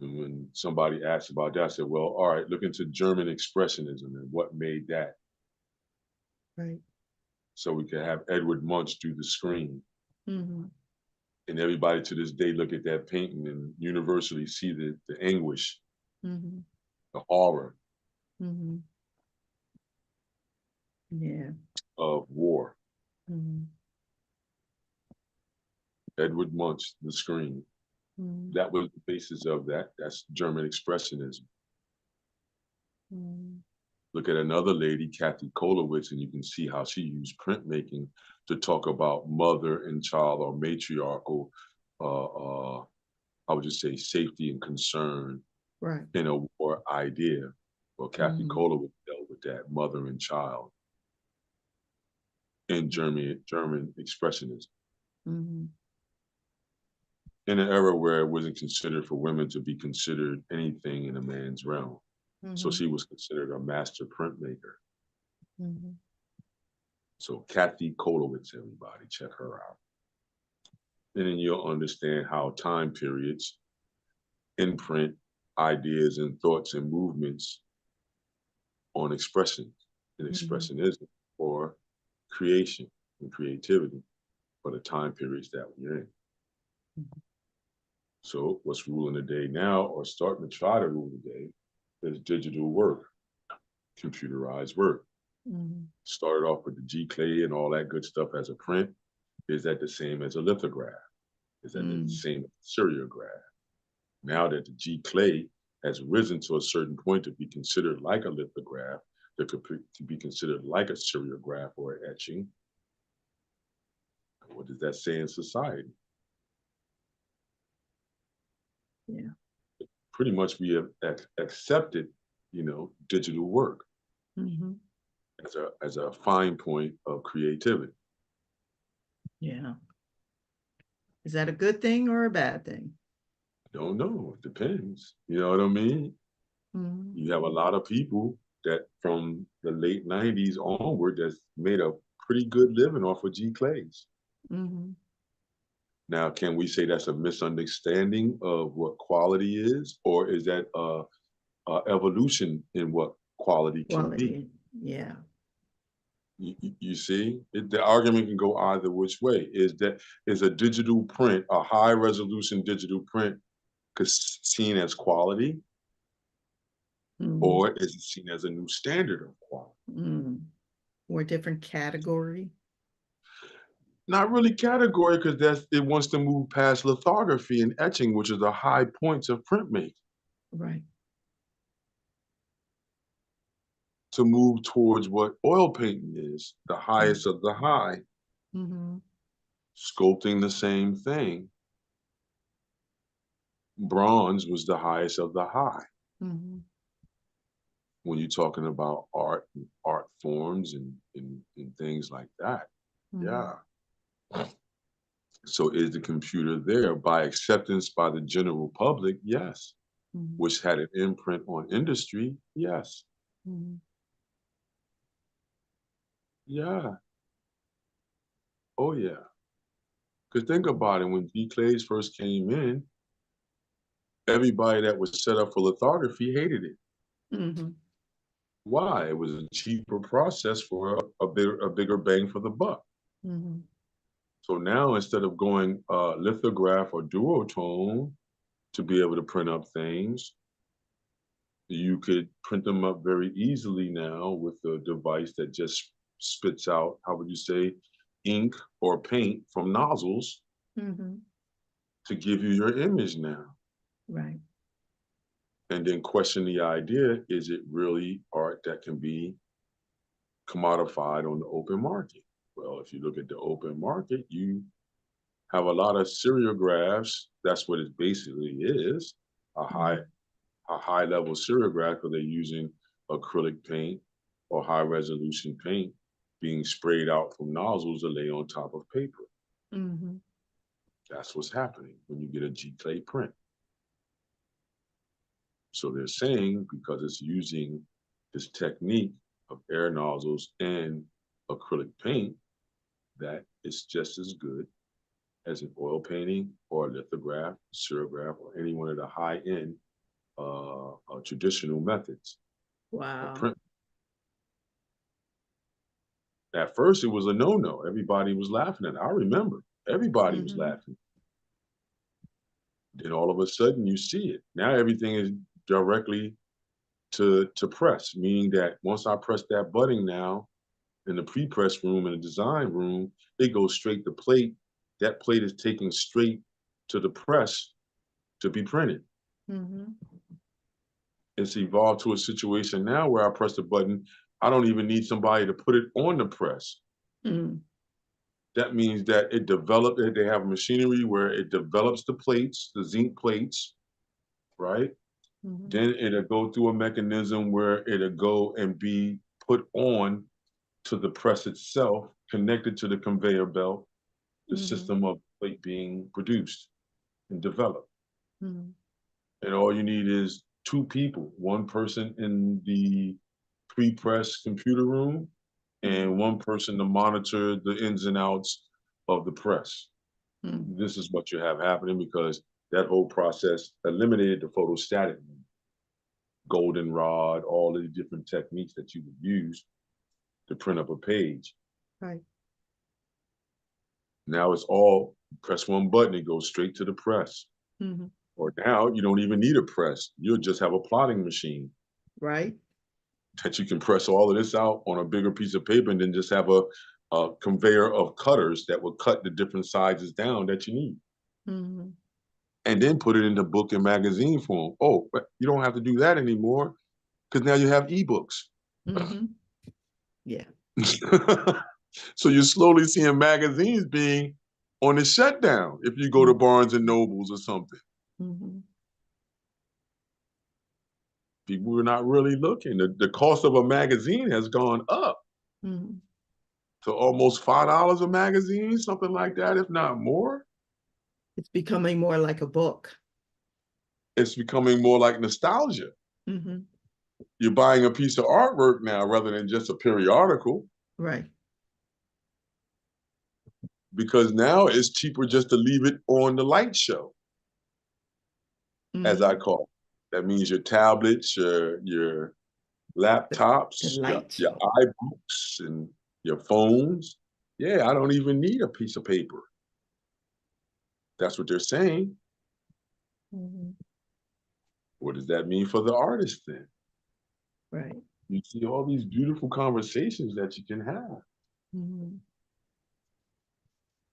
And when somebody asked about that, I said, well, all right, look into German expressionism and what made that. Right. So we could have Edward Munch do the screen. Mm-hmm. And everybody to this day look at that painting and universally see the anguish, Mm-hmm. the horror Mm-hmm. Yeah. of war. Mm-hmm. Edward Munch, the screen. Mm-hmm. That was the basis of that. That's German expressionism. Mm-hmm. Look at another lady, Kathy Kolowitz, and you can see how she used printmaking to talk about mother and child or matriarchal, uh, uh, I would just say safety and concern Right. in a war idea. Well, Kathy Mm-hmm. Kolowitz dealt with that, mother and child, in German expressionism. Mm-hmm. In an era where it wasn't considered for women to be considered anything in a man's realm. So Mm-hmm. she was considered a master printmaker. Mm-hmm. So Kathy Kolowitz, everybody, check her out. And then you'll understand how time periods imprint ideas and thoughts and movements on expression and Mm-hmm. expressionism or creation and creativity for the time periods that we're in. So what's ruling the day now or starting to try to rule the day is digital work, computerized work. Mm-hmm. Started off with the G clay and all that good stuff as a print. Is that the same as a lithograph? Is that the Mm-hmm. same as a seriograph? Now that the G clay has risen to a certain point to be considered like a lithograph, to be considered like a seriograph or etching, what does that say in society? Yeah. Pretty much we have accepted, digital work Mm-hmm. as a fine point of creativity. Yeah. Is that a good thing or a bad thing? Don't know. It depends. You know what I mean? Mm-hmm. You have a lot of people that from the late 90s onward that's made a pretty good living off of G clays. Mm-hmm. Now, can we say that's a misunderstanding of what quality is, or is that a evolution in what quality can be? Quality. Yeah. You see, the argument can go either which way. Is a digital print, a high resolution digital print, seen as quality, Mm-hmm. or is it seen as a new standard of quality? Mm-hmm. Or a different category. Not really category, because it wants to move past lithography and etching, which are the high points of printmaking, Right. to move towards what oil painting is, the highest of the high. Mm-hmm. Sculpting, the same thing. Bronze was the highest of the high. Mm-hmm. When you're talking about art and art forms and things like that. Mm-hmm. Yeah. So is the computer there by acceptance by the general public? Yes. Mhm. Which had an imprint on industry? Yes. Mhm. Yeah. Oh, yeah. Because think about it, when G.Page first came in, everybody that was set up for lithography hated it. Mhm. Why? It was a cheaper process for a bigger bang for the buck. Mhm. So now instead of going lithograph or duotone to be able to print up things, you could print them up very easily now with a device that just spits out, how would you say, ink or paint from nozzles Mhm. to give you your image now. Right. And then question the idea, is it really art that can be commodified on the open market? Well, if you look at the open market, you have a lot of seriographs. That's what it basically is, a high Mhm. a high level seriograph because they're using acrylic paint or high resolution paint being sprayed out from nozzles to lay on top of paper. Mhm. That's what's happening when you get a G-clay print. So they're saying because it's using this technique of air nozzles and acrylic paint, that it's just as good as an oil painting or a lithograph, seriograph, or any one of the high-end traditional methods of Wow. print. At first, it was a no-no. Everybody was laughing at it. I remember everybody was Mhm. laughing. Then all of a sudden, you see it. Now everything is directly to press, meaning that once I press that button now in the pre-press room and the design room, it goes straight to plate. That plate is taken straight to the press to be printed. Mhm. It's evolved to a situation now where I press the button. I don't even need somebody to put it on the press. Mhm. That means that it developed, they have machinery where it develops the plates, the zinc plates, right? Mhm. Then it'll go through a mechanism where it'll go and be put on to the press itself, connected to the conveyor belt, the Mhm. system of plate being produced and developed. Mhm. And all you need is two people, one person in the pre-press computer room Mhm. and one person to monitor the ins and outs of the press. Mhm. This is what you have happening because that whole process eliminated the photostatic goldenrod, all of the different techniques that you would use to print up a page. Right. Now it's all press one button, it goes straight to the press. Mhm. Or now you don't even need a press. You'll just have a plotting machine Right. that you can press all of this out on a bigger piece of paper and then just have a conveyor of cutters that will cut the different sizes down that you need. Mhm. And then put it into book and magazine form. Oh, but you don't have to do that anymore because now you have ebooks. Mhm. Yeah. So you're slowly seeing magazines being on the shutdown if you go to Mhm. Barnes and Nobles or something. Mhm. People are not really looking. The cost of a magazine has gone up Mhm. to almost $5 a magazine, something like that, if not more. It's becoming more like a book. It's becoming more like nostalgia. Mhm. You're buying a piece of artwork now rather than just a periodical Right. because now it's cheaper just to leave it on the light show, as I Mhm. call it. That means your tablets, your The, the laptops, light your show. iBooks, and your phones. Yeah, I don't even need a piece of paper. That's what they're saying. Mhm. What does that mean for the artist then? Right. You see all these beautiful conversations that you can have, Mhm.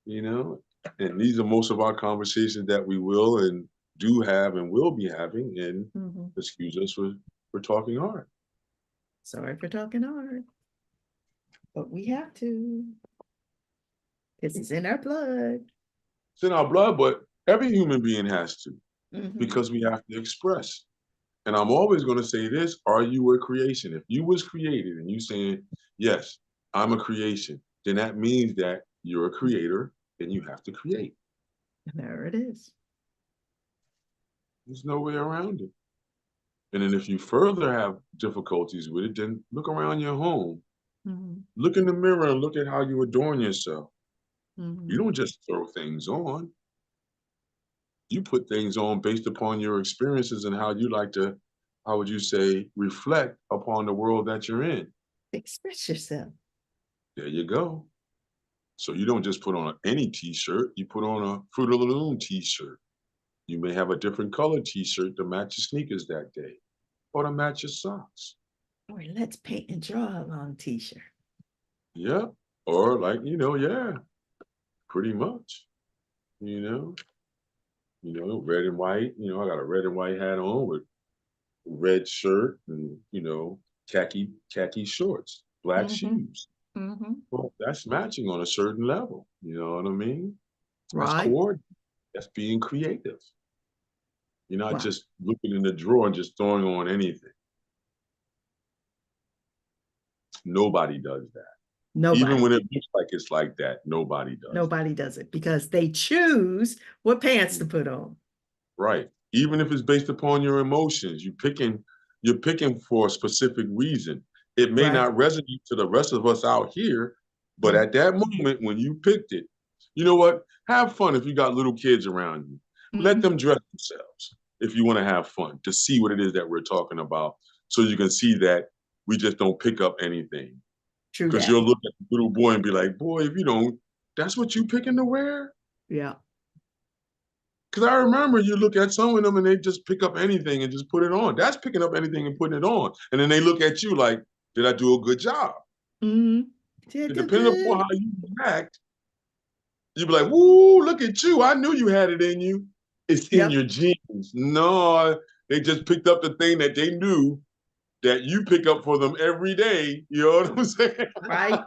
you know? And these are most of our conversations that we will and do have and will be having. And Mhm. excuse us for talking art. Sorry for talking hard, but we have to because it's in our blood. It's in our blood, but every human being has to Mhm. because we have to express. And I'm always going to say this, are you a creation? If you was created and you saying, yes, I'm a creation, then that means that you're a creator then you have to create. And there it is. There's no way around it. And then if you further have difficulties with it, then look around your home. Mm-hmm. Look in the mirror and look at how you adorn yourself. Mm-hmm. You don't just throw things on. You put things on based upon your experiences and how you like to, how would you say, reflect upon the world that you're in. Express yourself. There you go. So you don't just put on any t-shirt, you put on a Fruit of the Loom t-shirt. You may have a different color t-shirt to match your sneakers that day or to match your socks. Or let's paint and draw a long t-shirt. Yeah. Or like, yeah, pretty much, you know, red and white, I got a red and white hat on with red shirt and, khaki shorts, black Mm-hmm. shoes. Mm-hmm. Well, that's matching on a certain level. You know what I mean? That's Right. coordinated. That's being creative. You're not Wow. just looking in the drawer and just throwing on anything. Nobody does that. Even Nobody. when it looks like it's like that, nobody does Nobody does it because they choose what pants to that. put on. Right. Even if it's based upon your emotions, you're picking for a specific reason. It may Right. not resonate to the rest of us out here, but Mm-hmm. at that moment when you picked it, you know what? Have fun if you got little kids around you. Let Mm-hmm. them dress themselves if you want to have fun to see what it is that we're talking about. So you can see that we just don't pick up anything. True Because that. you'll look at the little boy and be like, boy, if you don't, that's what you picking to wear? Yeah. Because I remember you look at some of them and they just pick up anything and just put it on. That's picking up anything and putting it on. And then they look at you like, did I do a good job? Mm-hmm. Yeah, And good, depending upon good. how you react, you'd be like, woo, look at you. I knew you had it in you. It's in Yep. your genes. No, they just picked up the thing that they knew that you pick up for them every day. You know what I'm saying? Right.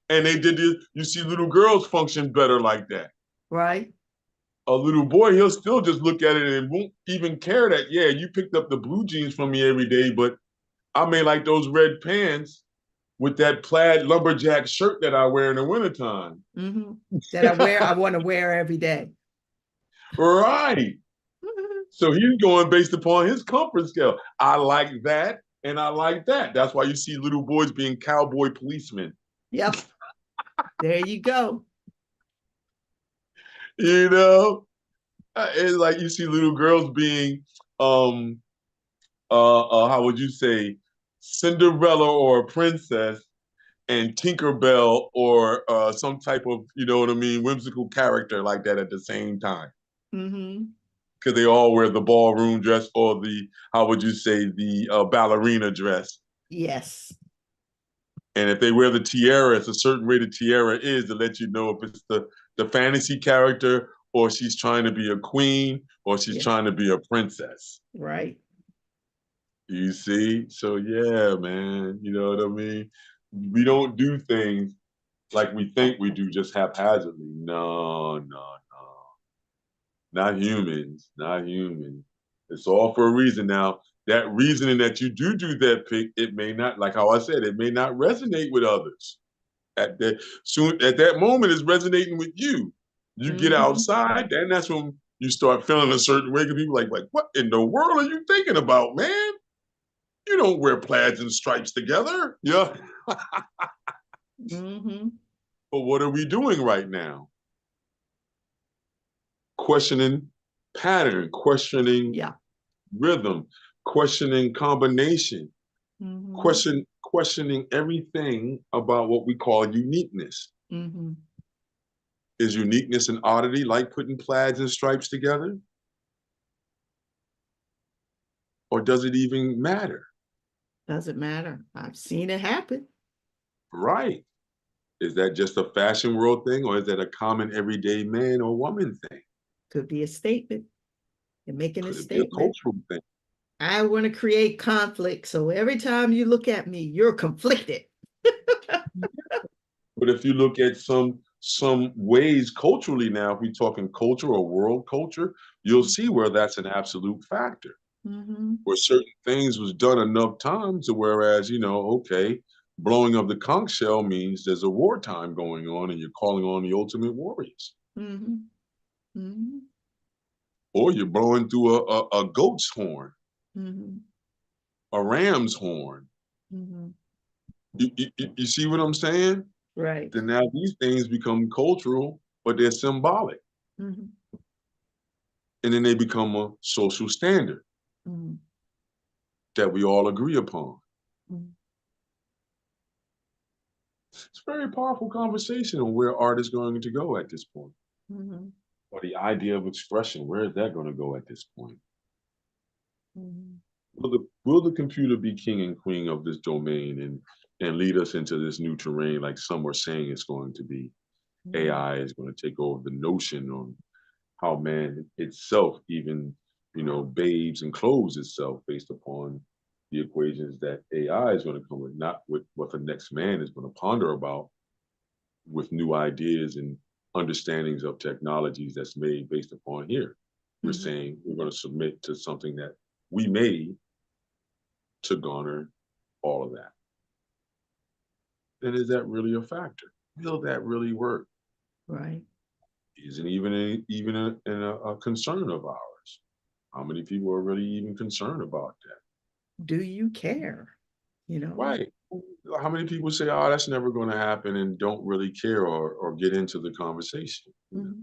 And they did this. You see little girls function better like that. Right. A little boy, he'll still just look at it and won't even care that, yeah, you picked up the blue jeans from me every day, but I may like those red pants with that plaid lumberjack shirt that I wear in the wintertime. Mm-hmm. That I want to wear every day. Right. So he's going based upon his comfort scale. I like that and I like that. That's why you see little boys being cowboy policemen. Yep. There you go. You know, it's like you see little girls being um how would you say, Cinderella or a princess, and Tinkerbell or some type of, you know what I mean, whimsical character like that at the same time. Mm-hmm. Because they all wear the ballroom dress or the, how would you say, the ballerina dress. Yes. And if they wear the tiara, it's a certain way the tiara is to let you know if it's the fantasy character or she's trying to be a queen or she's Yeah. trying to be a princess. Right. You see? So yeah, man, you know what I mean? We don't do things like we think we do just haphazardly. No, no, no. Not humans, not humans. It's all for a reason. Now, that reasoning that you do that pick, it may not, like how I said, it may not resonate with others. At that moment, it's resonating with you. You get Mm-hmm. outside, and that's when you start feeling a certain way. Because people like, what in the world are you thinking about, man? You don't wear plaids and stripes together. Yeah. Mm-hmm. But what are we doing right now? Questioning pattern, questioning Yeah. rhythm, questioning combination, Mm-hmm. questioning everything about what we call uniqueness. Mm-hmm. Is uniqueness and oddity like putting plaids and stripes together? Or does it even matter? Doesn't matter. I've seen it happen. Right. Is that just a fashion world thing or is that a common everyday man or woman thing? Could be a statement. They're making a Could it be a statement. cultural thing? I want to create conflict. So every time you look at me, you're conflicted. But if you look at some ways culturally now, if we're talking culture or world culture, you'll see where that's an absolute factor. Mm-hmm. Where certain things was done enough times to whereas, okay, blowing of the conch shell means there's a wartime going on and you're calling on the ultimate warriors. Mm-hmm. Mm-hmm. Or you're blowing through a goat's horn, Mm-hmm. a ram's horn. Mm-hmm. You see what I'm saying? Right. Then now these things become cultural, but they're symbolic. Mm-hmm. And then they become a social standard Mm-hmm. that we all agree upon. Mm-hmm. It's a very powerful conversation on where art is going to go at this point. Mm-hmm. Or the idea of expression, where is that going to go at this point? Mm-hmm. Will the computer be king and queen of this domain and lead us into this new terrain like some are saying it's going to be? AI is going to take over the notion on how man itself even, bathes and clothes itself based upon the equations that AI is going to come with, not with what the next man is going to ponder about with new ideas and understandings of technologies that's made based upon here. We're Mm-hmm. saying we're going to submit to something that we made to garner all of that. Then is that really a factor? Will that really work? Right. Isn't even a concern of ours. How many people are really even concerned about that? Do you care? You know? Right. How many people say, "Oh, that's never going to happen," and don't really care or get into the conversation? Mm-hmm.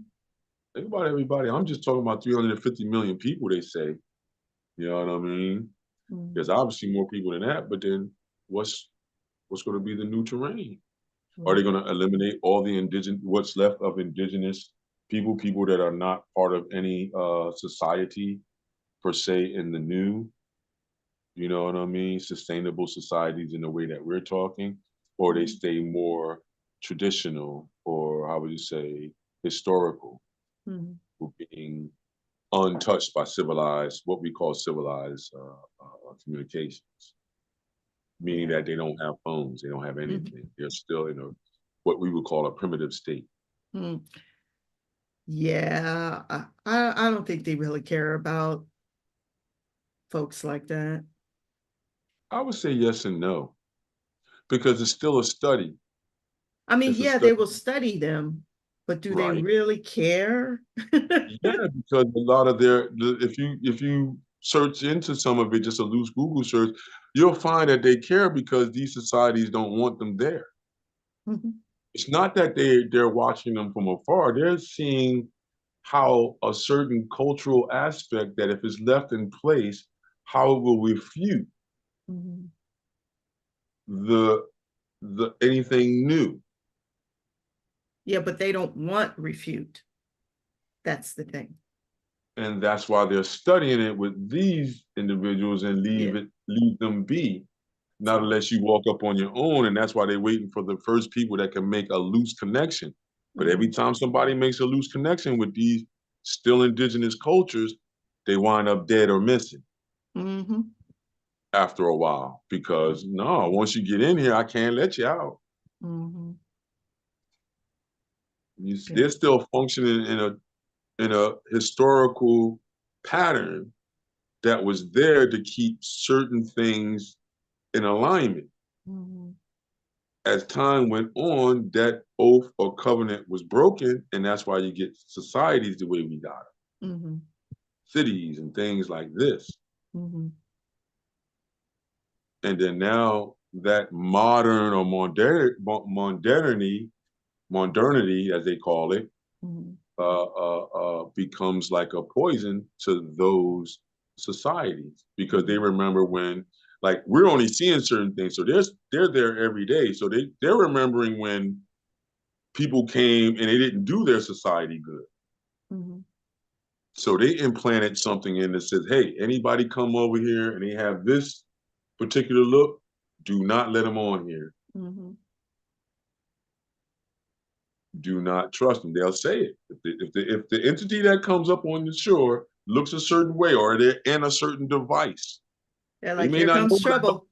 Think about everybody. I'm just talking about 350 million people. They say, you know what I mean? Mm-hmm. There's obviously more people than that, but then what's what's going to be the new terrain? Are they Right. going to eliminate all the indigenous, what's left of indigenous people that are not part of any society per se in the new, you know what I mean, sustainable societies in the way that we're talking, or they Mm-hmm. stay more traditional, or how would you say, historical, Mm-hmm. being untouched by civilized, what we call civilized communications, meaning Yeah. that they don't have phones, they don't have Mm-hmm. anything. They're still in what we would call a primitive state. Mm. Yeah. I don't think they really care about folks like that. I would say yes and no, because it's still a study. I mean, It's a yeah, they study, will study them, but do they right? really care? Yeah, because a lot of if you search into some of it, just a loose Google search, you'll find that they care because these societies don't want them there. Mhm. It's not that they're watching them from afar. They're seeing how a certain cultural aspect that if it's left in place, how it will refute Mhm. the anything new. Yeah, but they don't want refute. That's the thing. And that's why they're studying it with these individuals and Yeah. leave them be, not So, unless you walk up on your own. And that's why they're waiting for the first people that can make a loose connection. But every mhm. time somebody makes a loose connection with these still indigenous cultures, they wind up dead or missing Mhm. after a while. Because no, once you get in here, I can't let you out. Mhm. Yeah. They're still functioning in a historical pattern that was there to keep certain things in alignment. Mhm. As time went on, that oath or covenant was broken, and that's why you get societies the way we got them, Mhm. cities and things like this. Mhm. And then now that modern or modernity, as they call it, Mhm. becomes like a poison to those societies because they Mhm. remember when, like, we're only seeing certain things, so they're there every day, so they're remembering when people came and they didn't do their society good. Mhm. So they implanted something in that says, hey, anybody come over here and they have this particular look, do not let them on here. Mhm. Do not trust them. They'll say it. If the entity that comes up on the shore looks a certain way or they're in a certain device, They're they like, may here not know comes that. trouble.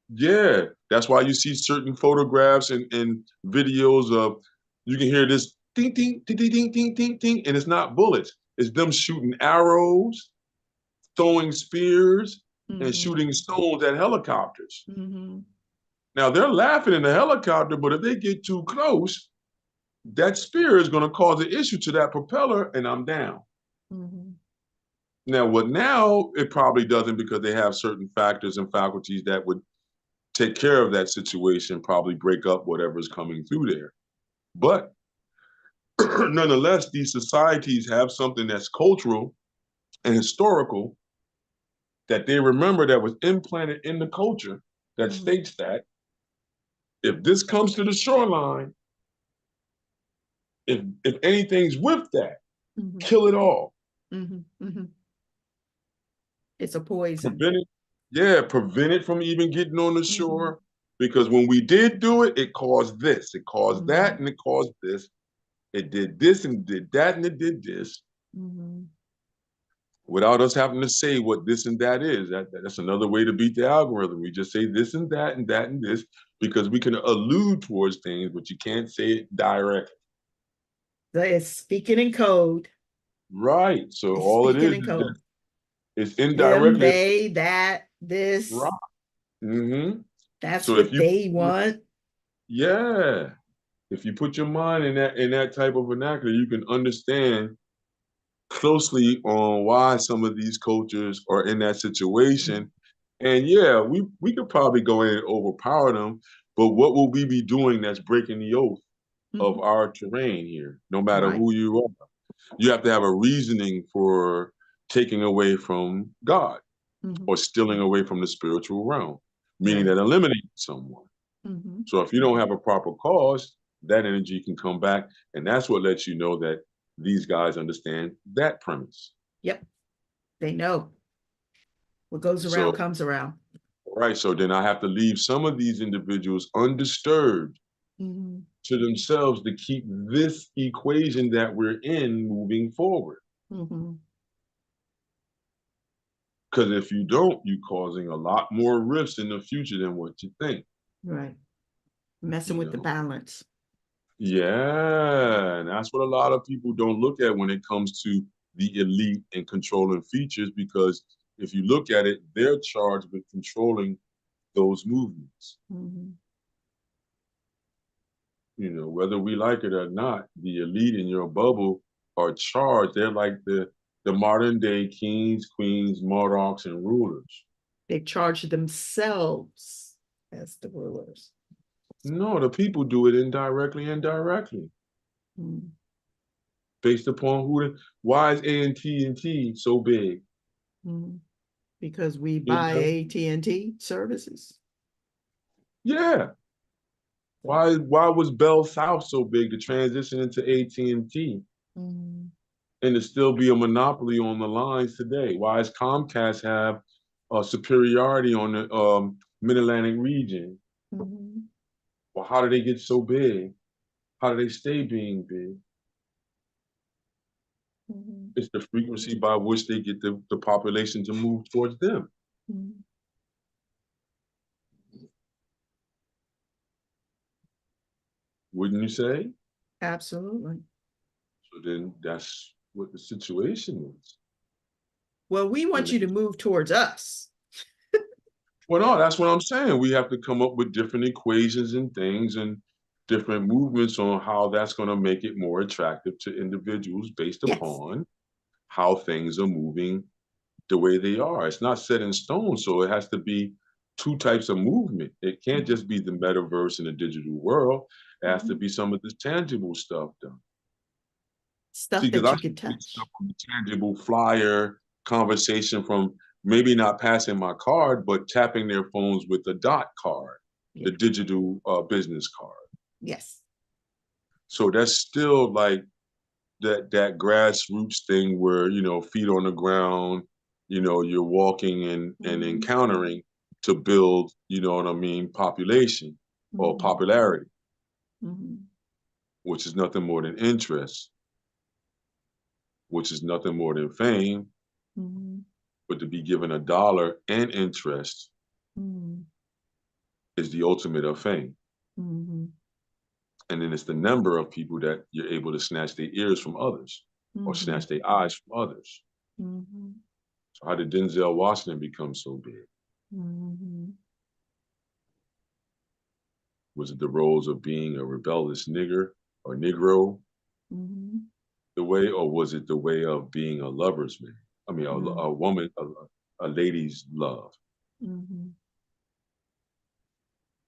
Yeah, that's why you see certain photographs and videos of, you can hear this ding, ding, ding, ding, ding, ding, ding, ding, and it's not bullets. It's them shooting arrows, throwing spears, and Mhm. shooting stones at helicopters. Mhm. Now they're laughing in the helicopter, but if they get too close, that spear is going to cause an issue to that propeller, and I'm down. Mm-hmm. Now it probably doesn't because they have certain factors and faculties that would take care of that situation, probably break up whatever's coming through there. But nonetheless, these societies have something that's cultural and historical that they remember that was implanted in the culture that Mm-hmm. states that if this comes to the shoreline, if anything's with that, Mm-hmm. kill it all. Mm-hmm. Mm-hmm. It's a poison. Prevent it, yeah, prevent it from even getting on the Mm-hmm. shore. Because when we did do it, it caused this, it caused Mm-hmm. that, and it caused this. It did this and did that and it did this. Mm-hmm. Without us having to say what this and that is. That's another way to beat the algorithm. We just say this and that and that and this because we can allude towards things, but you can't say it directly. It's speaking in code. Right. So It's all it speaking is in code. it's Them, indirectly. they, that, this. Right. Mm-hmm. That's So if what you, they want. yeah, if you put your mind in that type of vernacular, you can understand closely on why some of these cultures are in that Mm-hmm. situation. And yeah, we could probably go in and overpower them, but what will we be doing that's breaking the oath Mm-hmm. of our terrain here, no matter Right. who you are? You have to have a reasoning for taking away from God Mm-hmm. or stealing away from the spiritual realm, meaning Right. that eliminating someone. Mm-hmm. So if you don't have a proper cause, that energy can come back. And that's what lets you know that these guys understand that premise. Yep. They know what goes around So, comes around. right. So then I have to leave some of these individuals undisturbed Mm-hmm. to themselves to keep this equation that we're in moving forward. Mm-hmm. Because if you don't, you're causing a lot more rifts in the future than what you think. Right. Messing You with the know? balance. Yeah. And that's what a lot of people don't look at when it comes to the elite and controlling features, because if you look at it, they're charged with controlling those movements. Mm-hmm. You know, whether we like it or not, the elite in your bubble are charged. They're like the modern day kings, queens, monarchs, and rulers. They charge themselves as the rulers. No, the people do it indirectly and directly, Mm-hmm. based upon why is AT&T so big? Mm-hmm. Because we You buy know? AT&T services. Yeah. Why was Bell South so big to transition into AT&T Mm-hmm. and to still be a monopoly on the lines today? Why does Comcast have a superiority on the Mid-Atlantic region? Mm-hmm. Well, how do they get so big? How do they stay being big? Mm-hmm. It's the frequency by which they get the population to move towards them. Mm-hmm. Wouldn't you say? Absolutely. So then that's what the situation is. Well, we want And you to move towards us. well, no, that's what I'm saying. We have to come up with different equations and things and different movements on how that's going to make it more attractive to individuals based Yes. upon how things are moving the way they are. It's not set in stone, so it has to be two types of movement. It can't just be the metaverse in the digital world. It has to Mm-hmm. be some of this tangible stuff done. See, Stuff because that I you can get stuff touch. from the tangible flyer conversation from maybe not passing my card, but tapping their phones with the dot card, Yeah. the digital business card. Yes. So that's still like that grassroots thing where, you know, feet on the ground, you know, you're walking and Mm-hmm. encountering to build, you know what I mean, population or Mm-hmm. popularity, Mm-hmm. which is nothing more than interest, which is nothing more than fame. Mm-hmm. But to be given a dollar and interest Mm-hmm. is the ultimate of fame. Mm-hmm. And then it's the number of people that you're able to snatch their ears from others or Mm-hmm. snatch their eyes from others. Mm-hmm. So how did Denzel Washington become so big? Mm-hmm. Was it the roles of being a rebellious nigger or Negro the way, or was it the way of being a lover's man? I mean, a woman, a lady's love,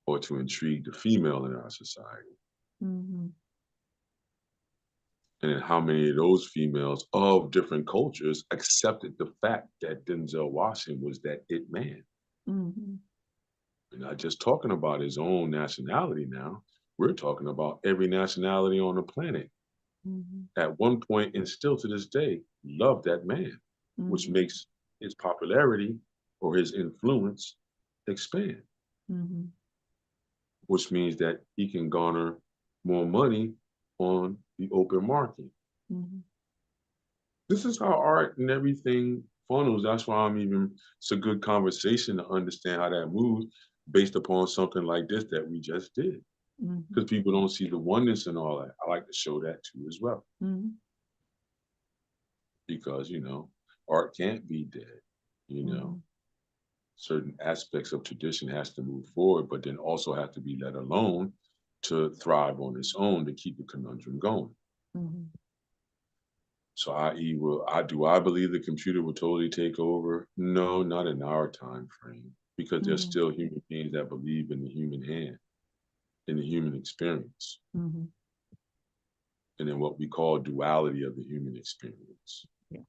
or to intrigue the female in our society. And then how many of those females of different cultures accepted the fact that Denzel Washington was that it man? We're not just talking about his own nationality now. We're talking about every nationality on the planet. At one point, and still to this day, love that man, which makes his popularity or his influence expand, which means that he can garner more money on the open market. This is how art and everything funnels. That's why it's a good conversation to understand how that moves based upon something like this that we just did. Because people don't see the oneness and all that. I like to show that too as well. Because, art can't be dead, certain aspects of tradition has to move forward, but then also have to be let alone to thrive on its own to keep the conundrum going. So I believe the computer will totally take over? No, not in our time frame, because there's still human beings that believe in the human hand, in the human experience, and in what we call duality of the human experience. As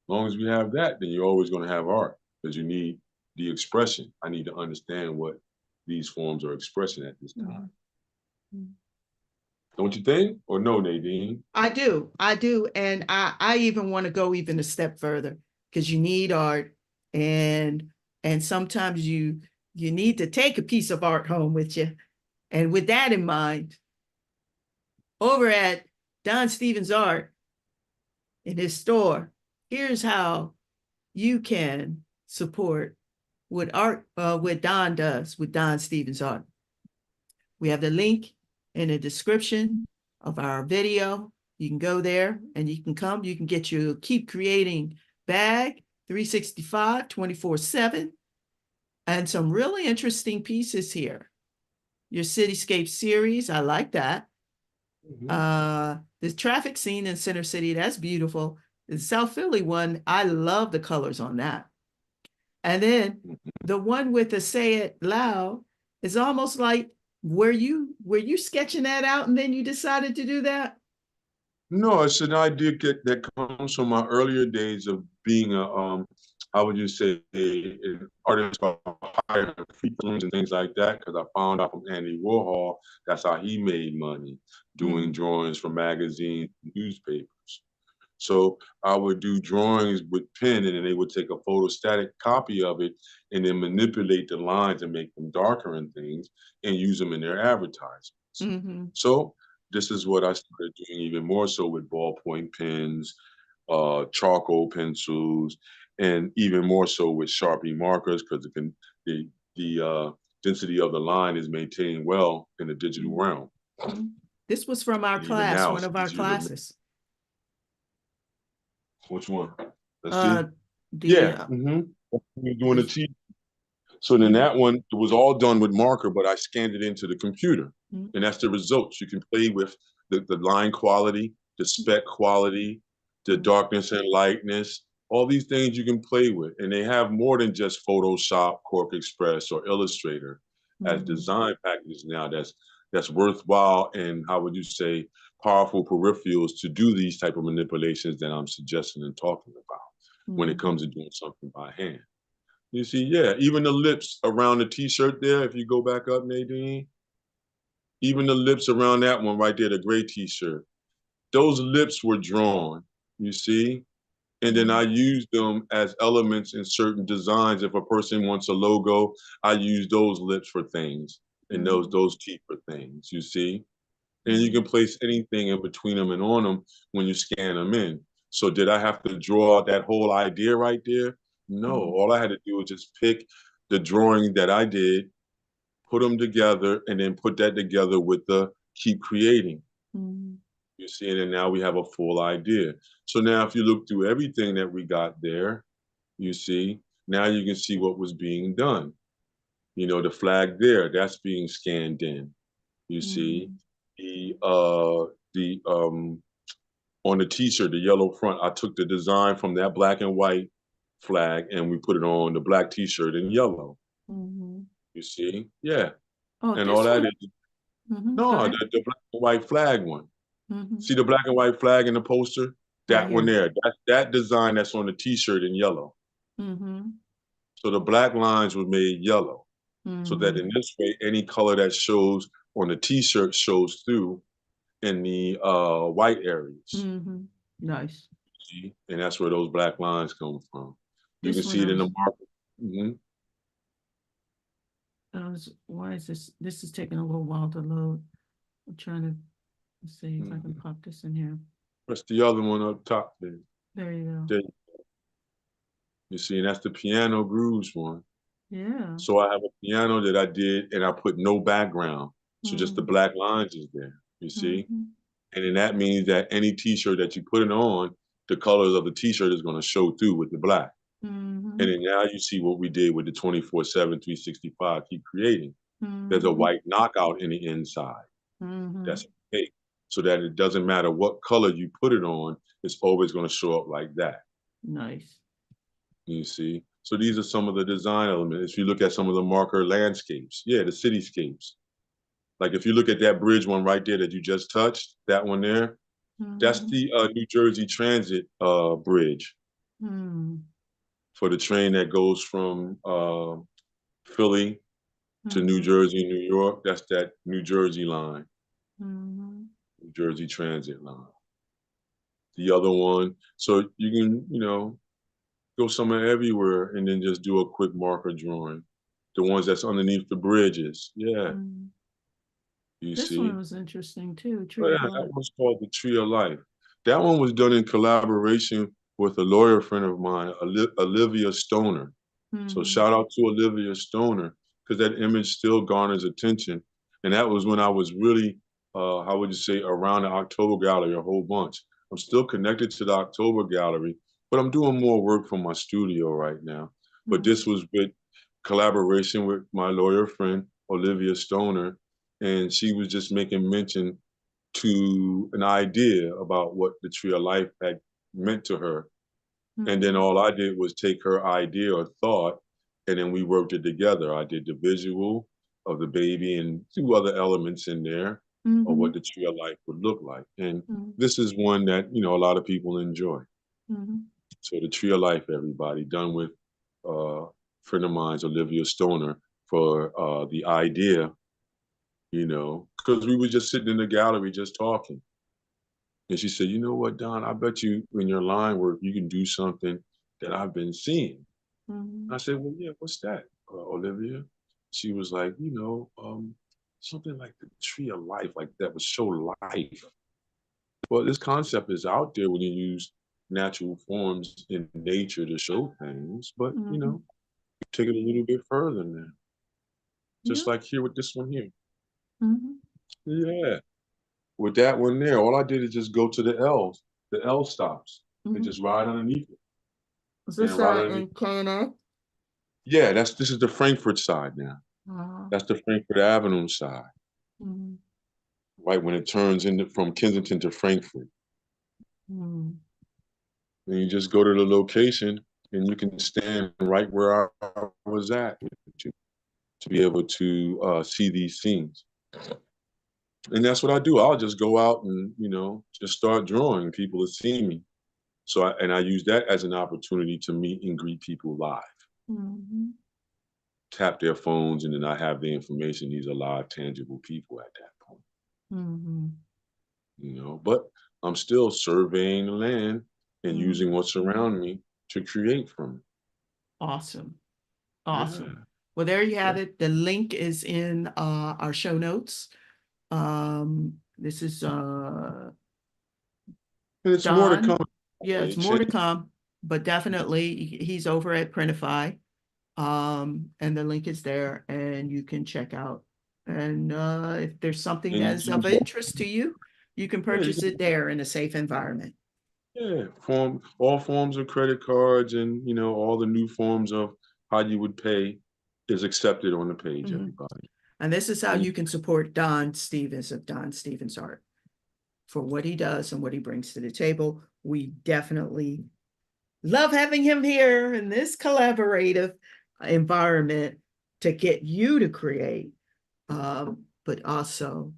long as we have that, then you're always going to have art, because you need the expression. I need to understand what these forms are expressing at this time. Don't you think? Or no, Nadine? I do. And I even want to go even a step further, because you need art, and sometimes you need to take a piece of art home with you. And with that in mind, over at DonStephensArt in his store, here's how you can support what Don does with DonStephensArt. We have the link in the description of our video. You can go there and you can get your Keep Creating bag, 365, 24/7, and some really interesting pieces here. Your cityscape series, I like that. The traffic scene in Center City, that's beautiful. The South Philly one, I love the colors on that. And then the one with the Say It Loud is almost like, were you sketching that out and then you decided to do that? No, it's an idea that comes from my earlier days of being how would you say, an artist by hire, films and things like that, because I found out from Andy Warhol, that's how he made money, doing drawings for magazines, newspapers. So I would do drawings with pen, and then they would take a photostatic copy of it and then manipulate the lines and make them darker and things and use them in their advertisements. So this is what I started doing even more so with ballpoint pens, charcoal pencils, and even more so with Sharpie markers, because the density of the line is maintained well in the digital realm. This was from our class, one of our classes. Which one? Let's see. We're doing the T. So then that one, it was all done with marker, but I scanned it into the computer. And that's the results. You can play with the line quality, the speck quality, the darkness and lightness, all these things you can play with. And they have more than just Photoshop, Quark Express, or Illustrator as design packages now that's worthwhile and, how would you say, powerful peripherals to do these type of manipulations that I'm suggesting and talking about when it comes to doing something by hand. You see, yeah, even the lips around the T-shirt there, if you go back up, Nadine, even the lips around that one right there, the gray T-shirt, those lips were drawn, you see? And then I use them as elements in certain designs. If a person wants a logo, I use those lips for things and those teeth for things, you see? And you can place anything in between them and on them when you scan them in. So did I have to draw that whole idea right there? No, all I had to do was just pick the drawing that I did, put them together, and then put that together with the Keep Creating. You see, and then now we have a full idea. So now if you look through everything that we got there, you see, now you can see what was being done. The flag there, that's being scanned in. You see, Mm-hmm. the on the t-shirt, the yellow front, I took the design from that black and white flag and we put it on the black t-shirt in yellow. Mm-hmm. You see? Yeah. Oh, And all this that one. is Mm-hmm. Go no, ahead. the black and white flag one. Mm-hmm. See the black and white flag in the poster? Right That one here. there. That design that's on the t-shirt in yellow. Mm-hmm. So the black lines were made yellow. So that Mm-hmm. in this way, any color that shows on the t-shirt shows through in the white areas. Mm-hmm. Nice. See? And that's where those black lines come from. You can This one see I it in the was, marker. Mm-hmm. why is this? This is taking a little while to load. I'm trying to see if I can Mm-hmm. pop this in here. That's the other one up top there. There you go. There you see, and that's the piano grooves one. Yeah. So I have a piano that I did, and I put no background. So just the Mm-hmm. black lines is there. You see, Mm-hmm. and then that means that any T-shirt that you put it on, the colors of the T-shirt is going to show through with the black. Mm-hmm. And then now you see what we did with the 24/7, 365. Keep creating. There's a Mm-hmm. white knockout in the inside. Mm-hmm. That's fake. So that it doesn't matter what color you put it on, it's always going to show up like that. Nice. You see? So these are some of the design elements. If you look at some of the marker landscapes, yeah, the cityscapes. Like if you look at that bridge one right there that you just touched, that one there, that's Mm-hmm. the New Jersey Transit bridge Mm-hmm. for the train that goes from Philly to New Mm-hmm. Jersey, New York. That's that New Jersey line, Mm-hmm. New Jersey Transit line. The other one, so you can, go somewhere everywhere and then just do a quick marker drawing. The ones that's underneath the bridges. Yeah, Mm-hmm. you This one see. was interesting too. Oh, Tree yeah, of that Life. one's called The Tree of Life. That one was done in collaboration with a lawyer friend of mine, Olivia Stoner. So Mm-hmm. shout out to Olivia Stoner because that image still garners attention. And that was when I was really, how would you say, around the October Gallery a whole bunch. I'm still connected to the October Gallery, but I'm doing more work from my studio right now. But Mm-hmm. this was with collaboration with my lawyer friend, Olivia Stoner. And she was just making mention to an idea about what the Tree of Life had meant to her. And then Mm-hmm. all I did was take her idea or thought, and then we worked it together. I did the visual of the baby and two other elements in there of Mm-hmm. what the Tree of Life would look like. And Mm-hmm. this is one that, a lot of people enjoy. Mm-hmm. So the Tree of Life, everybody, done with a friend of mine's, Olivia Stoner, for the idea, because we were just sitting in the gallery just talking. And she said, you know what, Don, I bet you in your line work, you can do something that I've been seeing. Mm-hmm. I said, well, yeah, what's that, Olivia? She was like, something like the Tree of Life, like that would show life. Well, this concept is out there when you use natural forms in nature to show things, but, Mm-hmm. take it a little bit further now. Just Yeah. like here with this one here. Mm-hmm. Yeah. With that one there, all I did is just go to the L stops, and Mm-hmm. just ride underneath it. Is And this right underneath. in K&A? Yeah, this is the Frankfurt side now. Uh-huh. That's the Frankfurt Avenue side, Mm-hmm. right when it turns into from Kensington to Frankfurt. Mm-hmm. And you just go to the location and you can stand right where I was at to be able to see these scenes. And that's what I do. I'll just go out and, just start drawing. People will see me. So I use that as an opportunity to meet and greet people live. Mm-hmm. Tap their phones, and then I have the information. These are live, tangible people at that point. Mm-hmm. But I'm still surveying the land and Mm-hmm. using what's around me to create from it. Awesome. Yeah. Awesome. Well, there you Yeah. have it. The link is in our show notes. This is And it's more to come. Don. Yeah, it's more to come, but definitely he's over at Printify. And the link is there and you can check out. And if there's something And that's of interest to you, you can yeah, purchase it there in a safe environment. yeah, all forms of credit cards and all the new forms of how you would pay. is accepted on the page, Mhm. everybody. And this is how And you can support Don Stevens of DonStephensArt for what he does and what he brings to the table. We definitely love having him here in this collaborative environment to get you to create, but also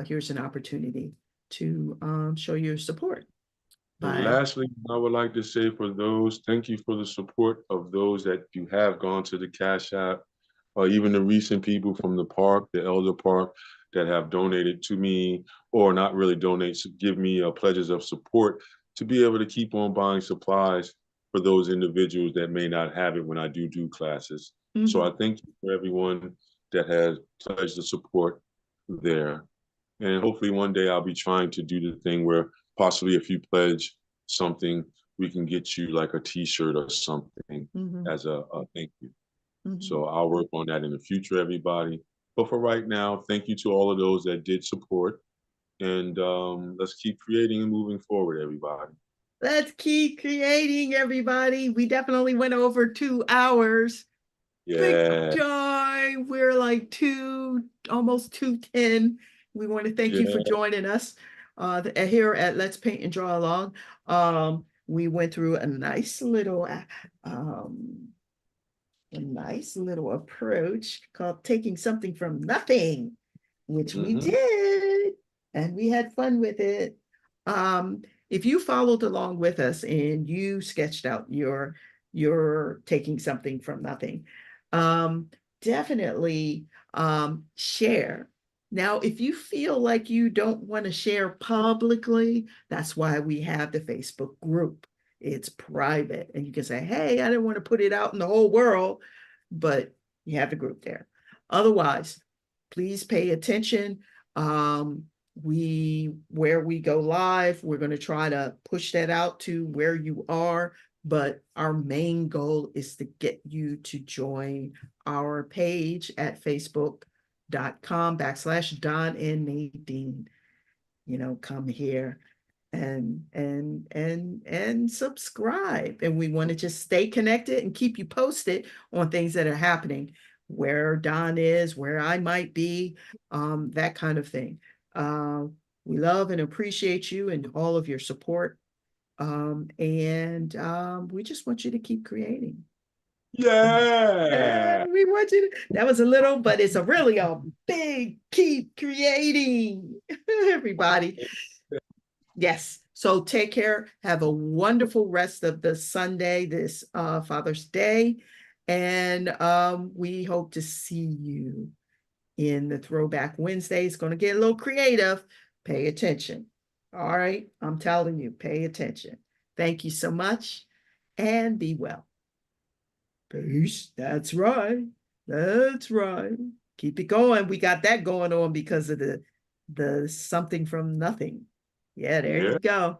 here's an opportunity to show your support And by lastly, I would like to say for those, thank you for the support of those that you have gone to the Cash App, or even the recent people from the park, the Elder Park, that have donated to me, or not really donate, give me pledges of support to be able to keep on buying supplies for those individuals that may not have it when I do classes. So I thank you for everyone that has pledged the support there. And hopefully one day I'll be trying to do the thing where possibly if you pledge something, we can get you like a t-shirt or something as a thank you. So I'll work on that in the future, everybody. But for right now, thank you to all of those that did support. And let's keep creating and moving forward, everybody. Let's keep creating, everybody. We definitely went over 2 hours. Big Yeah. time. We're like almost 2:10. We want to thank you for Yeah. joining us here at Let's Paint and Draw Along. We went through a nice little approach called taking something from nothing, which we did, and we had fun with it. If you followed along with us and you sketched out your taking something from nothing, definitely share. Now, if you feel like you don't want to share publicly, that's why we have the Facebook group. It's private, and you can say, hey, I didn't want to put it out in the whole world, but you have the group there. Otherwise, please pay attention. Where we go live, we're going to try to push that out to where you are, but our main goal is to get you to join our page at facebook.com/Don and Nadine. Come here and subscribe. And we want to just stay connected and keep you posted on things that are happening, where Don is, where I might be, that kind of thing. We love and appreciate you and all of your support. We just want you to keep creating. Yeah. And we want you to, that was a little, but it's really a big keep creating, everybody. Yes. So take care. Have a wonderful rest of the Sunday, this Father's Day. And we hope to see you in the Throwback Wednesday. It's going to get a little creative. Pay attention. All right. I'm telling you, pay attention. Thank you so much and be well. Peace. That's right. That's right. Keep it going. We got that going on because of the something from nothing. Yeah, there Yeah. you go.